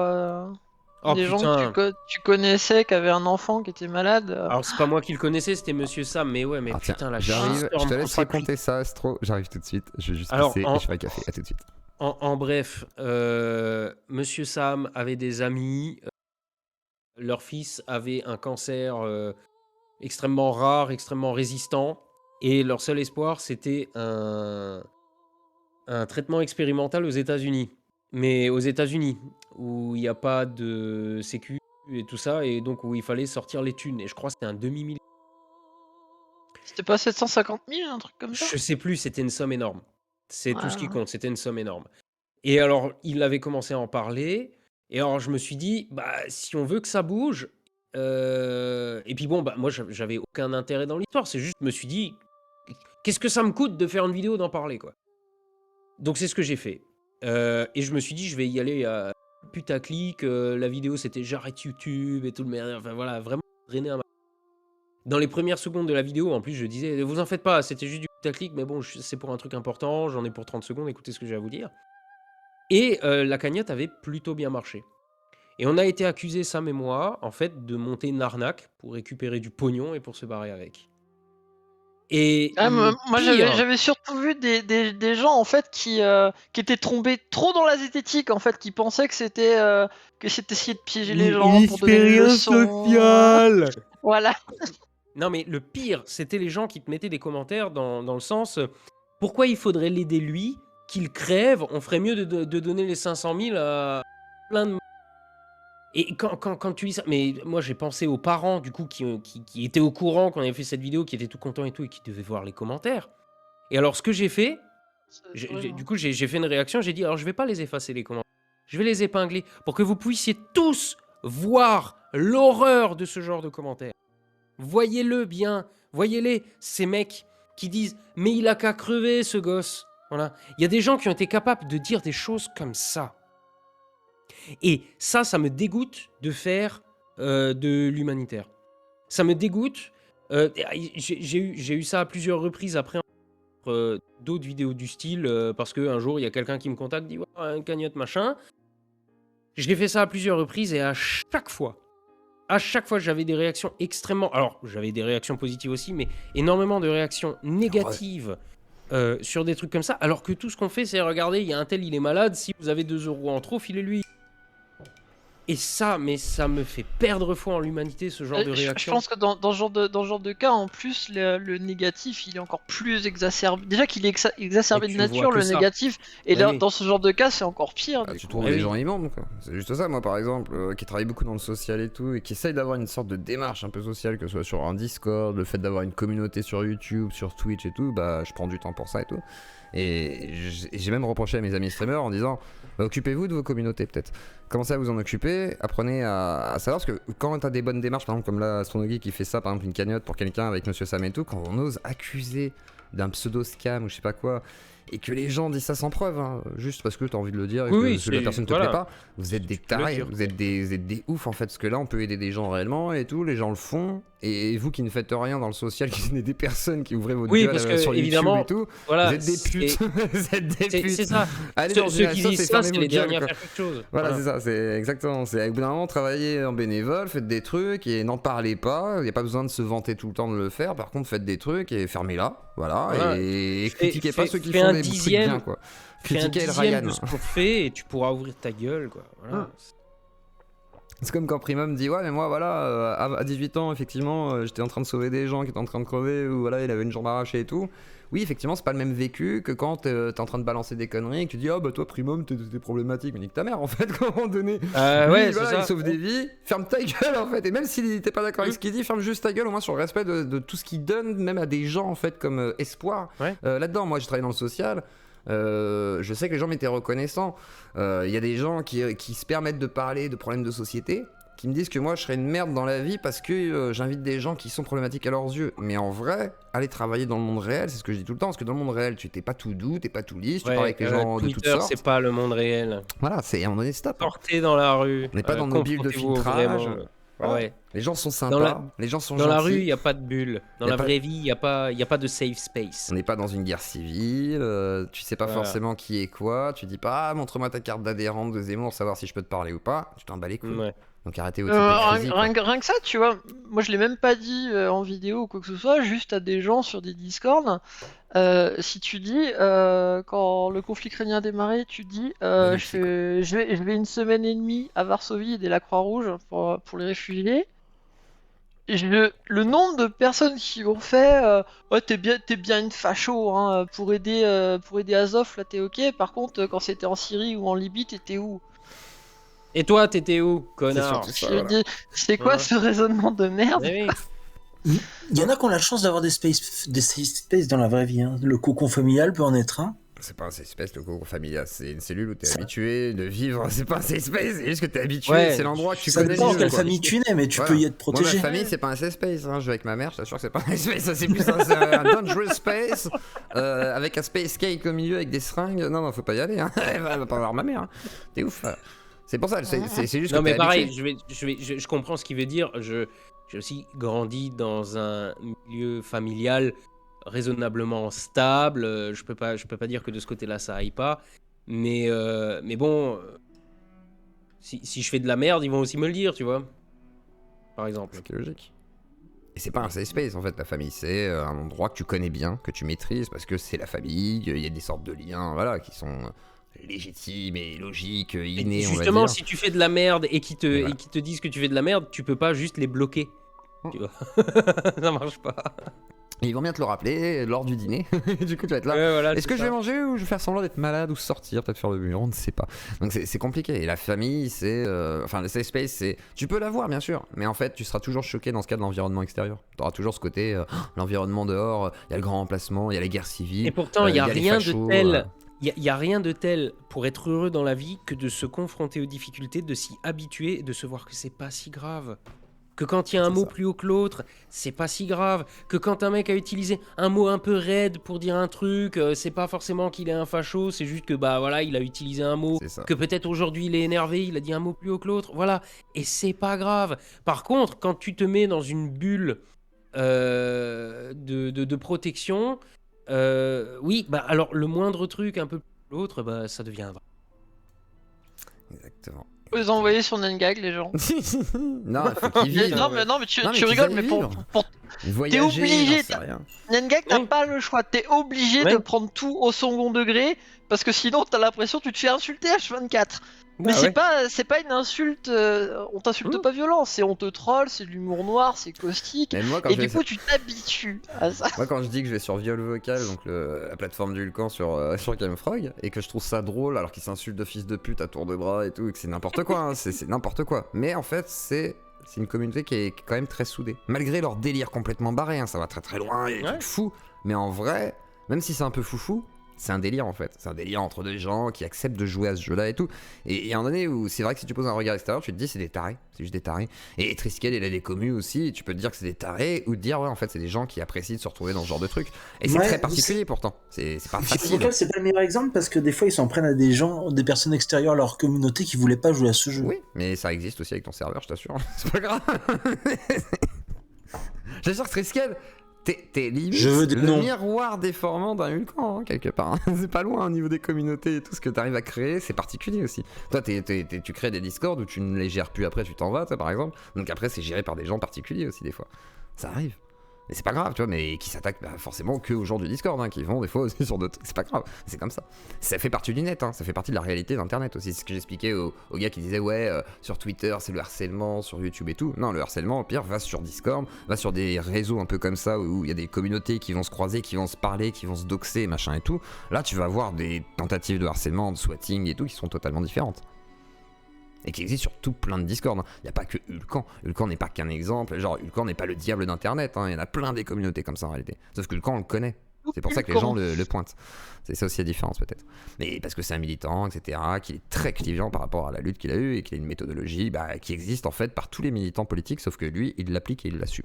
Oh des gens putain. que tu connaissais qui avaient un enfant qui était malade. Alors c'est pas moi qui le connaissais, c'était Monsieur Sam, mais ouais, mais Ah, tiens, putain, la j'arrive, shitstorm je te qu'on laisse s'est pris. raconter ça, Astro. J'arrive tout de suite. Je vais juste Alors, pisser et je fais un café. À tout de suite. En bref, Monsieur Sam avait des amis. Leur fils avait un cancer extrêmement rare, extrêmement résistant. Et leur seul espoir, c'était un traitement expérimental aux États-Unis. Mais aux États-Unis, où il n'y a pas de sécu et tout ça, et donc où il fallait sortir les thunes. Et je crois que c'était un demi-million. C'était pas 750 000, un truc comme ça? Je sais plus, c'était une somme énorme. C'est tout ce qui Ouais. compte, c'était une somme énorme. Et alors, il avait commencé à en parler. Et alors, je me suis dit, bah, si on veut que ça bouge. Et puis bon, bah, moi, j'avais aucun intérêt dans l'histoire. C'est juste, je me suis dit, qu'est-ce que ça me coûte de faire une vidéo, d'en parler, quoi. Donc, c'est ce que j'ai fait. Et je me suis dit, je vais y aller à putaclic. La vidéo, c'était j'arrête YouTube et tout le merde. Enfin, voilà, vraiment drainer un max. Dans les premières secondes de la vidéo, en plus, je disais, vous en faites pas, c'était juste du putaclic, mais bon, c'est pour un truc important, j'en ai pour 30 secondes, écoutez ce que j'ai à vous dire. Et la cagnotte avait plutôt bien marché. Et on a été accusés, Sam et moi, en fait, de monter une arnaque pour récupérer du pognon et pour se barrer avec. Et Ah, le moi pire, j'avais surtout vu des gens en fait qui étaient tombés trop dans la zététique en fait, qui pensaient que c'était essayer de piéger les gens pour donner des leçons. Voilà. Non, mais le pire, c'était les gens qui te mettaient des commentaires dans le sens pourquoi il faudrait l'aider lui, qu'il crève, on ferait mieux de donner les 500 000 à plein de. Et quand tu lis ça, mais moi j'ai pensé aux parents du coup qui étaient au courant qu'on avait fait cette vidéo, qui étaient tout contents et tout, et qui devaient voir les commentaires. Et alors ce que j'ai fait, du coup j'ai fait une réaction, j'ai dit alors je vais pas les effacer les commentaires, je vais les épingler pour que vous puissiez tous voir l'horreur de ce genre de commentaires. Voyez-le bien, voyez-les, ces mecs qui disent mais il a qu'à crever ce gosse. Voilà, il y a des gens qui ont été capables de dire des choses comme ça. Et ça me dégoûte de faire de l'humanitaire. Ça me dégoûte. J'ai eu ça à plusieurs reprises après d'autres vidéos du style parce qu'un jour il y a quelqu'un qui me contacte, dit ouais, un cagnotte machin. J'ai fait ça à plusieurs reprises et à chaque fois j'avais des réactions extrêmement. Alors j'avais des réactions positives aussi, mais énormément de réactions négatives. Sur des trucs comme ça, alors que tout ce qu'on fait c'est regardez, il y a un tel, il est malade, si vous avez 2 € en trop, filez-lui. Et ça, mais ça me fait perdre foi en l'humanité, ce genre de Je réaction. pense que dans ce genre de cas, en plus, le négatif, il est encore plus exacerbé. Déjà qu'il est exacerbé Mais de tu vois nature, que le ça. négatif. Et Ouais, là, oui. dans ce genre de cas, c'est encore pire. Ah, du tu coup. trouves Eh des oui. gens immondes, quoi. C'est juste ça, moi par exemple, qui travaille beaucoup dans le social et tout, et qui essaye d'avoir une sorte de démarche un peu sociale, que ce soit sur un Discord, le fait d'avoir une communauté sur YouTube, sur Twitch et tout, bah je prends du temps pour ça et tout. Et j'ai même reproché à mes amis streamers en disant bah, occupez-vous de vos communautés peut-être. Commencez à vous en occuper, apprenez à savoir, parce que quand t'as des bonnes démarches, par exemple comme là Astronogie qui fait ça, par exemple une cagnotte pour quelqu'un avec Monsieur Sam et tout, quand on ose accuser d'un pseudo-scam ou je sais pas quoi, et que les gens disent ça sans preuve, hein, juste parce que t'as envie de le dire et Oui, que la personne te voilà. plaît pas, vous êtes des Tu peux le tarés, dire. vous êtes des oufs en fait, parce que là on peut aider des gens réellement et tout, les gens le font, et vous qui ne faites rien dans le social, qui êtes des personnes qui ouvrez votre Oui, gueule parce que, sur YouTube évidemment, et tout, Voilà, vous êtes des putes, vous êtes des c'est putes. ça. Allez Ceux dans qui une disent ça, fermez c'est vos les gueules, derniers à quoi. faire quelque chose. Voilà, c'est ça, c'est exactement. C'est au bout d'un moment, travaillez en bénévole, faites des trucs et n'en parlez pas. Il n'y a pas besoin de se vanter tout le temps de le faire. Par contre, faites des trucs et fermez-la. Voilà. Voilà. Et Fais- critiquez pas fais- ceux qui fais font un des trucs dixième. bien, quoi. Fais un Critiquez le dixième Ryan. de ce qu'on fait et tu pourras ouvrir ta gueule, quoi. Voilà. C'est comme quand Primum dit ouais mais moi voilà à 18 ans effectivement j'étais en train de sauver des gens qui étaient en train de crever ou voilà il avait une jambe arrachée et tout. Oui effectivement c'est pas le même vécu que quand t'es en train de balancer des conneries et que tu dis ah bah toi Primum t'es problématique, mais nique ta mère en fait à un moment donné. Lui, Ouais, c'est voilà, ça. il sauve des vies, ferme ta gueule en fait, et même si t'es pas d'accord avec ce qu'il dit, ferme juste ta gueule au moins sur le respect de tout ce qu'il donne même à des gens en fait comme Espoir. Ouais. Là-dedans moi j'ai travaillé dans le social. Je sais que les gens m'étaient reconnaissants. Il y a des gens qui se permettent de parler de problèmes de société, qui me disent que moi je serais une merde dans la vie parce que j'invite des gens qui sont problématiques à leurs yeux. Mais en vrai, aller travailler dans le monde réel, c'est ce que je dis tout le temps, parce que dans le monde réel, tu t'es pas tout doux, t'es pas tout lisse, tu Ouais, parles avec les gens de toutes Twitter, sortes. c'est pas le monde réel. Voilà, c'est à un moment donné stop. Sortez dans la rue. On n'est pas dans nos bulles de confrontez-vous filtrage. vraiment. Voilà. Ouais. Les gens sont sympas, Dans la- les gens sont Dans gentils. la rue, il n'y a pas de bulle. Dans Y a la pas- vraie vie, il n'y a pas de safe space. On n'est pas dans une guerre civile, tu sais pas Voilà. forcément qui est quoi, tu dis pas ah, montre-moi ta carte d'adhérente de Zemmour, savoir si je peux te parler ou pas, tu t'en bats les couilles. Ouais. Donc arrêtez votre hypocrisie, quoi. Rien que ça, tu vois, moi je l'ai même pas dit en vidéo ou quoi que ce soit, juste à des gens sur des Discord. Si tu dis, quand le conflit ukrainien a démarré, tu dis, Magnifique. je vais 1 semaine et demie à Varsovie aider la Croix-Rouge pour les réfugiés. Le nombre de personnes qui ont fait, ouais, t'es bien une facho, hein, pour aider Azov, là t'es ok. Par contre, quand c'était en Syrie ou en Libye, t'étais où? Et toi, t'étais où, C'est connard surtout ça, Je voilà. dis, c'est quoi Ouais. ce raisonnement de merde? Eh oui. Il y en a qui ont la chance d'avoir des safe space dans la vraie vie. Hein. Le cocon familial peut en être un. C'est pas un safe space, le cocon familial, c'est une cellule où t'es habitué de vivre, c'est pas un safe space, c'est juste que t'es habitué, Ouais, c'est l'endroit que tu Ça connais dépend mieux, quelle quoi. famille tu nais, mais tu Voilà. peux y être Moi, protégé. ma famille, c'est pas un safe space, hein. Je vais avec ma mère, je t'assure que c'est pas un safe space, ça c'est plus c'est un dangerous space, avec un space cake au milieu avec des seringues, non, faut pas y aller, hein. Elle va pas voir ma mère, hein. T'es ouf. C'est pour ça, c'est juste Non que mais t'es pareil, habitué. je comprends ce qu'il veut dire. J'ai aussi grandi dans un milieu familial raisonnablement stable. Je peux pas dire que de ce côté-là ça aille pas. Mais bon, si je fais de la merde, ils vont aussi me le dire, tu vois. Par exemple. C'est logique. Et c'est pas un safe space en fait, la famille, c'est un endroit que tu connais bien, que tu maîtrises, parce que c'est la famille, il y a des sortes de liens, voilà, qui sont légitimes et logiques, Et innés, on va justement, dire. si tu fais de la merde et Et voilà. qu'ils te disent que tu fais de la merde, tu peux pas juste les bloquer. Tu vois. Ça marche pas. Et ils vont bien te le rappeler lors du dîner. Du coup, tu vas être là. Ouais, voilà, Est-ce c'est que je ça. vais manger ou je vais faire semblant d'être malade ou sortir, peut-être faire le mur, on ne sait pas. Donc c'est compliqué. Et la famille, c'est. Enfin, le safe space, c'est. Tu peux l'avoir, bien sûr, mais en fait, tu seras toujours choqué dans ce cas de l'environnement extérieur. Tu auras toujours ce côté, l'environnement dehors, il y a le grand remplacement, il y a les guerres civiles. Et pourtant, il n'y a les rien fachos, de tel. Il y a rien de tel pour être heureux dans la vie que de se confronter aux difficultés, de s'y habituer et de se voir que c'est pas si grave. Que quand il y a un C'est mot ça. plus haut que l'autre, c'est pas si grave. Que quand un mec a utilisé un mot un peu raide pour dire un truc, c'est pas forcément qu'il est un facho, c'est juste que bah voilà, il a utilisé un mot. C'est ça. Que peut-être aujourd'hui il est énervé, il a dit un mot plus haut que l'autre. Voilà. Et c'est pas grave. Par contre, quand tu te mets dans une bulle de protection, oui, bah alors le moindre truc un peu plus que l'autre, bah ça devient vrai. Exactement. Faut les envoyer sur Nengag, les gens. Non, il faut qu'ils vivent. Non, mais tu Non, mais tu qu'ils rigoles, aillent mais vivre. Voyager, obligé, j'en sais rien. Nengag, t'as Oui. pas le choix. T'es obligé Oui. de prendre tout au second degré parce que sinon t'as l'impression que tu te fais insulter H24. Mais Ah ouais. c'est pas une insulte. On t'insulte Mmh. pas violent. C'est on te troll, c'est de l'humour noir, c'est caustique. Mais moi, quand Et je du vais- coup, tu t'habitues à ça. Moi, quand je dis que je vais sur Viol Vocal, donc la plateforme du Hulkan sur Gamefrog, et que je trouve ça drôle alors qu'ils s'insultent de fils de pute à tour de bras et tout, et que c'est n'importe quoi, hein, c'est n'importe quoi. Mais en fait, c'est une communauté qui est quand même très soudée. Malgré leur délire complètement barré, hein, ça va très très loin, il y a des Ouais. trucs fous. Mais en vrai, même si c'est un peu foufou, c'est un délire en fait. C'est un délire entre deux gens qui acceptent de jouer à ce jeu-là et tout. Et il y a un donné où c'est vrai que si tu poses un regard extérieur, tu te dis c'est des tarés, c'est juste des tarés. Et Triskel, il a des commus aussi, et tu peux te dire que c'est des tarés ou te dire ouais, en fait, c'est des gens qui apprécient de se retrouver dans ce genre de truc. Et c'est Ouais, très particulier pourtant. C'est pas Viol facile. Vocal, c'est pas le meilleur exemple parce que des fois ils s'en prennent à des gens, des personnes extérieures à leur communauté qui voulaient pas jouer à ce jeu. Oui, mais ça existe aussi avec ton serveur, je t'assure. C'est pas grave. J'assure que Triskel, t'es limite Je veux des le noms. miroir déformant d'un Hulkan, hein, quelque part. C'est pas loin au niveau des communautés et tout ce que t'arrives à créer, c'est particulier aussi. Toi, tu crées des Discord où tu ne les gères plus après, tu t'en vas, toi, par exemple. Donc après, c'est géré par des gens particuliers aussi, des fois. Ça arrive. Mais c'est pas grave, tu vois, mais qui s'attaquent forcément que aux gens du Discord, hein, qui vont des fois aussi sur d'autres. C'est pas grave, c'est comme ça. Ça fait partie du net, hein, ça fait partie de la réalité d'Internet aussi. C'est ce que j'expliquais aux gars qui disaient, ouais, sur Twitter, c'est le harcèlement, sur YouTube et tout. Non, le harcèlement, au pire, va sur Discord, va sur des réseaux un peu comme ça où il y a des communautés qui vont se croiser, qui vont se parler, qui vont se doxer, machin et tout. Là, tu vas avoir des tentatives de harcèlement, de swatting et tout qui sont totalement différentes. Et qui existe sur tout plein de Discord. Il n'y a pas que Hulkan. Hulkan n'est pas qu'un exemple. Genre, Hulkan n'est pas le diable d'Internet. Il y en a plein des communautés comme ça en réalité. Sauf que Hulkan, on le connaît. C'est pour ça que les gens le pointent. C'est ça aussi la différence peut-être. Mais parce que c'est un militant, etc., qu'il est très clivant par rapport à la lutte qu'il a eue et qu'il a une méthodologie qui existe en fait par tous les militants politiques, sauf que lui, il l'applique et il l'assume.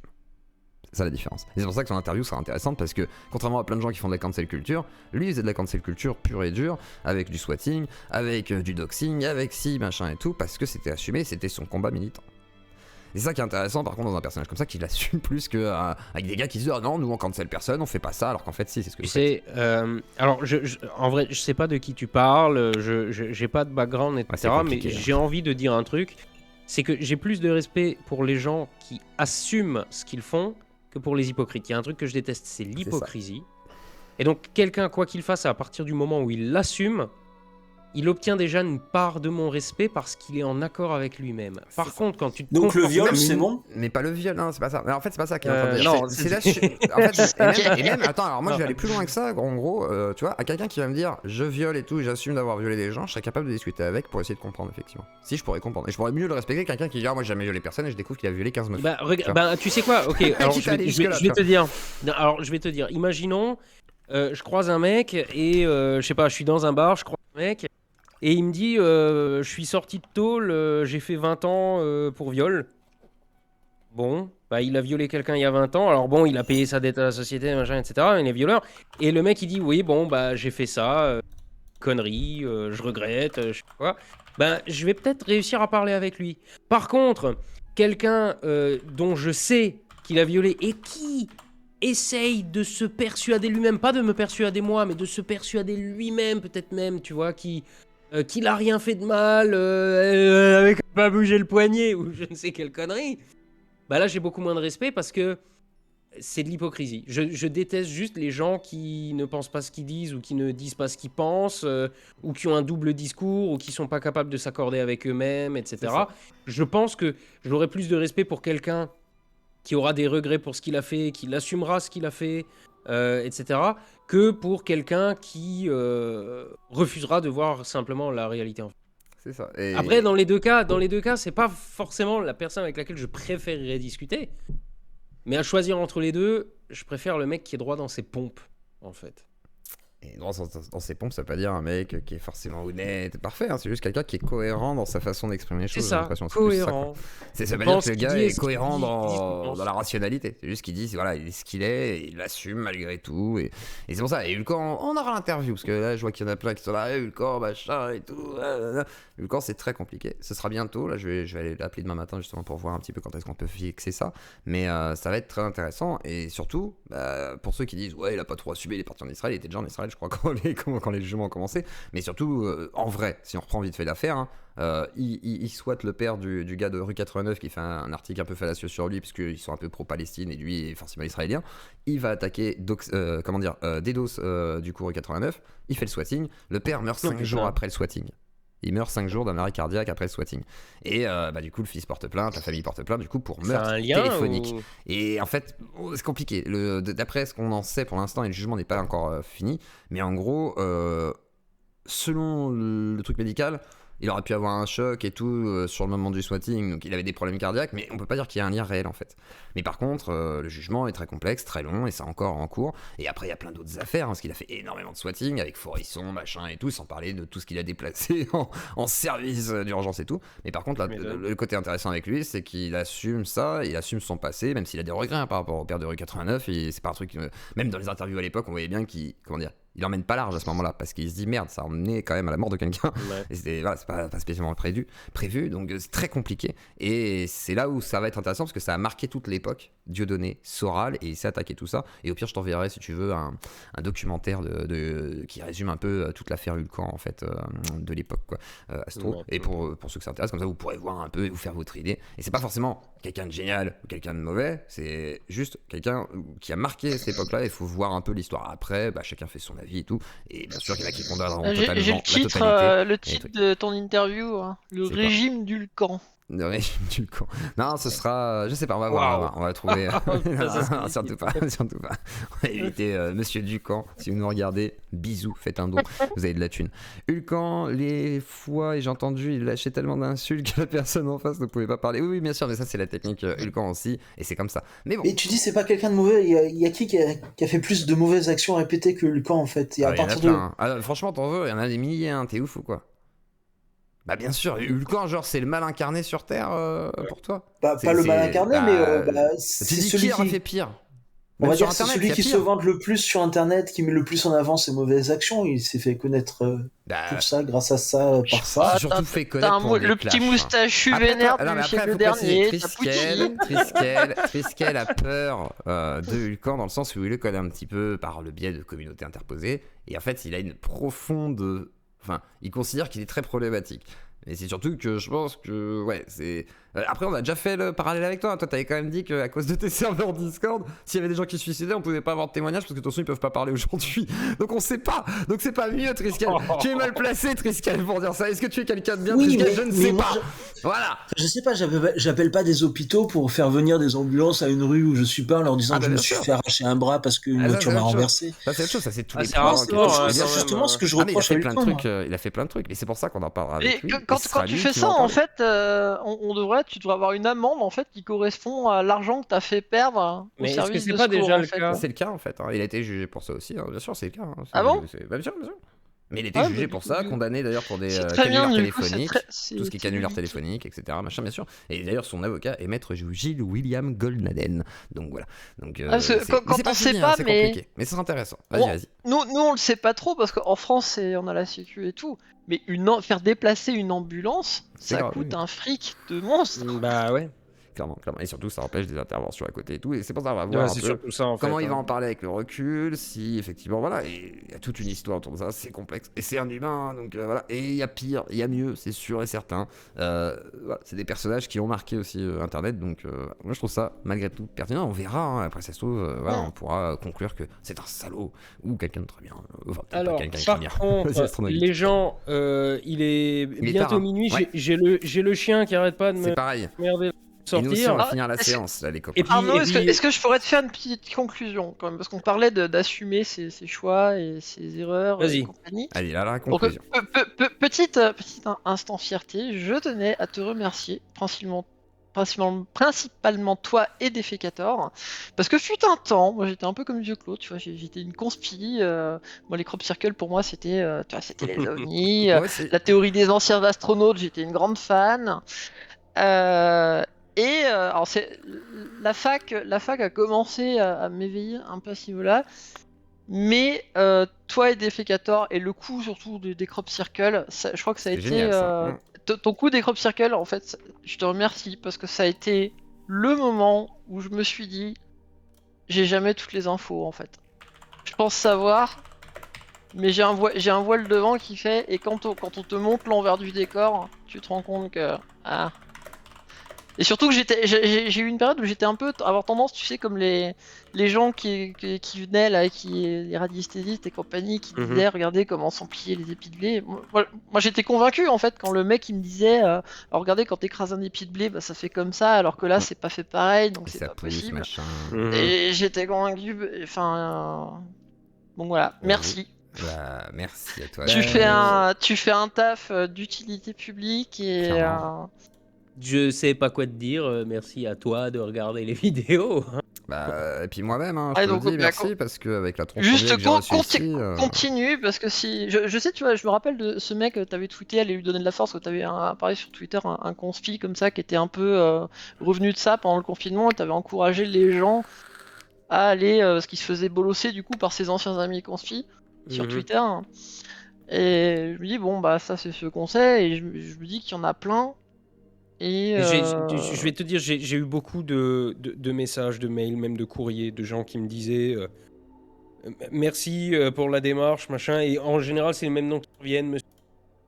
C'est ça la différence. Et c'est pour ça que son interview sera intéressante parce que, contrairement à plein de gens qui font de la cancel culture, lui il faisait de la cancel culture pure et dure, avec du swatting, avec du doxing, avec si, machin et tout, parce que c'était assumé, c'était son combat militant. Et c'est ça qui est intéressant par contre dans un personnage comme ça, qu'il assume plus qu'avec des gars qui se disent ah non, nous on cancel personne, on fait pas ça, alors qu'en fait si, c'est ce que Tu vous faites. sais, alors en vrai, je sais pas de qui tu parles, j'ai pas de background, etc. c'est mais compliqué, hein. j'ai envie de dire un truc, c'est que j'ai plus de respect pour les gens qui assument ce qu'ils font que pour les hypocrites. Il y a un truc que je déteste, c'est l'hypocrisie. Et donc quelqu'un, quoi qu'il fasse, à partir du moment où il l'assume, il obtient déjà une part de mon respect parce qu'il est en accord avec lui-même. Par contre, quand tu te Donc le comportes- viol, Même c'est une- bon. Mais pas le viol, non, c'est pas ça. Mais en fait, c'est pas ça qui est en train de dire. non, C'est c'est- en fait, et même, attends, alors moi je Non. vais aller plus loin que ça. En gros, tu vois, à quelqu'un qui va me dire je viole et tout, j'assume d'avoir violé des gens, je serais capable de discuter avec pour essayer de comprendre, effectivement. Si je pourrais comprendre. Et je pourrais mieux le respecter que quelqu'un qui dit ah, moi j'ai jamais violé personne et je découvre qu'il a violé 15 meufs. Bah, Tu vois. bah, tu sais quoi? Ok, alors Quitte je à aller vais, je vais- jusque-là, je vais tu te dire. Non, alors je vais te dire. Imaginons, je croise un mec et je sais pas, je suis dans un bar, je croise un mec et il me dit, je suis sorti de tôle, j'ai fait 20 ans pour viol. Bon, bah il a violé quelqu'un il y a 20 ans. Alors bon, il a payé sa dette à la société, machin, etc. Il est violeur. Et le mec il dit oui, bon bah j'ai fait ça, connerie, je regrette, je sais pas quoi. Ben je vais peut-être réussir à parler avec lui. Par contre, quelqu'un dont je sais qu'il a violé et qui essaye de se persuader lui-même, pas de me persuader moi, mais de se persuader lui-même, peut-être même, tu vois, qu'il a rien fait de mal, avec pas bouger le poignet ou je ne sais quelle connerie. Bah là j'ai beaucoup moins de respect parce que c'est de l'hypocrisie. Je déteste juste les gens qui ne pensent pas ce qu'ils disent ou qui ne disent pas ce qu'ils pensent ou qui ont un double discours ou qui sont pas capables de s'accorder avec eux-mêmes, etc. C'est ça. Je pense que j'aurais plus de respect pour quelqu'un qui aura des regrets pour ce qu'il a fait, qu'il assumera ce qu'il a fait, etc., que pour quelqu'un qui refusera de voir simplement la réalité. En fait. C'est ça. Et... Après, dans les deux cas, c'est pas forcément la personne avec laquelle je préférerais discuter, mais à choisir entre les deux, je préfère le mec qui est droit dans ses pompes, en fait. Et dans ses pompes, ça veut pas dire un mec qui est forcément honnête, parfait, hein, c'est juste quelqu'un qui est cohérent dans sa façon d'exprimer les C'est choses. j'ai ça, l'impression, c'est plus cohérent. ça veut pas pense dire que le ce qu'il gars dit et est ce qu'il cohérent dit, ce qu'il pense. dans la rationalité. C'est juste qu'il dit, voilà, il est ce qu'il est, et il l'assume malgré tout. Et c'est pour ça. Et Hulkan, on aura l'interview, parce que là, je vois qu'il y en a plein qui sont là, Hulkan, machin et tout. Hulkan, c'est très compliqué. Ce sera bientôt. Là, je vais aller l'appeler demain matin justement pour voir un petit peu quand est-ce qu'on peut fixer ça. Mais ça va être très intéressant. Et surtout, pour ceux qui disent, ouais, il a pas trop assumé, il est parti en Israël, il était déjà en Israël, je crois, quand les jugements ont commencé. Mais surtout, en vrai, si on reprend vite fait l'affaire, il souhaite le père du gars de rue 89 qui fait un article un peu fallacieux sur lui, puisqu'ils sont un peu pro-Palestine et lui est forcément israélien. Il va attaquer Dedos du coup rue 89. Il fait le swatting. Le père meurt 5 jours après le swatting. Il meurt 5 jours d'un arrêt cardiaque après le swatting. Et du coup, le fils porte plainte, la famille porte plainte, du coup, pour meurtre téléphonique. Ou... Et en fait, c'est compliqué. D'après ce qu'on en sait pour l'instant, et le jugement n'est pas encore fini, mais en gros, selon le truc médical, il aurait pu avoir un choc et tout sur le moment du swatting, donc il avait des problèmes cardiaques, mais on peut pas dire qu'il y a un lien réel en fait. Mais par contre, le jugement est très complexe, très long, et c'est encore en cours. Et après, il y a plein d'autres affaires, parce qu'il a fait énormément de swatting avec Forisson, machin et tout, sans parler de tout ce qu'il a déplacé en service d'urgence et tout. Mais par contre, là, le côté intéressant avec lui, c'est qu'il assume ça, il assume son passé, même s'il a des regrets par rapport au père de rue 89. Et c'est pas un truc, même dans les interviews à l'époque, on voyait bien qu'il, il emmène pas large à ce moment-là, parce qu'il se dit merde, ça a emmené quand même à la mort de quelqu'un. Ouais. Et c'est pas spécialement prévu, donc c'est très compliqué. Et c'est là où ça va être intéressant, parce que ça a marqué toute l'époque. Dieudonné, Soral, et il s'est attaqué tout ça. Et au pire, je t'enverrai, si tu veux, un documentaire qui résume un peu toute l'affaire Hulkan, en fait, de l'époque, quoi, Astro. Ouais, et pour ceux que ça intéresse, comme ça, vous pourrez voir un peu et vous faire votre idée. Et c'est pas forcément quelqu'un de génial ou quelqu'un de mauvais, c'est juste quelqu'un qui a marqué cette époque-là. Il faut voir un peu l'histoire après. Chacun fait son avis et tout. Et bien sûr, il y en a qui condamneront totalement j'ai le titre de ton interview, hein, le régime d'Hulkan. Le régime du camp. Non, ce sera. Je sais pas, on va voir. On va trouver. Non, surtout pas. On va éviter Monsieur Ducamp. Si vous nous regardez, bisous, faites un don. Vous avez de la thune. Hulkan, les fois, et j'ai entendu, il lâchait tellement d'insultes que la personne en face ne pouvait pas parler. Oui, bien sûr, mais ça, c'est la technique Hulkan aussi. Et c'est comme ça. Mais bon. Et tu dis, c'est pas quelqu'un de mauvais. Il y a qui a fait plus de mauvaises actions répétées que Hulkan, en fait. Et à partir de. Franchement, t'en veux, il y en a des milliers, hein. T'es ouf ou quoi? Bah bien sûr, Hulkan, genre c'est le mal incarné sur Terre pour toi. Pas le mal incarné, mais c'est celui qui a fait pire. On va dire c'est celui qui se vante le plus sur Internet, qui met le plus en avant ses mauvaises actions. Il s'est fait connaître pour ça, grâce à ça, par ça. Surtout fait connaître pour le petit moustachu vénère du siècle dernier. Triskel a peur de Hulkan dans le sens où il le connaît un petit peu par le biais de communautés interposées. Et en fait, il a une profonde... Enfin, il considère qu'il est très problématique. Mais c'est surtout que je pense que, ouais, c'est... Après, on a déjà fait le parallèle avec toi. Toi, t'avais quand même dit qu'à cause de tes serveurs Discord, s'il y avait des gens qui se suicidaient, on pouvait pas avoir de témoignage parce que de toute façon, ils peuvent pas parler aujourd'hui. Donc, on sait pas. Donc, c'est pas mieux, Triskel. Tu es mal placé, Triskel, pour dire ça. Est-ce que tu es quelqu'un de bien, Triskel? Je ne sais pas. Voilà. Je sais pas, j'appelle pas des hôpitaux pour faire venir des ambulances à une rue où je suis pas en leur disant que je me suis fait arracher un bras parce qu'une voiture m'a renversé. Ça, c'est autre chose. Ça, c'est tous les points. C'est justement ce que je reproche à Hulkan. Il a fait plein de trucs. Et c'est pour ça qu'on en parlera avec lui. Quand tu fais ça, en fait, tu devrais avoir une amende en fait qui correspond à l'argent que t'as fait perdre au service de secours. Mais est-ce que c'est pas déjà le cas? C'est le cas en fait. Il a été jugé pour ça aussi. Bien sûr, c'est le cas. Ah bon? Bien sûr. Mais il a été jugé pour ça, condamné d'ailleurs pour des canulars téléphoniques, tout ce qui est canulars téléphoniques, etc. Machin, bien sûr. Et d'ailleurs, son avocat est maître Gilles William Goldnaden. Donc voilà. Donc, quand on sait pas, c'est compliqué. Mais c'est intéressant. Vas-y. Nous, on le sait pas trop parce qu'en France, on a la sécu et tout. Mais faire déplacer une ambulance, ça coûte un fric de monstre. Bah ouais. Clairement. Et surtout, ça empêche des interventions à côté et tout. Et c'est pour ça qu'on va voir un peu comment il va en parler avec le recul. Si effectivement, voilà. Et il y a toute une histoire autour de ça. C'est complexe. Et c'est un humain. Donc voilà. Et il y a pire, il y a mieux, c'est sûr et certain. Voilà. C'est des personnages qui ont marqué aussi Internet. Donc moi, je trouve ça malgré tout pertinent. On verra. Après, ça se trouve, voilà, on pourra conclure que c'est un salaud ou quelqu'un de très bien. Enfin, alors, par contre, les gens, il est bientôt minuit. Ouais. J'ai le chien qui arrête pas de me merder. Et nous aussi, on sortir. va finir la séance, là, les copains. Et puis, Arnaud, et est-ce puis- que je pourrais te faire une petite conclusion quand même, parce qu'on parlait d'assumer ses choix et ses erreurs et Vas-y. compagnie. Allez, là, la Donc, conclusion. petit instant fierté, je tenais à te remercier principalement toi et Defecator, parce que fut un temps, moi j'étais un peu comme vieux Claude, tu vois, j'étais une conspi, moi les crop circles pour moi c'était tu vois, c'était les ovnis, Moi aussi. la théorie des anciens astronautes, j'étais une grande fan. Alors c'est la fac a commencé à m'éveiller un peu à ce niveau-là, mais toi et Defecator et le coup surtout des crop circles, je crois que ça a C'est été génial, ça. ton coup des crop circles, en fait, je te remercie parce que ça a été le moment où je me suis dit j'ai jamais toutes les infos en fait. Je pense savoir, mais j'ai un voile devant qui fait, et quand on te montre l'envers du décor, tu te rends compte que Et surtout que j'ai eu une période où j'étais un peu avoir tendance, tu sais, comme les gens qui venaient là, les radiesthésistes et compagnie, qui Mhm. disaient regardez comment sont pliés les épis de blé. Moi j'étais convaincu en fait quand le mec il me disait alors regardez quand t'écrases un épi de blé, bah ça fait comme ça, alors que là c'est pas fait pareil, donc c'est Ça pas pousse, possible. machin. Mhm. Et j'étais convaincu, enfin bon voilà, merci. Bah, merci à toi. Tu fais un taf d'utilité publique et Clairement. Je sais pas quoi te dire. Merci à toi de regarder les vidéos. Bah, et puis moi-même, hein, Ouais, je te donc, le dis, bah, merci, parce qu'avec la tronche Juste que j'ai reçue ici... continue, parce que si. Je sais, tu vois, je me rappelle de ce mec, t'avais tweeté, allait lui donner de la force, que t'avais apparu sur Twitter, un conspi comme ça, qui était un peu revenu de ça pendant le confinement, et t'avais encouragé les gens à aller. Ce qui se faisait bolosser du coup par ses anciens amis conspi sur Mhm. Twitter. Et je me dis, bon, bah, ça c'est ce qu'on sait, et je me dis qu'il y en a plein. Et. Je vais te dire, j'ai eu beaucoup de messages, de mails, même de courriers, de gens qui me disaient merci pour la démarche, machin. Et en général, c'est les mêmes noms qui reviennent, Monsieur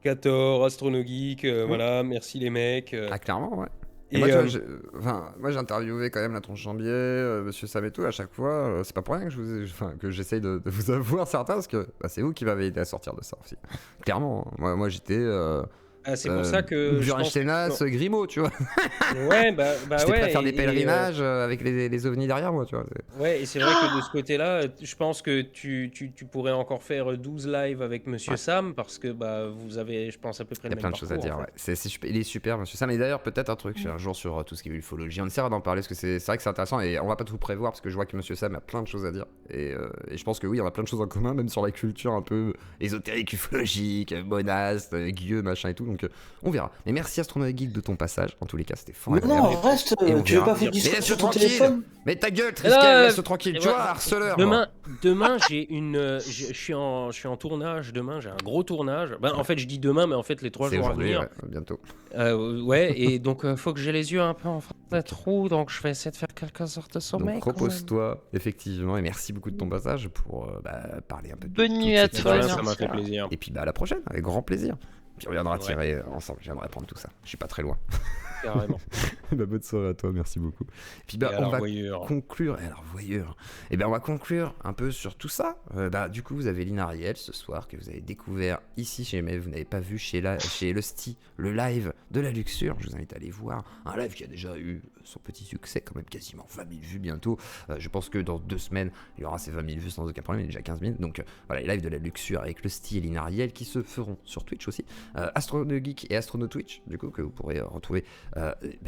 Cator, Astronogeek, voilà, merci les mecs. Ah, clairement, ouais. Et Et, moi, tu vois, moi, j'ai interviewé quand même la tronche Jambier, Monsieur Sam et tout, à chaque fois. C'est pas pour rien que que j'essaye de vous avoir certains, parce que bah, c'est vous qui m'avez aidé à sortir de ça aussi. Clairement, hein. Moi j'étais. c'est pour ça que. je pense Tenace, Grimaud, tu vois. Ouais, bah J'étais prêt ouais. à faire des et, pèlerinages avec les ovnis derrière moi, tu vois. ouais, et c'est vrai que de ce côté-là, je pense que tu pourrais encore faire 12 lives avec Monsieur Ouais. Sam, parce que bah, vous avez, je pense, à peu près Il y le a même plein de choses à parcours, dire, en ouais. fait. Il est super, Monsieur Sam. Et d'ailleurs, peut-être un truc un jour sur tout ce qui est ufologie. On essaiera d'en parler parce que c'est vrai que c'est intéressant et on va pas tout prévoir parce que je vois que Monsieur Sam a plein de choses à dire. Et je pense que oui, on a plein de choses en commun, même sur la culture un peu ésotérique, ufologique, monaste, gueux, machin et tout. Donc on verra. Mais merci Astronaute Geek de ton passage. En tous les cas, c'était fort Mais agréable. non, reste, Et on tu veux verra. pas faire Mais discuter laisse-le sur ton tranquille. téléphone? Mais ta gueule, là, Triskel, laisse-le tranquille. et Tu vois, voilà, harceleur. moi. Demain, j'ai une, je suis en tournage. Demain, j'ai un gros tournage. Ben, en fait, je dis demain, mais en fait, les 3 C'est jours à aujourd'hui, venir. ouais, bientôt. Ouais, et donc, faut que j'ai les yeux un peu en face des trous, donc je vais essayer de faire quelques heures de sommeil. Donc repose-toi, effectivement, et merci beaucoup de ton passage pour parler un peu de Bonne toute nuit à cette toi, Voilà, situation. ça m'a fait merci. plaisir. Et puis bah à la prochaine, avec grand plaisir. Puis on viendra Ouais. tirer ensemble, j'aimerais prendre tout ça. Je suis pas très loin. Carrément. Bah, bonne soirée à toi, merci beaucoup. Et puis bah Et on alors, va voyeur. conclure, et alors voyeur, et ben on va conclure un peu sur tout ça. Du coup vous avez Lina Ariel ce soir que vous avez découvert ici chez mais vous n'avez pas vu chez Lusty, le live de la Luxure. Je vous invite à aller voir un live qui a déjà eu son petit succès, quand même quasiment 20 000 vues bientôt. Je pense que dans 2 semaines il y aura ces 20 000 vues sans aucun problème, il est déjà 15 000. Donc voilà, les lives de la Luxure avec Lusty et Lina Ariel qui se feront sur Twitch aussi. Astronaut Geek et Astronaut Twitch, du coup, que vous pourrez retrouver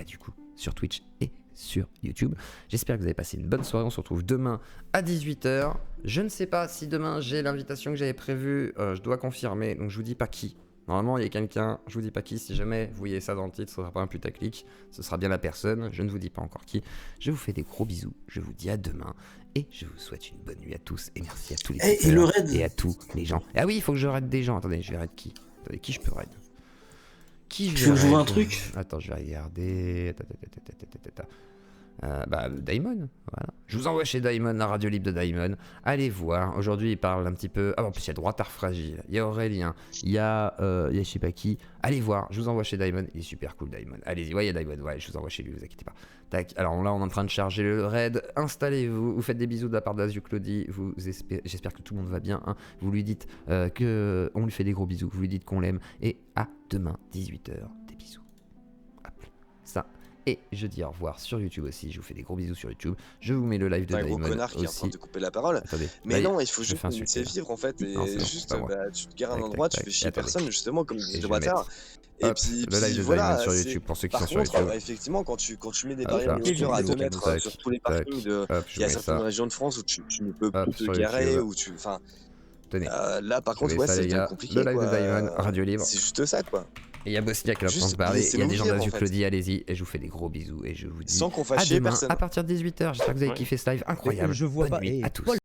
du coup sur Twitch et sur YouTube. J'espère que vous avez passé une bonne soirée. On se retrouve demain à 18h. Je ne sais pas si demain j'ai l'invitation que j'avais prévue. Je dois confirmer, donc je vous dis pas qui. Normalement, il y a quelqu'un, je vous dis pas qui. Si jamais vous voyez ça dans le titre, ce sera pas un putaclic. Ce sera bien la personne. Je ne vous dis pas encore qui. Je vous fais des gros bisous. Je vous dis à demain. Et je vous souhaite une bonne nuit à tous. Et merci à tous les Et le raid. et à tous les gens. Ah oui, il faut que je raid des gens. Attendez, je vais raid qui? Attendez, qui je peux raid? Qui Tu veux jouer un truc? Attends, je vais regarder. Daimon, voilà. Je vous envoie chez Daimon, la radio libre de Daimon. Allez voir. Aujourd'hui, il parle un petit peu. Ah, en plus, il y a Droitard Fragile, il y a Aurélien, il y a je sais pas qui. Allez voir. Je vous envoie chez Daimon. Il est super cool, Daimon. Allez-y. Ouais, il y a Daimon. Ouais, je vous envoie chez lui, vous inquiétez pas. Tac. Alors là, on est en train de charger le raid. Installez-vous. Vous faites des bisous de la part d'Azio Claudie. J'espère que tout le monde va bien. Hein. Vous lui dites que on lui fait des gros bisous. Vous lui dites qu'on l'aime. Et à demain, 18h. Des bisous. Hop. Ça. Et je dis au revoir sur YouTube aussi. Je vous fais des gros bisous sur YouTube. Je vous mets le live de T'es un gros Diamond connard qui est en train aussi. de te couper la parole. Attendez. Mais Là, non, il faut je juste fais nous laisser insulter. vivre en fait. Et Non, c'est bon, juste, pas moi. tu te gares à un Tac, endroit, tac, tu fais chier attendez. personne, justement, comme Et des je vais bâtards. mettre, Et hop, puis le live de voilà, Diamond sur c'est- YouTube pour ceux qui Par sont sur contre, YouTube. effectivement, quand tu mets des Hop barrières là, de hauteur à 2 tac, mètres tac, sur tous les tac, parkings, hop, je il y a mets certaines ça. régions de France où tu ne peux Hop, plus te sur garer, YouTube. où tu. Enfin, Tenez. là, par Je contre, mets ouais, ça, c'est les bien gars. compliqué. Le live quoi. de Diamond, Radio Libre. C'est juste ça, quoi. Et il y a Bosnia qui est en train Juste de parler. Il y a laissez-nous des gens vivre, dans en Yeux fait. Claudie, allez-y. Et je vous fais des gros bisous. Et je vous dis Sans qu'on à fasse chier demain personne. à partir de 18h. J'espère que vous avez kiffé ce live incroyable. Je vois Bonne pas. nuit Et à tous. Paul